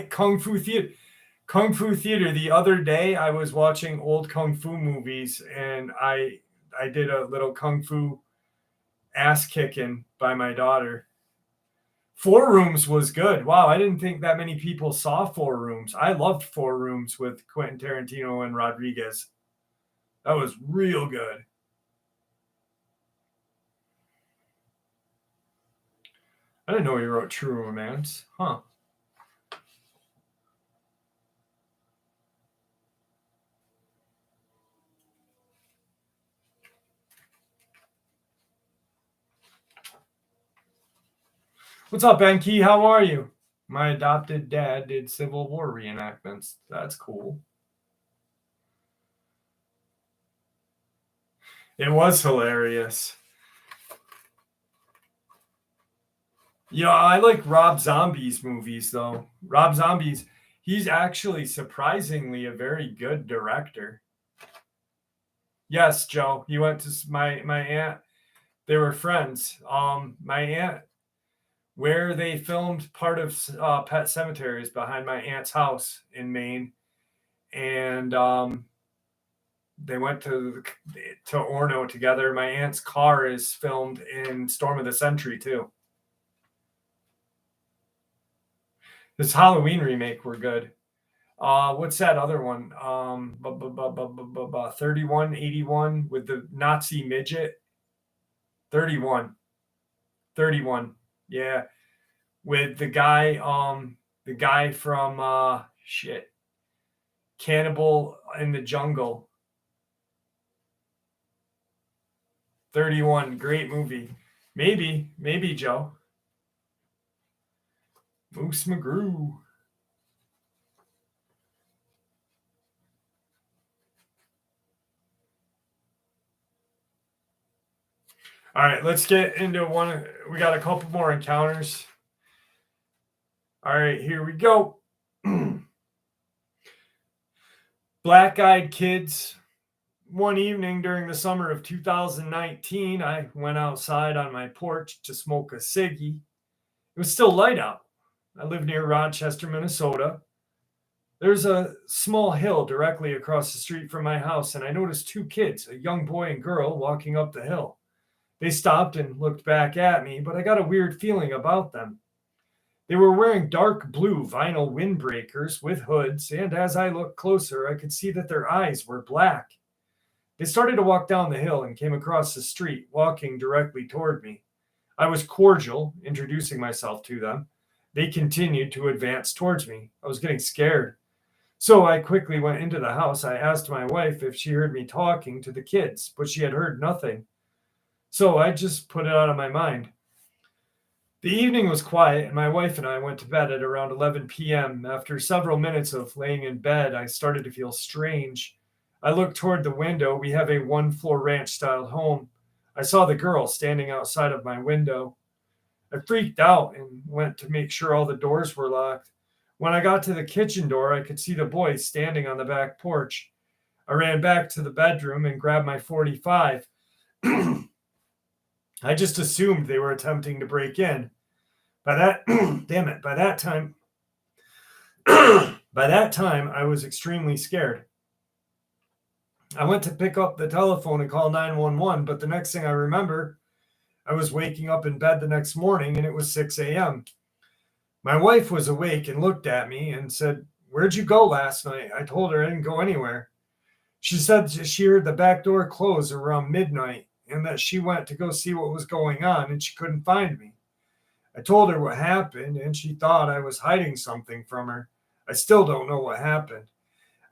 Kung Fu Theater. The other day, I was watching old Kung Fu movies, and I did a little Kung Fu ass kicking by my daughter. Four Rooms was good. Wow, I didn't think that many people saw Four Rooms. I loved Four Rooms with Quentin Tarantino and Rodriguez. That was real good. I didn't know he wrote True Romance. Huh. What's up, Enki? How are you? My adopted dad did Civil War reenactments. That's cool. It was hilarious. Yeah, I like Rob Zombie's movies, though. Rob Zombie's, he's actually surprisingly a very good director. Yes, Joe. He went to my aunt. They were friends. My aunt, where they filmed part of Pet Sematary is behind my aunt's house in Maine, and they went to Orono together. My aunt's car is filmed in Storm of the Century too. This Halloween remake were good. What's that other one? 3181 with the Nazi midget. 31. Yeah. With the guy from Cannibal in the Jungle. 31, great movie. Maybe Joe. Moose McGrew. All right, let's get into one. We got a couple more encounters. All right, here we go. Black-eyed kids. One evening during the summer of 2019, I went outside on my porch to smoke a ciggy. It was still light out. I live near Rochester, Minnesota. There's a small hill directly across the street from my house, and I noticed two kids, a young boy and girl, walking up the hill. They stopped and looked back at me, but I got a weird feeling about them. They were wearing dark blue vinyl windbreakers with hoods, and as I looked closer, I could see that their eyes were black. They started to walk down the hill and came across the street, walking directly toward me. I was cordial, introducing myself to them. They continued to advance towards me. I was getting scared. So I quickly went into the house. I asked my wife if she heard me talking to the kids, but she had heard nothing. So I just put it out of my mind. The evening was quiet, and my wife and I went to bed at around 11 p.m. After several minutes of laying in bed, I started to feel strange. I looked toward the window. We have a one-floor ranch-style home. I saw the girl standing outside of my window. I freaked out and went to make sure all the doors were locked. When I got to the kitchen door, I could see the boy standing on the back porch. I ran back to the bedroom and grabbed my 45. I just assumed they were attempting to break in. By that, damn it, by that time, I was extremely scared. I went to pick up the telephone and call 911, but the next thing I remember, I was waking up in bed the next morning and it was 6 a.m. My wife was awake and looked at me and said, "Where'd you go last night?" I told her I didn't go anywhere. She said she heard the back door close around midnight and that she went to go see what was going on and she couldn't find me. I told her what happened and she thought I was hiding something from her. I still don't know what happened.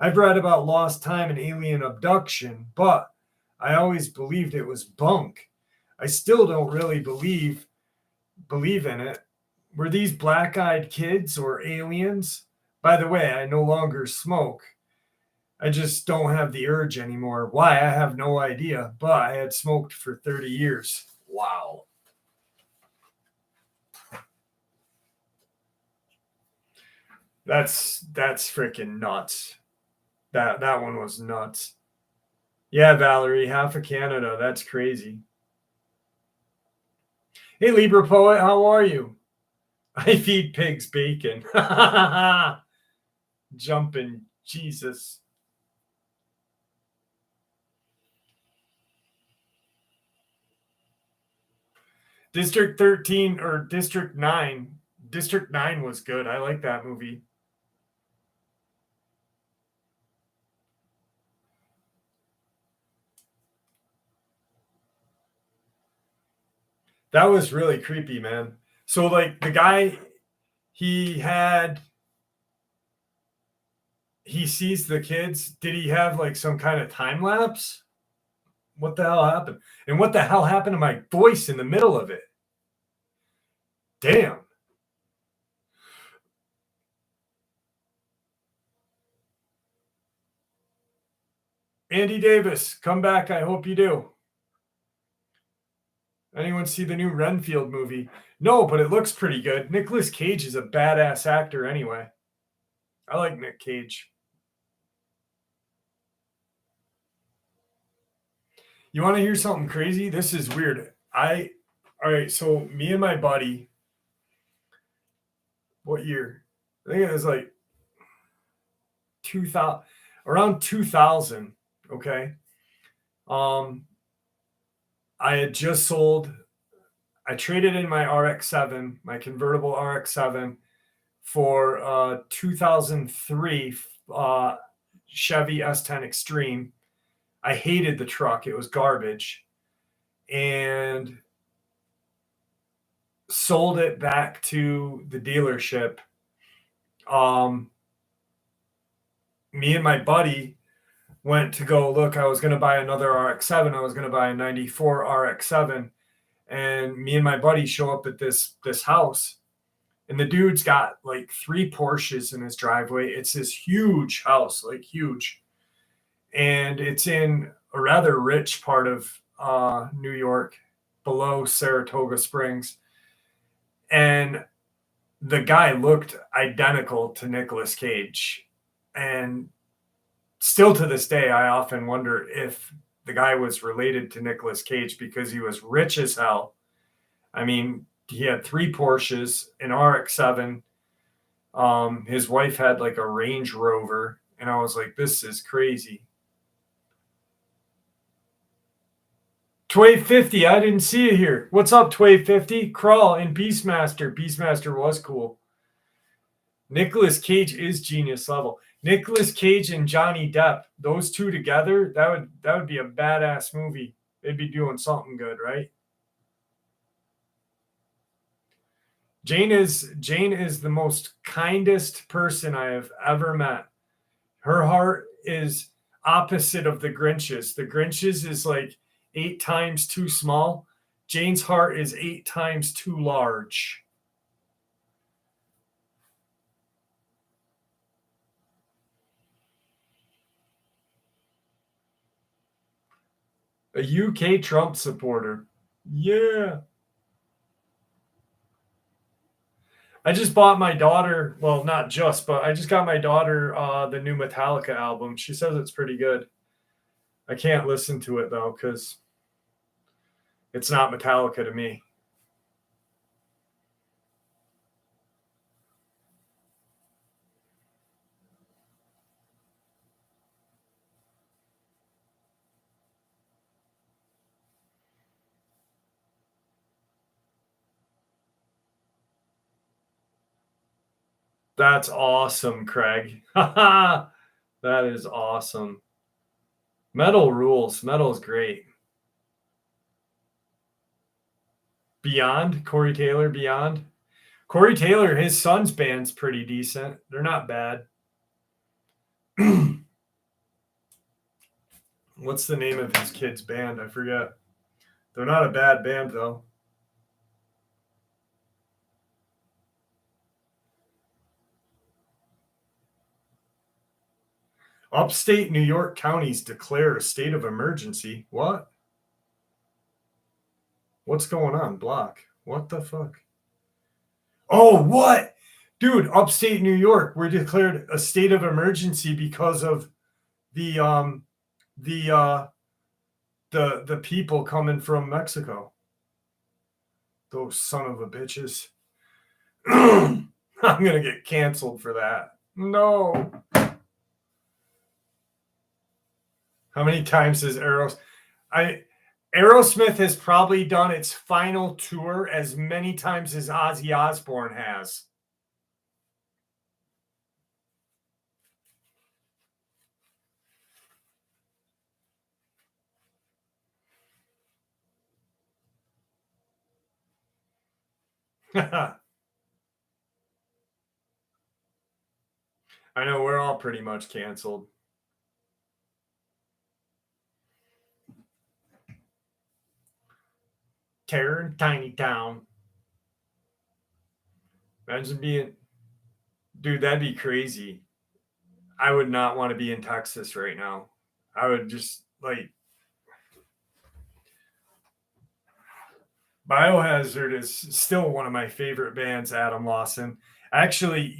I've read about lost time and alien abduction, but I always believed it was bunk. I still don't really believe in it. Were these black-eyed kids or aliens? By the way, I no longer smoke. I just don't have the urge anymore. Why? I have no idea, but I had smoked for 30 years. Wow. That's freaking nuts. That one was nuts. Yeah, Valerie, half of Canada. That's crazy. Hey, Libra Poet, how are you? I feed pigs bacon. Jumping Jesus. District 13 or District 9. District 9 was good. I like that movie. That was really creepy, man. So, like, the guy, he sees the kids. Did he have, like, some kind of time lapse? What the hell happened? And what the hell happened to my voice in the middle of it? Damn. Andy Davis, come back. I hope you do. Anyone see the new Renfield movie? No, but it looks pretty good. Nicolas Cage is a badass actor anyway. I like Nick Cage. You want to hear something crazy? This is weird. All right, so me and my buddy, what year? I think it was like 2000, around 2000, okay? I had just sold, I traded in my RX-7, my convertible RX-7 for 2003 Chevy S10 Extreme. I hated the truck. It was garbage. And sold it back to the dealership. Me and my buddy went to go look. I was going to buy another RX-7. I was going to buy a 94 RX-7. And me and my buddy show up at this house. And the dude's got like 3 Porsches in his driveway. It's this huge house, like huge. And it's in a rather rich part of New York, below Saratoga Springs. And the guy looked identical to Nicolas Cage. And still to this day, I often wonder if the guy was related to Nicolas Cage because he was rich as hell. I mean, he had 3 Porsches, an RX-7. His wife had like a Range Rover. And I was like, this is crazy. Twave50, I didn't see it here. What's up, Twave50? Crawl and Beastmaster. Beastmaster was cool. Nicolas Cage is genius level. Nicolas Cage and Johnny Depp, those two together, that would be a badass movie. They'd be doing something good, right? Jane is the most kindest person I have ever met. Her heart is opposite of the Grinch's. The Grinch's is like 8 times too small. Jane's heart is 8 times too large. A UK Trump supporter. Yeah. I just bought my daughter, well, not just, but I just got my daughter the new Metallica album. She says it's pretty good. I can't listen to it though, because it's not Metallica to me. That's awesome, Craig. That is awesome. Metal rules. Metal is great. Beyond, Corey Taylor, Beyond. Corey Taylor, his son's band's pretty decent. They're not bad. What's the name of his kid's band? I forget. They're not a bad band, though. Upstate New York counties declare a state of emergency. What? What's going on? Block. What the fuck? Oh, what? Dude, upstate New York, we're declared a state of emergency because of the people coming from Mexico. Those son of a bitches. I'm gonna get canceled for that. No. How many times has Aerosmith has probably done its final tour as many times as Ozzy Osbourne has. I know we're all pretty much canceled. Terror in Tiny Town. Imagine being, dude, that'd be crazy. I would not want to be in Texas right now. I would just like, Biohazard is still one of my favorite bands, Adam Lawson. Actually,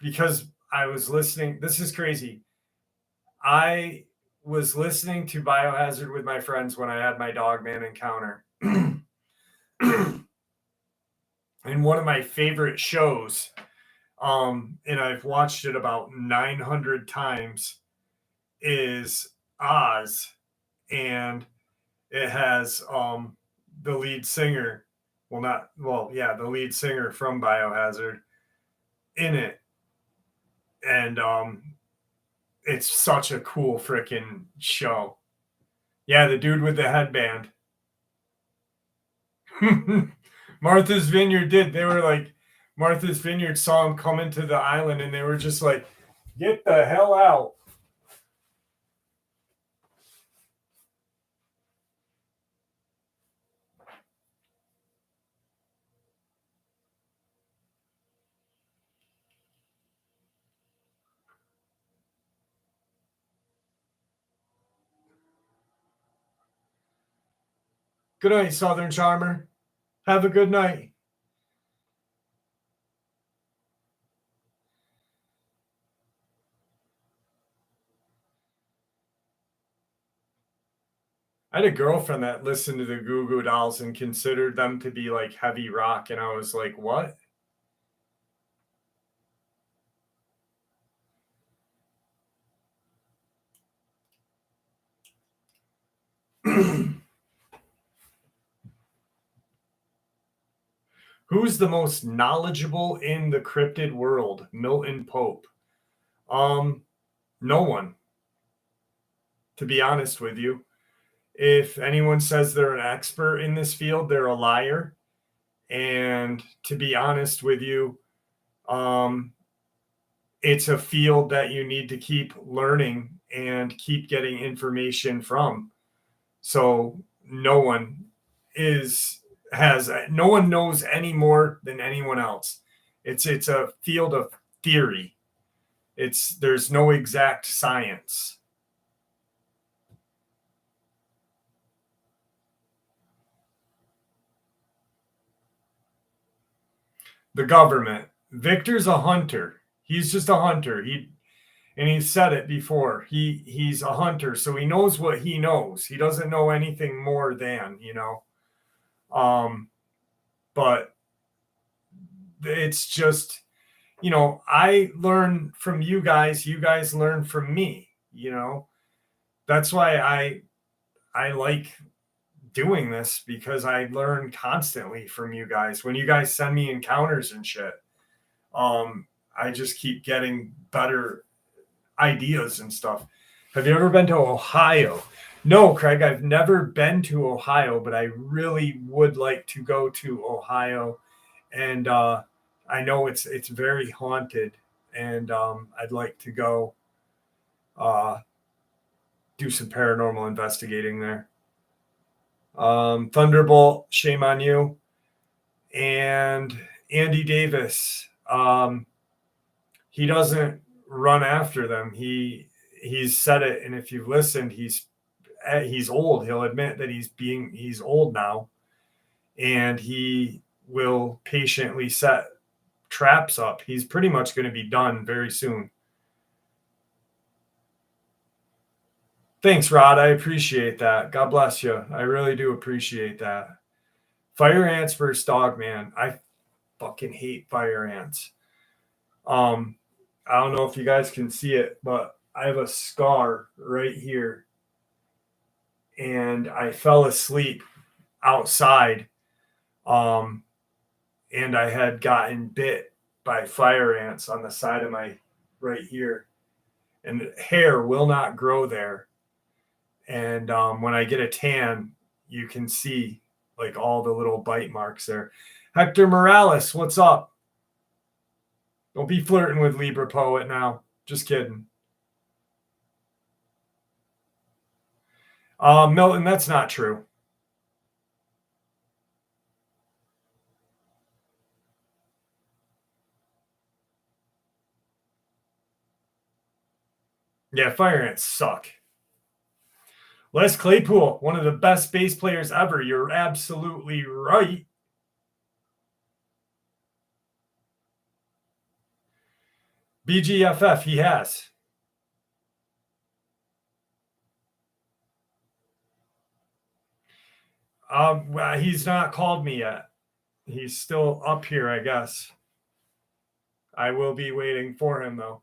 because I was listening, this is crazy. I was listening to Biohazard with my friends when I had my Dogman encounter. And one of my favorite shows, and I've watched it about 900 times, is Oz. And it has the lead singer, the lead singer from Biohazard in it. And it's such a cool freaking show. Yeah, the dude with the headband. Martha's Vineyard did. They were like, Martha's Vineyard saw him come into the island and they were just like, get the hell out. Good night, Southern Charmer. Have a good night. I had a girlfriend that listened to the Goo Goo Dolls and considered them to be like heavy rock. And I was like, what? Who's the most knowledgeable in the cryptid world? Milton Pope. No one, to be honest with you. If anyone says they're an expert in this field, they're a liar. And to be honest with you, it's a field that you need to keep learning and keep getting information from. So no one no one knows any more than anyone else. It's a field of theory. There's no exact science. The government. Victor's a hunter. He's just a hunter. He said it before. He's a hunter, so he knows what he knows. He doesn't know anything more than, but it's just, I learn from you guys learn from me, That's why I like doing this, because I learn constantly from you guys. When you guys send me encounters and shit, I just keep getting better ideas and stuff. Have you ever been to Ohio? No, Craig, I've never been to Ohio, but I really would like to go to Ohio. And I know it's very haunted, and I'd like to go do some paranormal investigating there. Thunderbolt, shame on you. And Andy Davis, he doesn't run after them. He's said it, and if you've listened, he's old. He'll admit that he's old now, and he will patiently set traps up. He's pretty much going to be done very soon. Thanks, Rod. I appreciate that. God bless you. I really do appreciate that. Fire ants versus Dogman. I fucking hate fire ants. I don't know if you guys can see it, but I have a scar right here. And I fell asleep outside. And I had gotten bit by fire ants on the side of my right here. And the hair will not grow there. And when I get a tan, you can see like all the little bite marks there. Hector Morales, what's up? Don't be flirting with Libra Poet now. Just kidding. Milton, that's not true. Yeah, fire ants suck. Les Claypool, one of the best bass players ever. You're absolutely right. BGFF, he has. He's not called me yet. He's still up here, I guess. I will be waiting for him, though.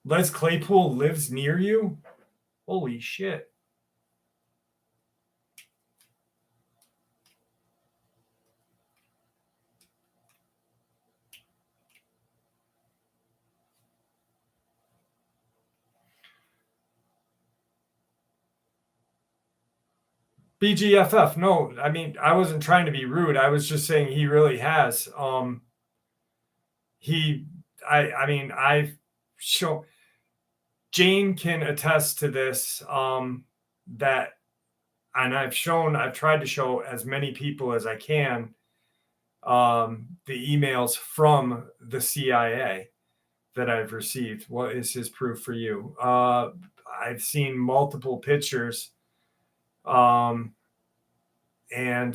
Les Claypool lives near you? Holy shit. BGFF, no, I mean, I wasn't trying to be rude. I was just saying he really has. I've shown, Jane can attest to this, that, and I've tried to show as many people as I can, the emails from the CIA that I've received. What is his proof for you? I've seen multiple pictures, and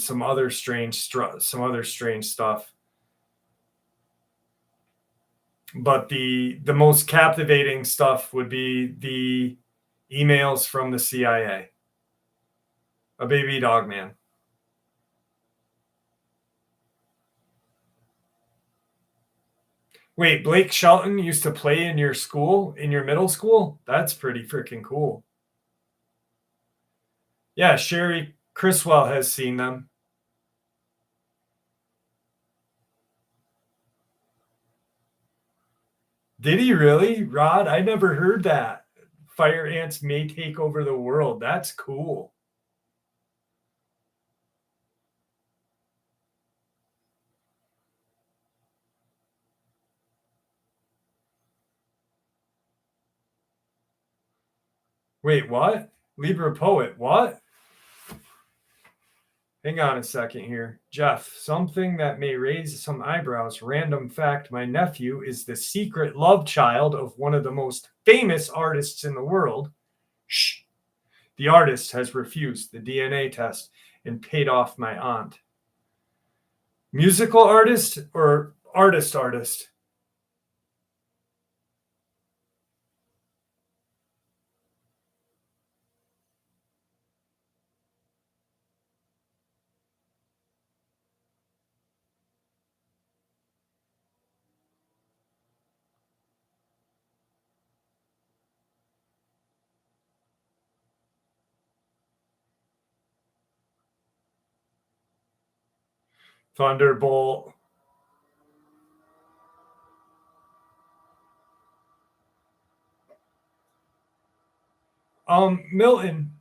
some other strange stuff. But the most captivating stuff would be the emails from the CIA. A baby Dogman. Wait, Blake Shelton used to play in your school, in your middle school? That's pretty freaking cool. Yeah, Sherry Chriswell has seen them. Did he really, Rod? I never heard that. Fire ants may take over the world. That's cool. Wait, what? Libra poet, what? Hang on a second here. Jeff, something that may raise some eyebrows. Random fact, my nephew is the secret love child of one of the most famous artists in the world. Shh. The artist has refused the DNA test and paid off my aunt. Musical artist or artist? Thunderbolt. Milton,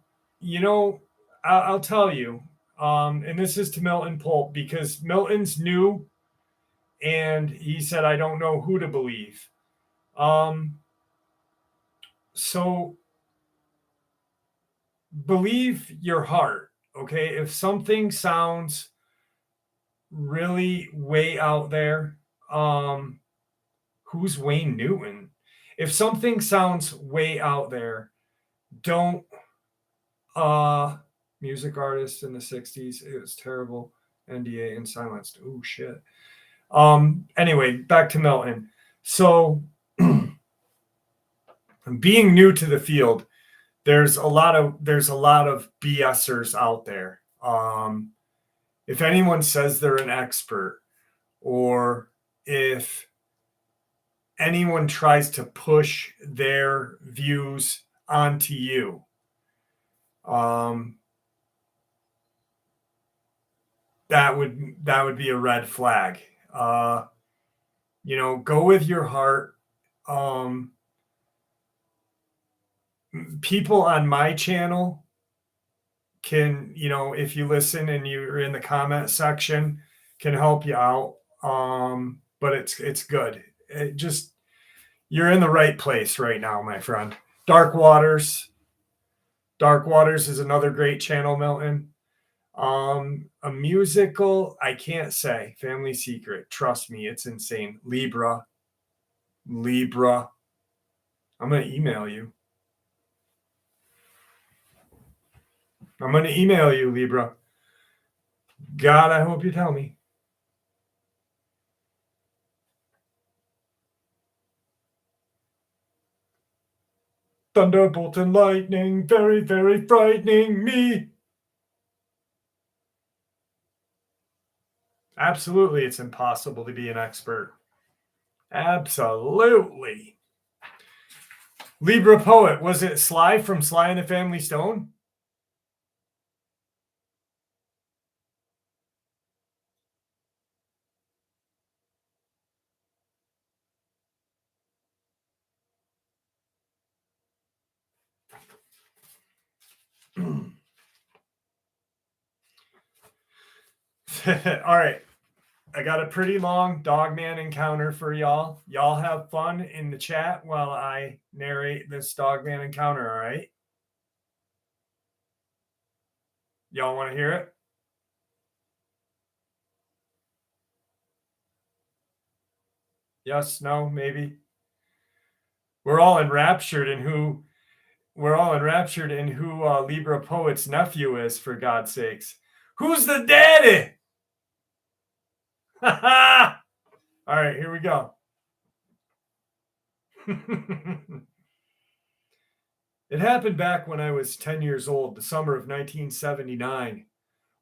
you know, I'll tell you, and this is to Milton Pulp because Milton's new and he said, I don't know who to believe. So believe your heart, okay? If something sounds really way out there, who's Wayne Newton? If something sounds way out there, don't music artist in the 60s, it was terrible. NDA and silenced. Oh shit. Anyway, back to Milton. So being new to the field, there's a lot of BSers out there. If anyone says they're an expert, or if anyone tries to push their views onto you, that would be a red flag. Go with your heart. People on my channel can, if you listen and you're in the comment section, can help you out. But it's good. You're in the right place right now, my friend. Dark Waters is another great channel, Milton. A musical, I can't say. Family secret. Trust me, it's insane. Libra. I'm going to email you. Libra. God, I hope you tell me. Thunderbolt and lightning, very, very frightening me. Absolutely, it's impossible to be an expert. Absolutely. Libra poet, was it Sly from Sly and the Family Stone? All right. I got a pretty long Dogman encounter for y'all. Y'all have fun in the chat while I narrate this Dogman encounter, all right? Y'all want to hear it? Yes, no, maybe. We're all enraptured in who Libra Poet's nephew is, for God's sakes. Who's the daddy? All right, here we go. It happened back when I was 10 years old, the summer of 1979.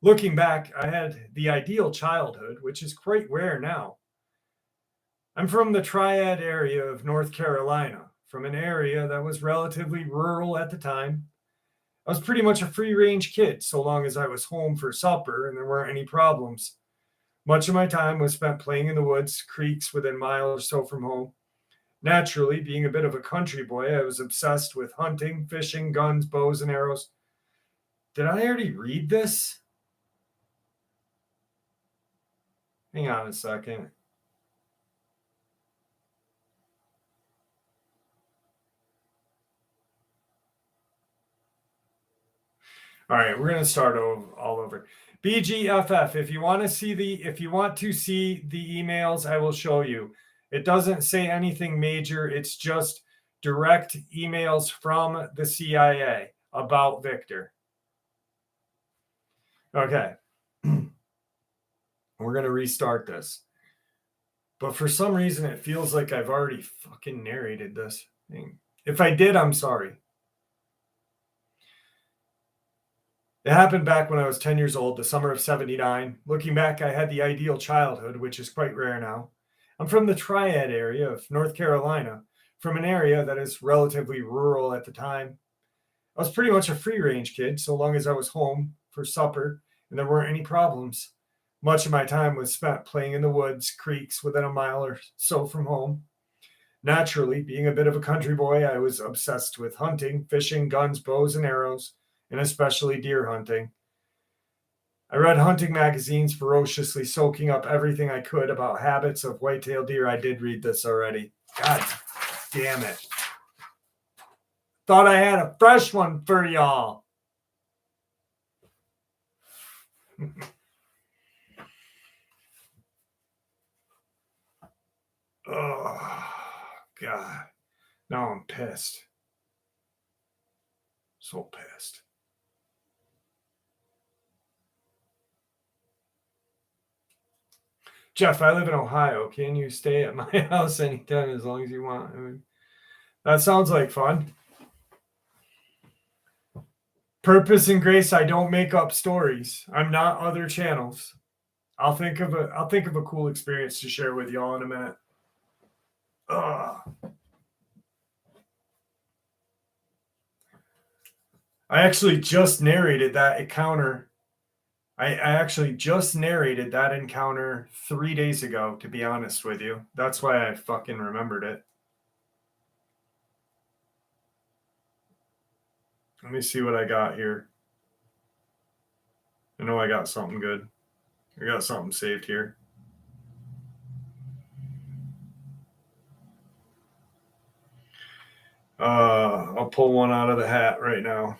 Looking back, I had the ideal childhood, which is quite rare now. I'm from the Triad area of North Carolina, from an area that was relatively rural at the time. I was pretty much a free range kid so long as I was home for supper and there weren't any problems. Much of my time was spent playing in the woods, creeks within a mile or so from home. Naturally, being a bit of a country boy, I was obsessed with hunting, fishing, guns, bows, and arrows. Did I already read this? Hang on a second. All right, we're gonna start all over. BGFF. If you want to see the emails, I will show you. It doesn't say anything major. It's just direct emails from the CIA about Victor. Okay. We're gonna restart this. But for some reason, it feels like I've already fucking narrated this thing. If I did, I'm sorry. It happened back when I was 10 years old, the summer of 79. Looking back, I had the ideal childhood, which is quite rare now. I'm from the Triad area of North Carolina, from an area that is relatively rural at the time. I was pretty much a free range kid, so long as I was home for supper and there weren't any problems. Much of my time was spent playing in the woods, creeks within a mile or so from home. Naturally, being a bit of a country boy, I was obsessed with hunting, fishing, guns, bows, and arrows, and especially deer hunting. I read hunting magazines, ferociously soaking up everything I could about habits of white-tailed deer. I did read this already. God damn it. Thought I had a fresh one for y'all. Oh, God. Now I'm pissed. So pissed. Jeff, I live in Ohio. Can you stay at my house anytime as long as you want? I mean, that sounds like fun. Purpose and Grace, I don't make up stories. I'm not other channels. I'll think of a cool experience to share with y'all in a minute. Ugh. I actually just narrated that encounter. I actually just narrated that encounter 3 days ago, to be honest with you. That's why I fucking remembered it. Let me see what I got here. I know I got something good. I got something saved here. I'll pull one out of the hat right now.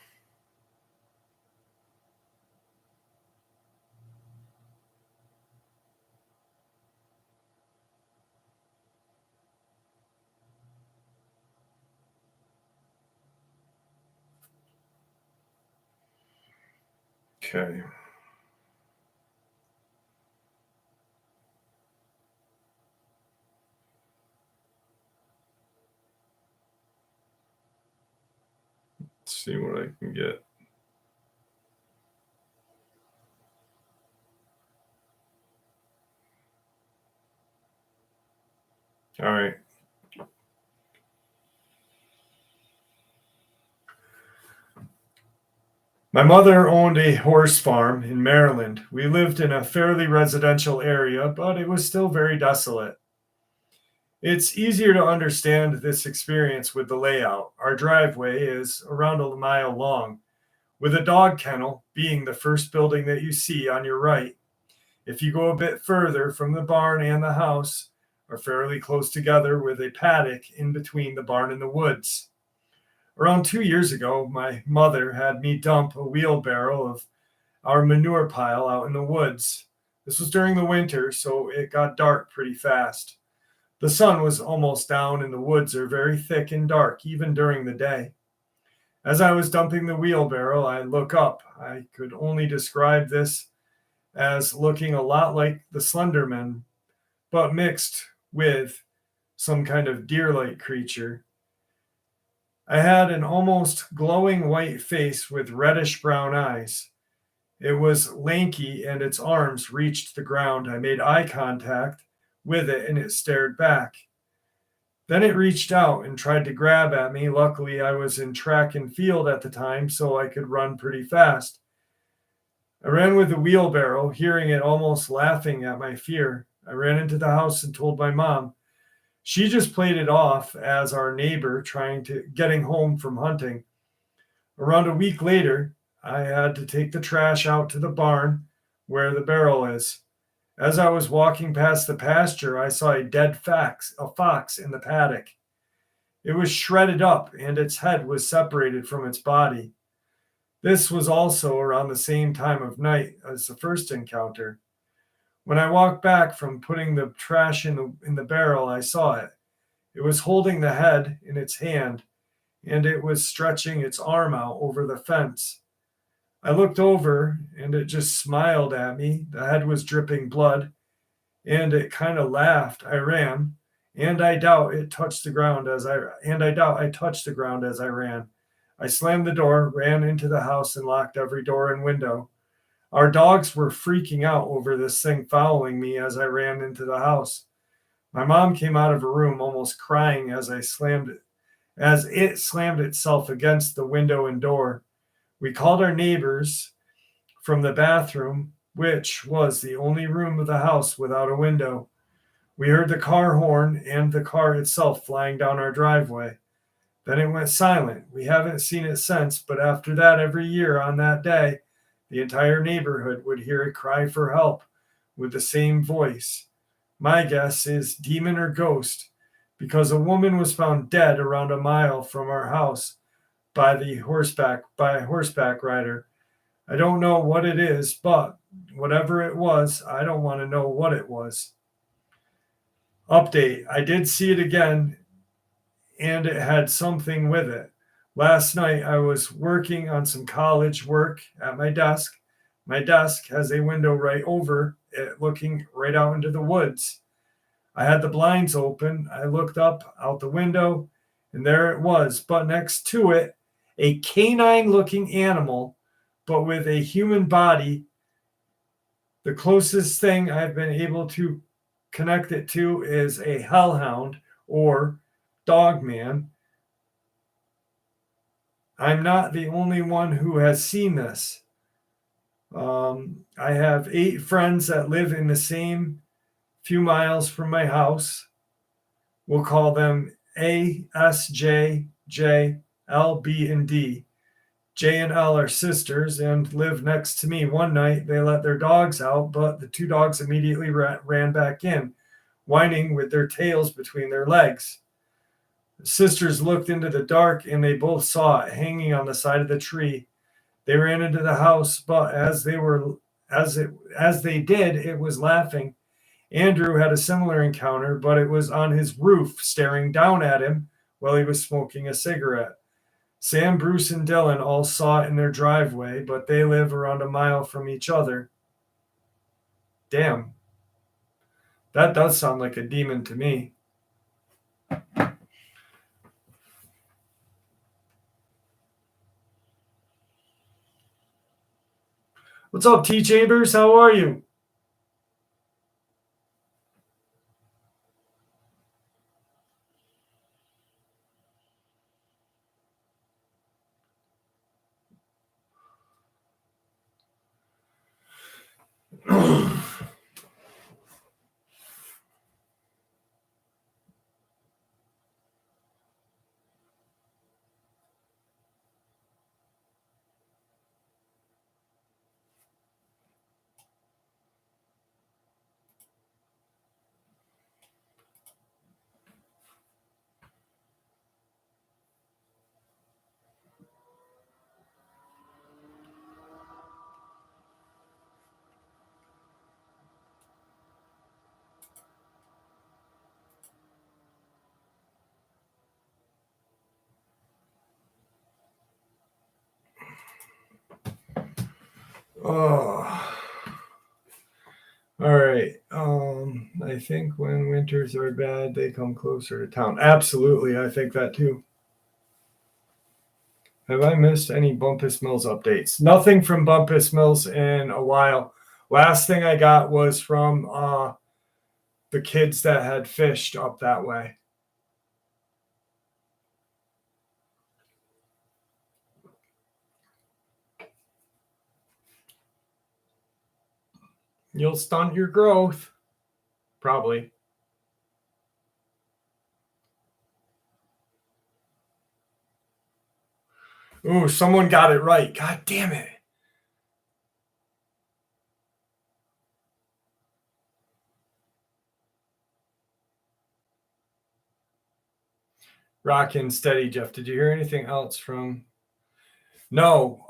Okay. Let's see what I can get. All right. My mother owned a horse farm in Maryland. We lived in a fairly residential area, but it was still very desolate. It's easier to understand this experience with the layout. Our driveway is around a mile long, with a dog kennel being the first building that you see on your right. If you go a bit further from the barn and the house, are fairly close together with a paddock in between the barn and the woods. Around 2 years ago, my mother had me dump a wheelbarrow of our manure pile out in the woods. This was during the winter, so it got dark pretty fast. The sun was almost down, and the woods are very thick and dark, even during the day. As I was dumping the wheelbarrow, I look up. I could only describe this as looking a lot like the Slender Man, but mixed with some kind of deer-like creature. I had an almost glowing white face with reddish-brown eyes. It was lanky, and its arms reached the ground. I made eye contact with it, and it stared back. Then it reached out and tried to grab at me. Luckily, I was in track and field at the time, so I could run pretty fast. I ran with the wheelbarrow, hearing it almost laughing at my fear. I ran into the house and told my mom. She just played it off as our neighbor getting home from hunting. Around a week later, I had to take the trash out to the barn where the barrel is. As I was walking past the pasture, I saw a dead fox in the paddock. It was shredded up and its head was separated from its body. This was also around the same time of night as the first encounter. When I walked back from putting the trash in the barrel, I saw it. It was holding the head in its hand, and it was stretching its arm out over the fence. I looked over, and it just smiled at me. The head was dripping blood, and it kind of laughed. I ran, and I doubt I touched the ground as I ran. I slammed the door, ran into the house, and locked every door and window. Our dogs were freaking out over this thing following me as I ran into the house. My mom came out of her room almost crying as it slammed itself against the window and door. We called our neighbors from the bathroom, which was the only room of the house without a window. We heard the car horn and the car itself flying down our driveway. Then it went silent. We haven't seen it since, but after that, every year on that day, the entire neighborhood would hear it cry for help with the same voice. My guess is demon or ghost, because a woman was found dead around a mile from our house by a horseback rider. I don't know what it is, but whatever it was, I don't want to know what it was. Update. I did see it again, and it had something with it. Last night, I was working on some college work at my desk. My desk has a window right over it, looking right out into the woods. I had the blinds open. I looked up out the window, and there it was. But next to it, a canine-looking animal, but with a human body. The closest thing I've been able to connect it to is a hellhound or Dogman. I'm not the only one who has seen this. I have 8 friends that live in the same few miles from my house. We'll call them A, S, J, L, B, and D. J and L are sisters and live next to me. One night they let their dogs out, but the 2 dogs immediately ran back in, whining with their tails between their legs. The sisters looked into the dark and they both saw it hanging on the side of the tree. They ran into the house, but as they did, it was laughing. Andrew had a similar encounter, but it was on his roof, staring down at him while he was smoking a cigarette. Sam, Bruce, and Dylan all saw it in their driveway, but they live around a mile from each other. Damn. That does sound like a demon to me. What's up, T. Chambers? How are you? Oh. All right. I think when winters are bad, they come closer to town. Absolutely. I think that too. Have I missed any Bumpus Mills updates? Nothing from Bumpus Mills in a while. Last thing I got was from the kids that had fished up that way. You'll stunt your growth. Probably. Ooh, someone got it right. God damn it. Rockin' steady, Jeff. Did you hear anything else from? No.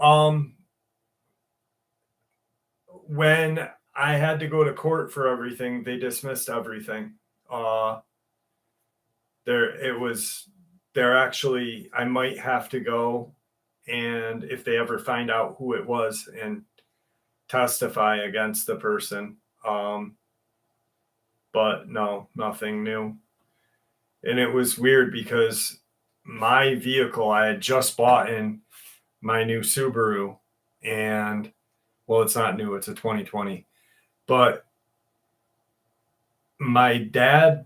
When I had to go to court for everything, they dismissed everything. There actually, I might have to go, and if they ever find out who it was, and testify against the person. But no, nothing new. And it was weird because my vehicle, I had just bought in my new Subaru, and well, it's not new, it's a 2020. But my dad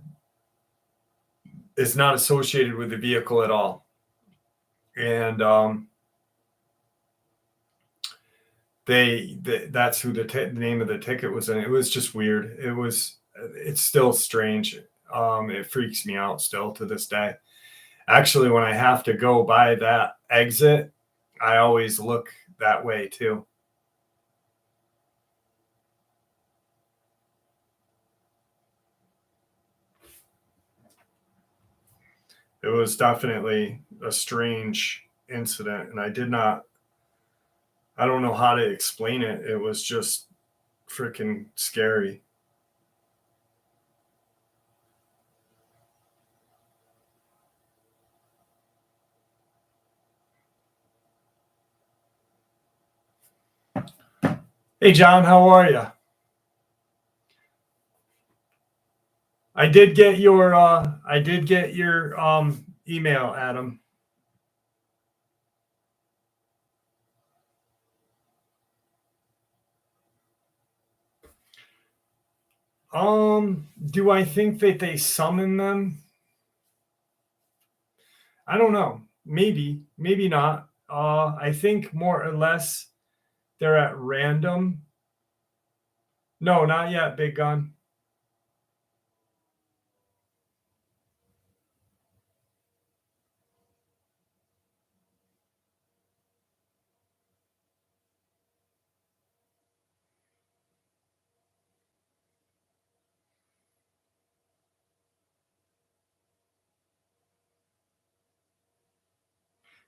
is not associated with the vehicle at all. And that's who the name of the ticket was in. It was just weird. It's still strange. It freaks me out still to this day. Actually, when I have to go by that exit, I always look that way too. It was definitely a strange incident, and I don't know how to explain it. It was just freaking scary. Hey, John, how are you? I did get your email, Adam. Do I think that they summon them? I don't know. Maybe not. I think more or less they're at random. No, not yet, Big Gun.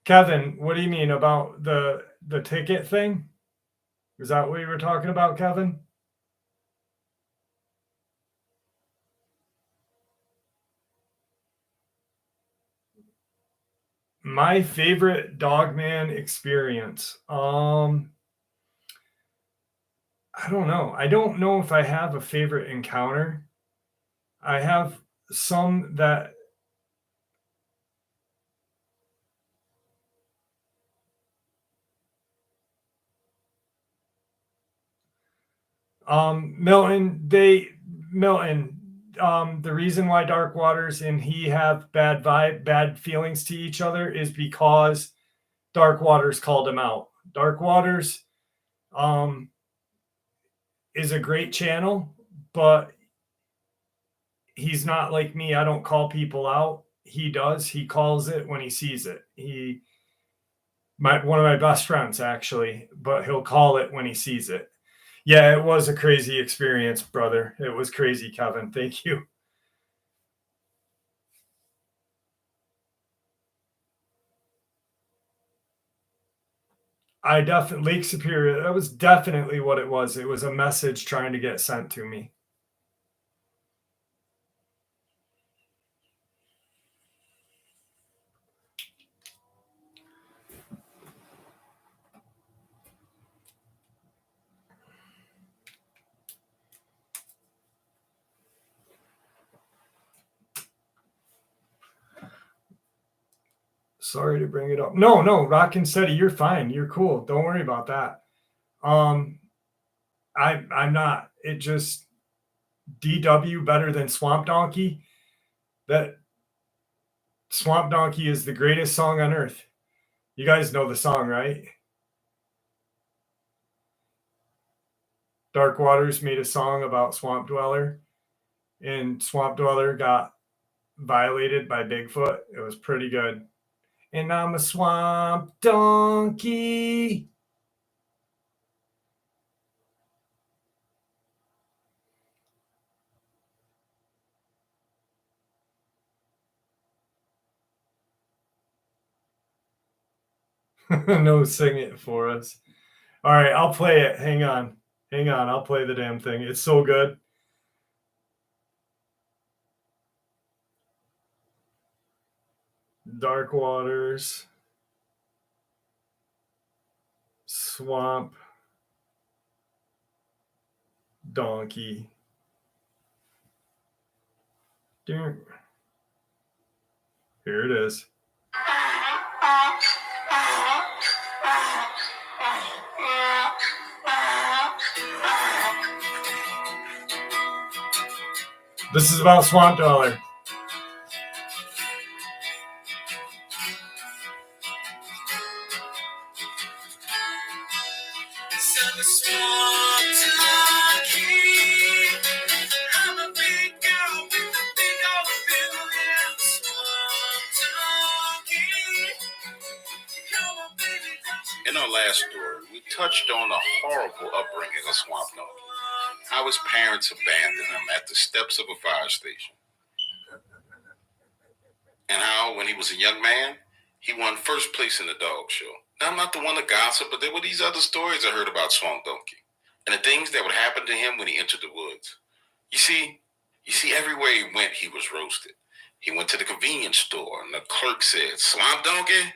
Kevin, what do you mean about the ticket thing? Is that what you were talking about, Kevin? My favorite Dogman experience. I don't know. I don't know if I have a favorite encounter. I have some that Milton, the reason why Dark Waters and he have bad feelings to each other is because Dark Waters called him out. Dark Waters is a great channel, but he's not like me. I don't call people out. He does. He calls it when he sees it. One of my best friends actually, but he'll call it when he sees it. Yeah, it was a crazy experience, brother. It was crazy, Kevin. Thank you. Lake Superior, that was definitely what it was. It was a message trying to get sent to me. Sorry to bring it up. No, Rockin' Steady, you're fine. You're cool. Don't worry about that. I'm not. It just DW better than Swamp Donkey. That Swamp Donkey is the greatest song on earth. You guys know the song, right? Dark Waters made a song about Swamp Dweller, and Swamp Dweller got violated by Bigfoot. It was pretty good. And I'm a swamp donkey. No, sing it for us. All right, I'll play it. Hang on. I'll play the damn thing. It's so good. Dark Waters. Swamp donkey. Here it is. This is about Swamp Dweller. In our last story, we touched on the horrible upbringing of Swamp Donkey, how his parents abandoned him at the steps of a fire station, and how, when he was a young man, he won first place in the dog show. Now, I'm not the one to gossip, but there were these other stories I heard about Swamp Donkey, and the things that would happen to him when he entered the woods. You see, everywhere he went, he was roasted. He went to the convenience store, and the clerk said, "Swamp Donkey,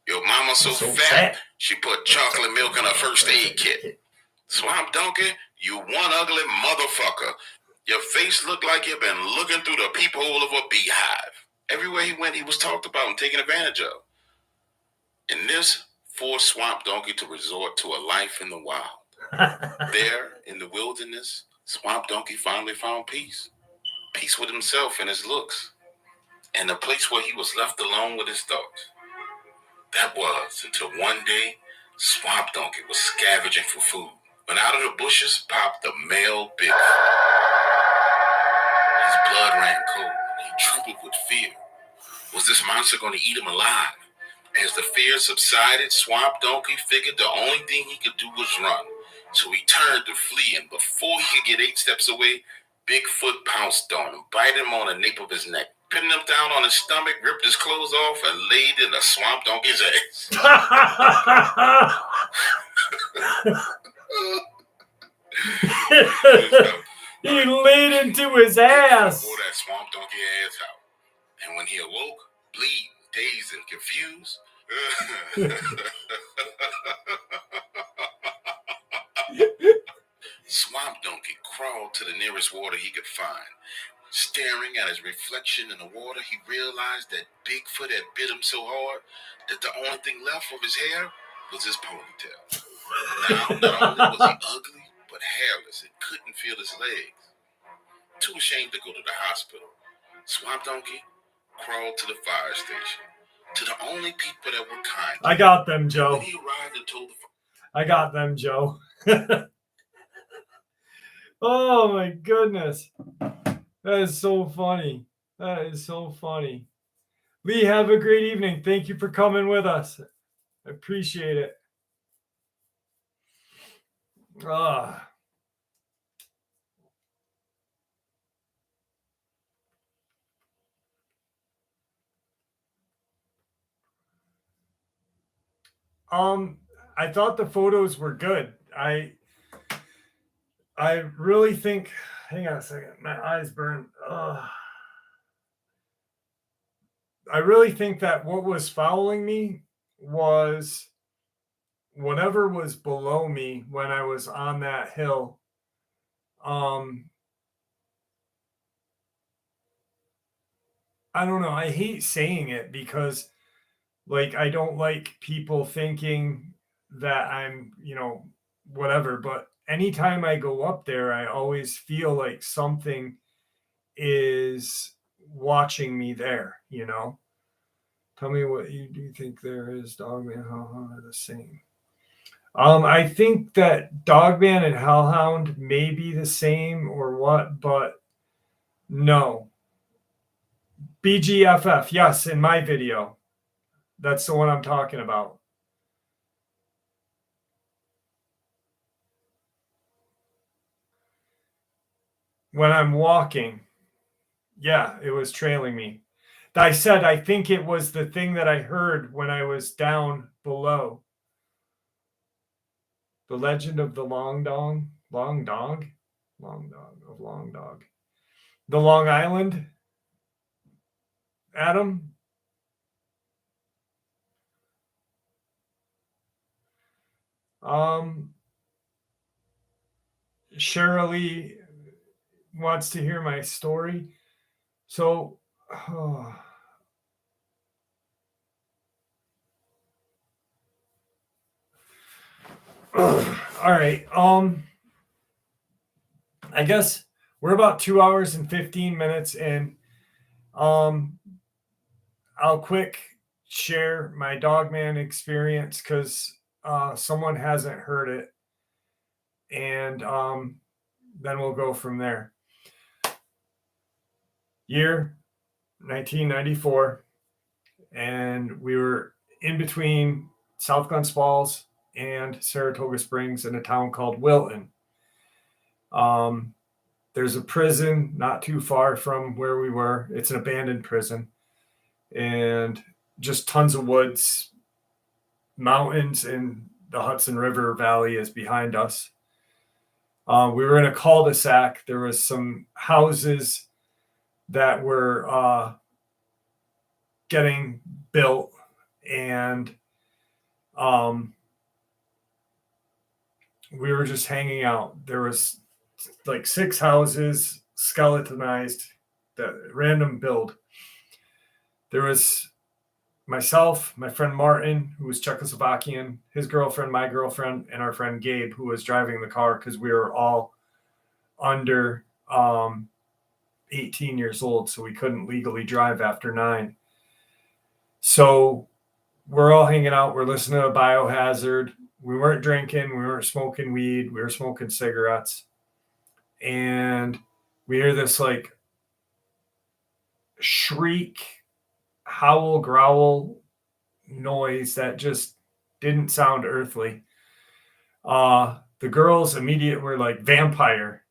your mama's so fat, she put chocolate milk in her first aid kit. Swamp Donkey, you one ugly motherfucker. Your face looked like you've been looking through the peephole of a beehive." Everywhere he went, he was talked about and taken advantage of. And this forced Swamp Donkey to resort to a life in the wild. There, in the wilderness, Swamp Donkey finally found peace. Peace with himself and his looks. And a place where he was left alone with his thoughts. That was until one day, Swamp Donkey was scavenging for food, when out of the bushes popped the male Bigfoot. His blood ran cold. He trembled with fear. Was this monster going to eat him alive? As the fear subsided, Swamp Donkey figured the only thing he could do was run. So he turned to flee, and before he could get 8 steps away, Bigfoot pounced on him, biting him on the nape of his neck, pinning him down on his stomach, ripped his clothes off, and laid in the Swamp Donkey's ass. He laid into his ass. Before that Swamp Donkey ass out. And when he awoke, bleeding, dazed, and confused, Swamp Donkey crawled to the nearest water he could find. Staring at his reflection in the water, he realized that Bigfoot had bit him so hard that the only thing left of his hair was his ponytail. Now, not only was he ugly, but hairless and couldn't feel his legs. Too ashamed to go to the hospital, Swamp Donkey crawled to the fire station, to the only people that were kind. I got them, Joe. When he arrived and told I got them, Joe. Oh my goodness. That is so funny. That is so funny. Lee, have a great evening. Thank you for coming with us. I appreciate it. I thought the photos were good. I really think, hang on a second, my eyes burn. I really think that what was fouling me was whatever was below me when I was on that hill. I don't know. I hate saying it because, like, I don't like people thinking that I'm, whatever. But anytime I go up there, I always feel like something is watching me there, Tell me what you do think there is, Dogman. The same. I think that Dogman and Hellhound may be the same or what, but no. BGFF, yes, in my video. That's the one I'm talking about. When I'm walking, yeah, it was trailing me. I said I think it was the thing that I heard when I was down below. The Legend of the Long Dog, Long Dog, Long Dog of Long Dog. The Long Island, Adam. Shirley wants to hear my story. So, all right. I guess we're about 2 hours and 15 minutes in. I'll quick share my Dogman experience because someone hasn't heard it, and then we'll go from there. Year 1994, and we were in between South Glens Falls and Saratoga Springs in a town called Wilton. There's a prison not too far from where we were. It's an abandoned prison, and just tons of woods, mountains, and the Hudson River Valley is behind us. We were in a cul-de-sac. There was some houses that were getting built, and we were just hanging out. There was like 6 houses, skeletonized, that random build. There was myself, my friend Martin, who was Czechoslovakian, his girlfriend, my girlfriend, and our friend Gabe, who was driving the car because we were all under 18 years old, so we couldn't legally drive after 9. So we're all hanging out. We're listening to Biohazard. We weren't drinking. We weren't smoking weed. We were smoking cigarettes. And we hear this like shriek, howl, growl noise that just didn't sound earthly. The girls immediately were like, vampire.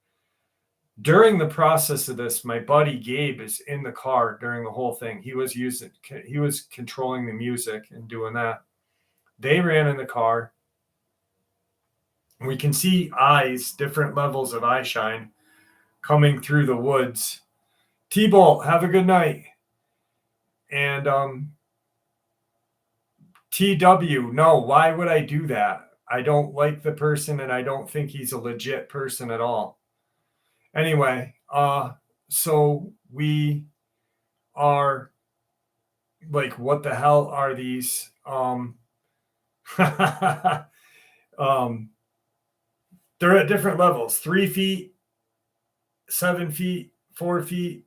During the process of this, my buddy Gabe is in the car during the whole thing. He was controlling the music and doing that. They ran in the car. We can see eyes, different levels of eye shine coming through the woods. T-Bolt, have a good night. And TW, no, why would I do that? I don't like the person, and I don't think he's a legit person at all. Anyway, so we are like, what the hell are these? They're at different levels: 3 feet, 7 feet, 4 feet.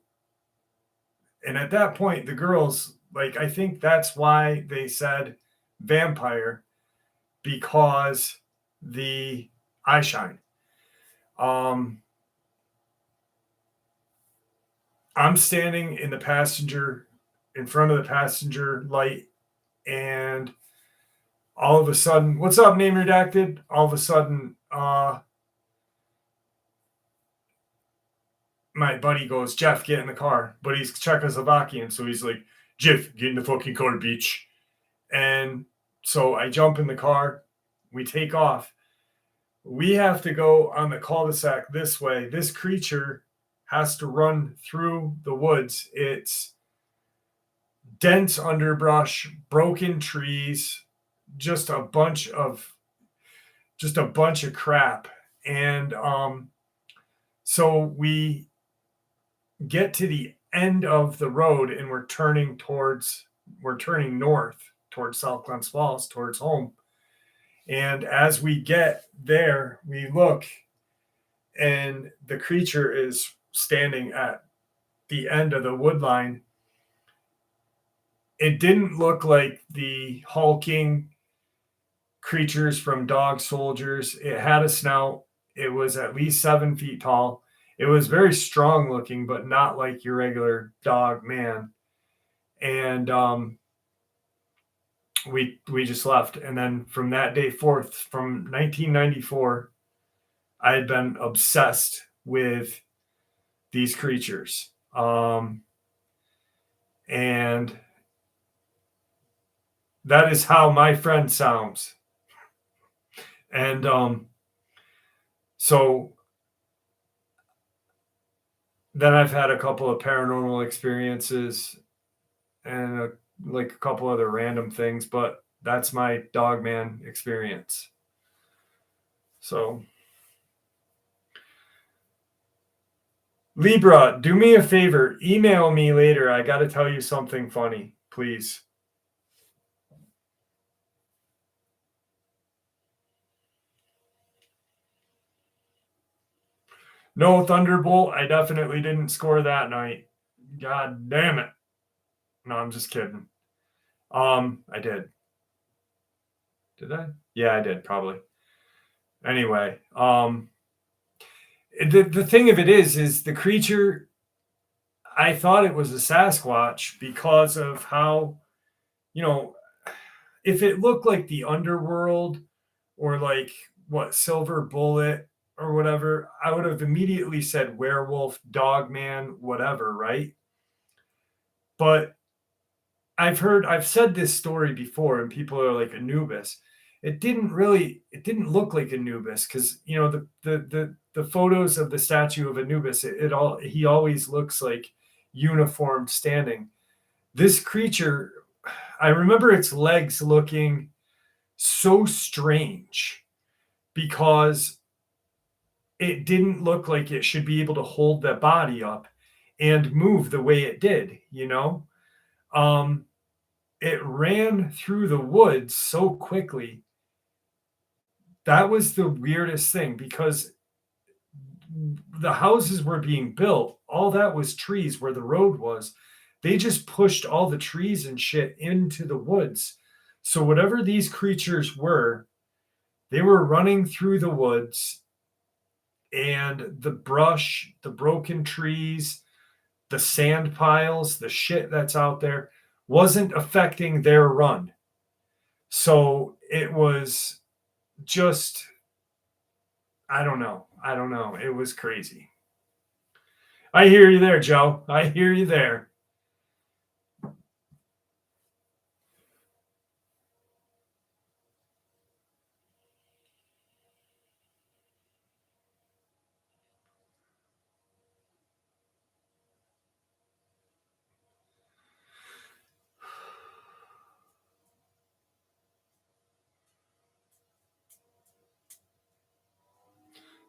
And at that point, the girls, like, I think that's why they said vampire, because the eye shine. I'm standing in front of the passenger light, and all of a sudden, what's up, name redacted? All of a sudden, my buddy goes, Jeff, get in the car. But he's Czechoslovakian, so he's like, Jeff, get in the fucking car, bitch. And so I jump in the car. We take off. We have to go on the cul-de-sac this way. This creature has to run through the woods. It's dense underbrush, broken trees, just a bunch of crap. And so we get to the end of the road, and we're turning north towards South Glens Falls, towards home. And as we get there, we look, and the creature is standing at the end of the wood line. It didn't look like the hulking creatures from Dog Soldiers. It had a snout. It was at least 7 feet tall. It was very strong looking, but not like your regular Dogman. And we just left. And then from that day forth, from 1994, I had been obsessed with these creatures. And that is how my friend sounds. And so then I've had a couple of paranormal experiences and like a couple other random things, but that's my Dogman experience. So Libra, do me a favor, email me later. I got to tell you something funny, please. No Thunderbolt. I definitely didn't score that night. God damn it. No, I'm just kidding. I did. Did I? Yeah, I did, probably. Anyway, the thing of it is the creature, I thought it was a Sasquatch because of how, if it looked like the underworld or like what Silver Bullet or whatever, I would have immediately said werewolf, Dogman, whatever, right? But I've said this story before, and people are like Anubis. It didn't look like Anubis because the photos of the statue of Anubis, he always looks like uniformed standing. This creature, I remember its legs looking so strange because it didn't look like it should be able to hold the body up and move the way it did, it ran through the woods so quickly. That was the weirdest thing because the houses were being built. All that was trees where the road was. They just pushed all the trees and shit into the woods. So whatever these creatures were, they were running through the woods, and the brush, the broken trees, the sand piles, the shit that's out there wasn't affecting their run. So it was just, I don't know. It was crazy. I hear you there, Joe. I hear you there.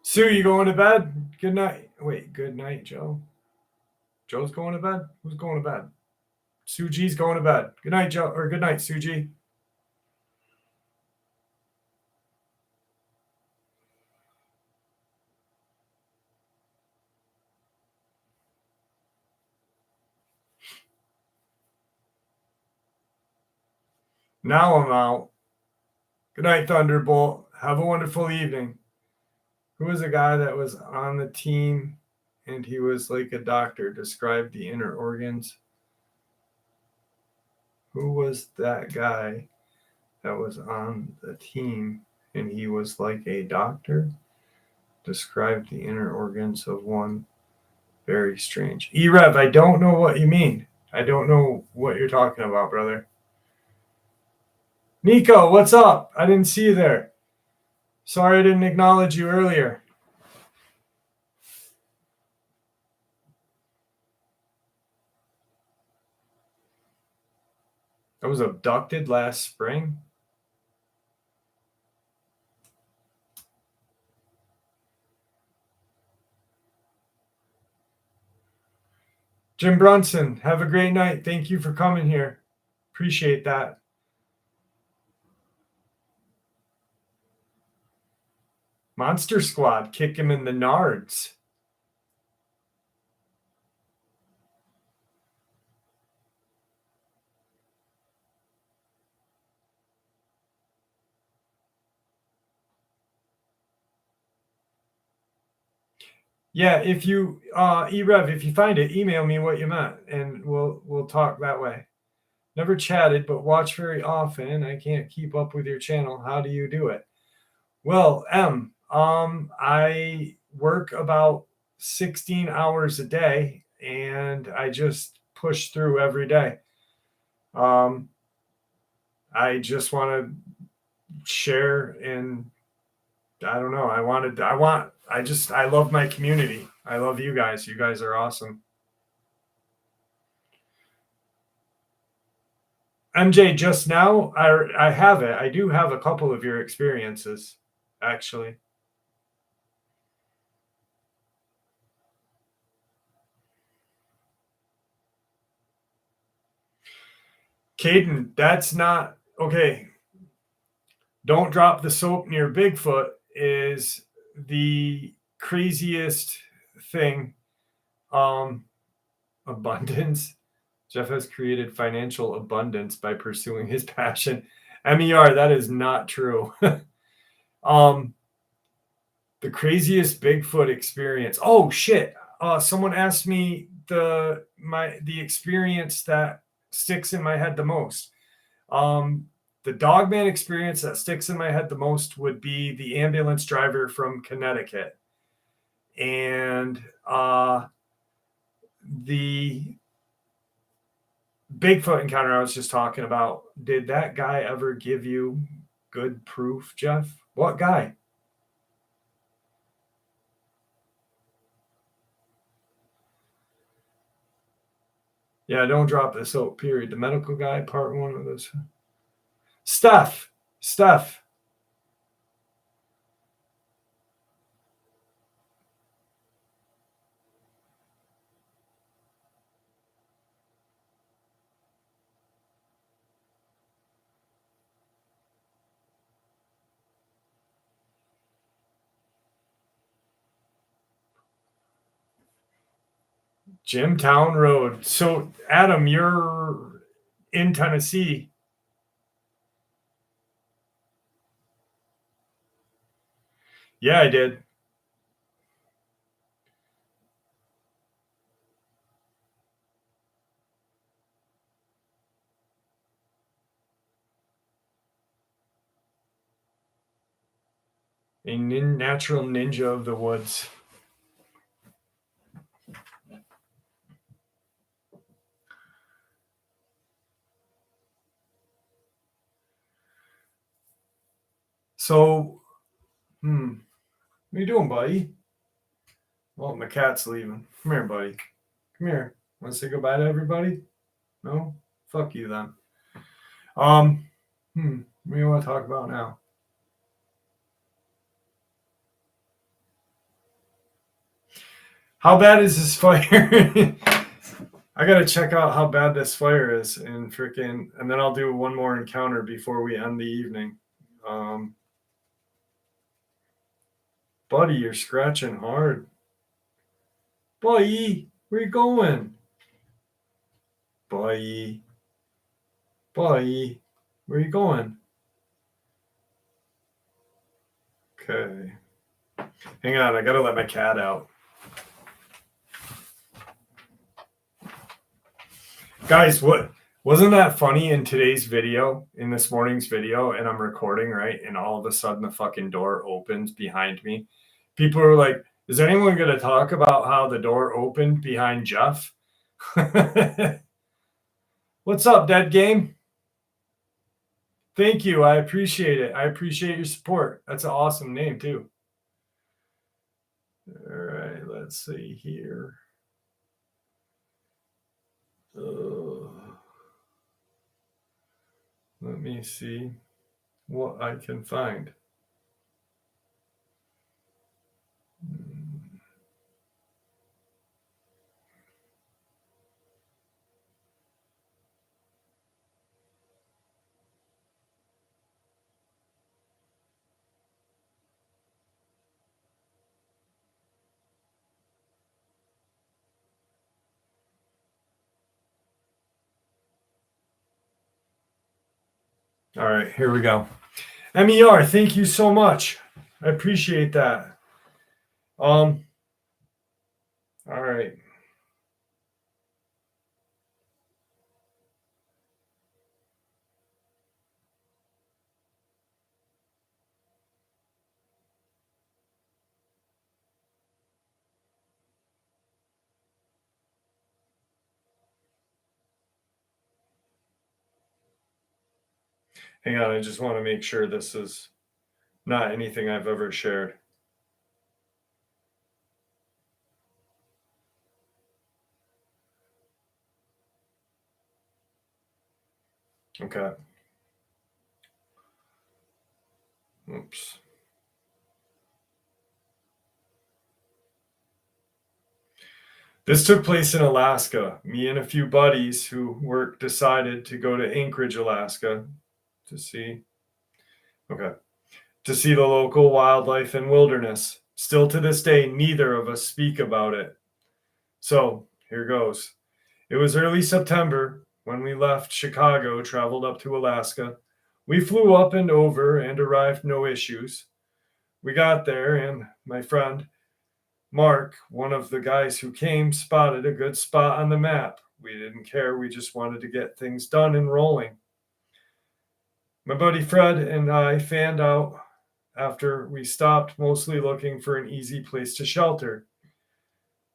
Sue, you going to bed? Good night. Wait, good night, Joe. Joe's going to bed? Who's going to bed? Sue G's going to bed. Good night, Joe. Or good night, Sue G. Now I'm out. Good night, Thunderbolt. Have a wonderful evening. Who was a guy that was on the team and he was like a doctor? Describe the inner organs. Who was that guy that was on the team and he was like a doctor? Describe the inner organs of one. Very strange. E-Rev, I don't know what you mean. I don't know what you're talking about, brother. Nico, what's up? I didn't see you there. Sorry I didn't acknowledge you earlier. I was abducted last spring. Jim Brunson, have a great night. Thank you for coming here. Appreciate that. Monster Squad, kick him in the nards. Yeah, if you Erev, if you find it, email me what you meant, and we'll talk that way. Never chatted, but watch very often. I can't keep up with your channel. How do you do it? Well, I work about 16 hours a day, and I just push through every day. I just want to share, and I don't know. I love my community. I love you guys. You guys are awesome. MJ, just now, I have it. I do have a couple of your experiences, actually. Caden, that's not okay. Don't drop the soap near Bigfoot is the craziest thing. Abundance. Jeff has created financial abundance by pursuing his passion. MER, that is not true. The craziest Bigfoot experience. Oh shit. Someone asked me the experience that sticks in my head the most. The Dogman experience that sticks in my head the most would be the ambulance driver from Connecticut. And the Bigfoot encounter I was just talking about, did that guy ever give you good proof, Jeff? What guy? Yeah, don't drop the soap, period. The medical guy, part one of this. Steph. Jimtown Road. So, Adam, you're in Tennessee. Yeah, I did. A natural ninja of the woods. So, what are you doing, buddy? Well, my cat's leaving. Come here, buddy. Come here. Want to say goodbye to everybody? No? Fuck you then. What do you want to talk about now? How bad is this fire? I gotta check out how bad this fire is, and then I'll do one more encounter before we end the evening. Buddy, you're scratching hard. Buddy, where you going? Buddy, where you going? Okay. Hang on, I gotta let my cat out. Guys, wasn't that funny in today's video, in this morning's video, and I'm recording, right? And all of a sudden the fucking door opens behind me. People are like, is anyone going to talk about how the door opened behind Jeff? What's up, Dead Game? Thank you. I appreciate it. I appreciate your support. That's an awesome name, too. All right, let's see here. Let me see what I can find. All right, here we go. MER, thank you so much. I appreciate that. All right. Hang on, I just want to make sure this is not anything I've ever shared. Okay. Oops. This took place in Alaska. Me and a few buddies who worked decided to go to Anchorage, Alaska to see. Okay. To see the local wildlife and wilderness. Still to this day, neither of us speak about it. So, here goes. It was early September when we left Chicago, traveled up to Alaska. We flew up and over and arrived no issues. We got there, and my friend Mark, one of the guys who came, spotted a good spot on the map. We didn't care, we just wanted to get things done and rolling. My buddy Fred and I fanned out after we stopped, mostly looking for an easy place to shelter.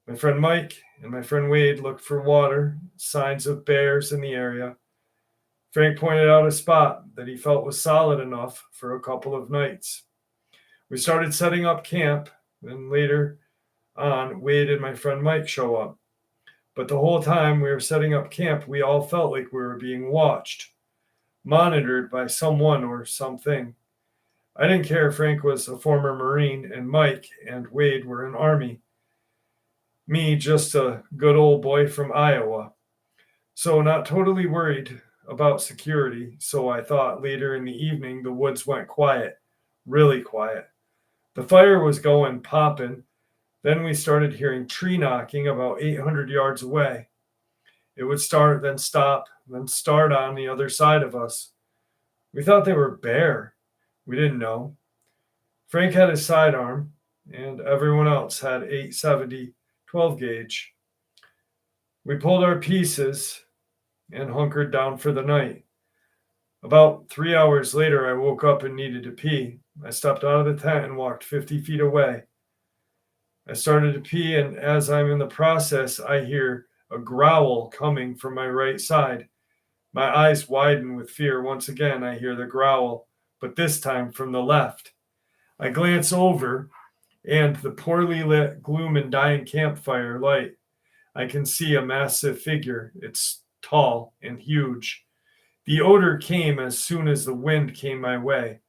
My friend Mike and my friend Wade looked for water, signs of bears in the area. Frank pointed out a spot that he felt was solid enough for a couple of nights. We started setting up camp, and later on, Wade and my friend Mike show up. But the whole time we were setting up camp, we all felt like we were being watched, monitored by someone or something. I didn't care if Frank was a former Marine and Mike and Wade were in Army. Me, just a good old boy from Iowa. So not totally worried about security. So I thought later in the evening the woods went quiet, really quiet. The fire was going popping. Then we started hearing tree knocking about 800 yards away. It would start, then stop, then start on the other side of us. We thought they were bear. We didn't know. Frank had his sidearm, and everyone else had 870 12 gauge. We pulled our pieces and hunkered down for the night. About 3 hours later, I woke up and needed to pee. I stepped out of the tent and walked 50 feet away. I started to pee, and as I'm in the process, I hear a growl coming from my right side. My eyes widen with fear. Once again, I hear the growl, but this time from the left. I glance over, and the poorly lit gloom and dying campfire light. I can see a massive figure. It's tall and huge. The odor came as soon as the wind came my way.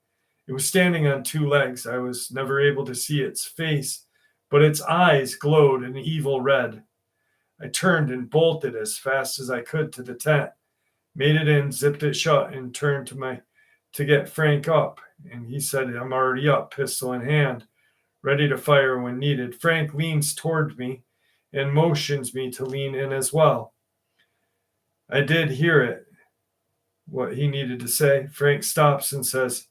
It was standing on two legs. I was never able to see its face, but its eyes glowed an evil red. I turned and bolted as fast as I could to the tent, made it in, zipped it shut, and turned to get Frank up. And he said, I'm already up, pistol in hand, ready to fire when needed. Frank leans toward me and motions me to lean in as well. I did hear it, what he needed to say. Frank stops and says,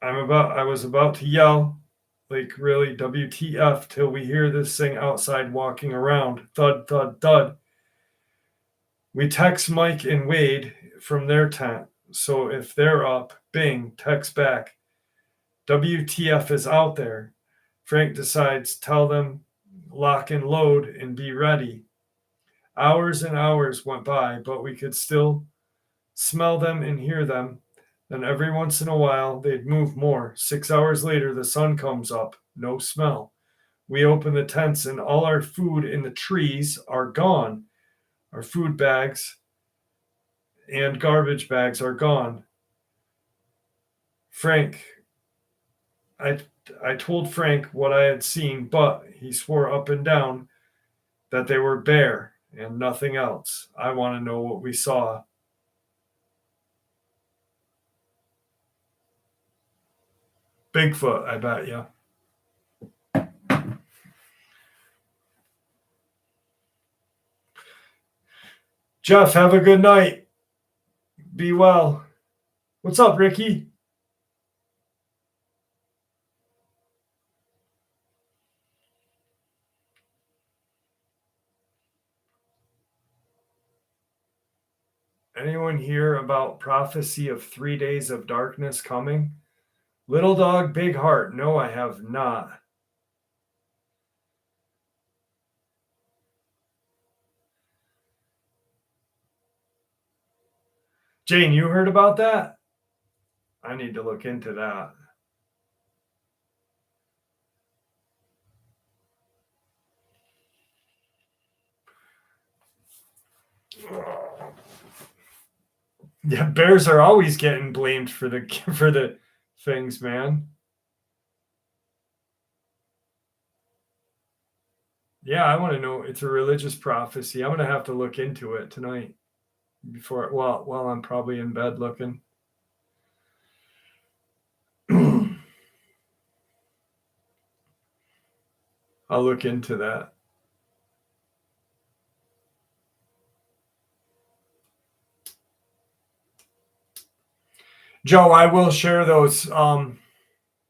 I was about to yell, like really WTF, till we hear this thing outside walking around. Thud, thud, thud. We text Mike and Wade from their tent. So if they're up, bing, text back. WTF is out there. Frank decides, tell them, lock and load and be ready. Hours and hours went by, but we could still smell them and hear them. Then every once in a while, they'd move more. 6 hours later, the sun comes up. No smell. We open the tents, and all our food in the trees are gone. Our food bags and garbage bags are gone. I told Frank what I had seen, but he swore up and down that they were bear and nothing else. I want to know what we saw. Bigfoot, I bet you. Jeff, have a good night. Be well. What's up, Ricky? Anyone hear about prophecy of 3 days of darkness coming? Little dog, big heart. No, I have not. Jane, you heard about that? I need to look into that. Yeah, bears are always getting blamed for the things, man. Yeah, I want to know. It's a religious prophecy. I'm gonna have to look into it tonight while I'm probably in bed looking. I'll look into that. Joe, I will share those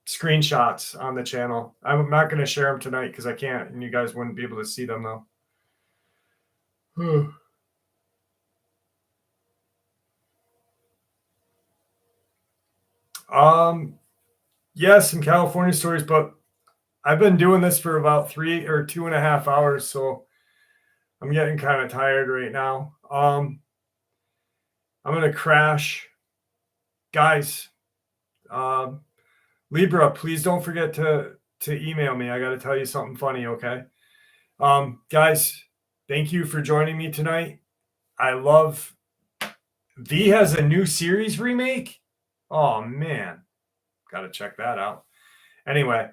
screenshots on the channel. I'm not going to share them tonight because I can't, and you guys wouldn't be able to see them though. Yeah, some California stories, but I've been doing this for about 3 or 2.5 hours, so I'm getting kind of tired right now. I'm gonna crash, guys. Libra, please don't forget to email me. I got to tell you something funny, okay? Guys, thank you for joining me tonight. I love V has a new series remake. Oh man, got to check that out. Anyway,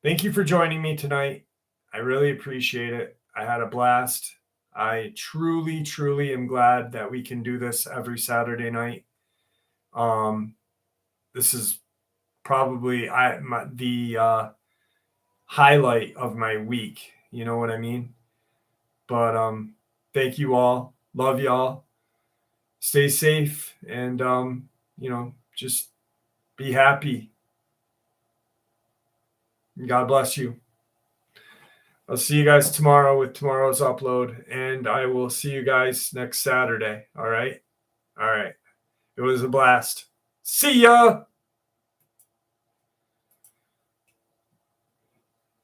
thank you for joining me tonight. I really appreciate it. I had a blast. I truly, truly am glad that we can do this every Saturday night. This is probably the highlight of my week. You know what I mean? But thank you all. Love y'all. Stay safe and just be happy. God bless you. I'll see you guys tomorrow with tomorrow's upload, and I will see you guys next Saturday. All right. It was a blast. See ya.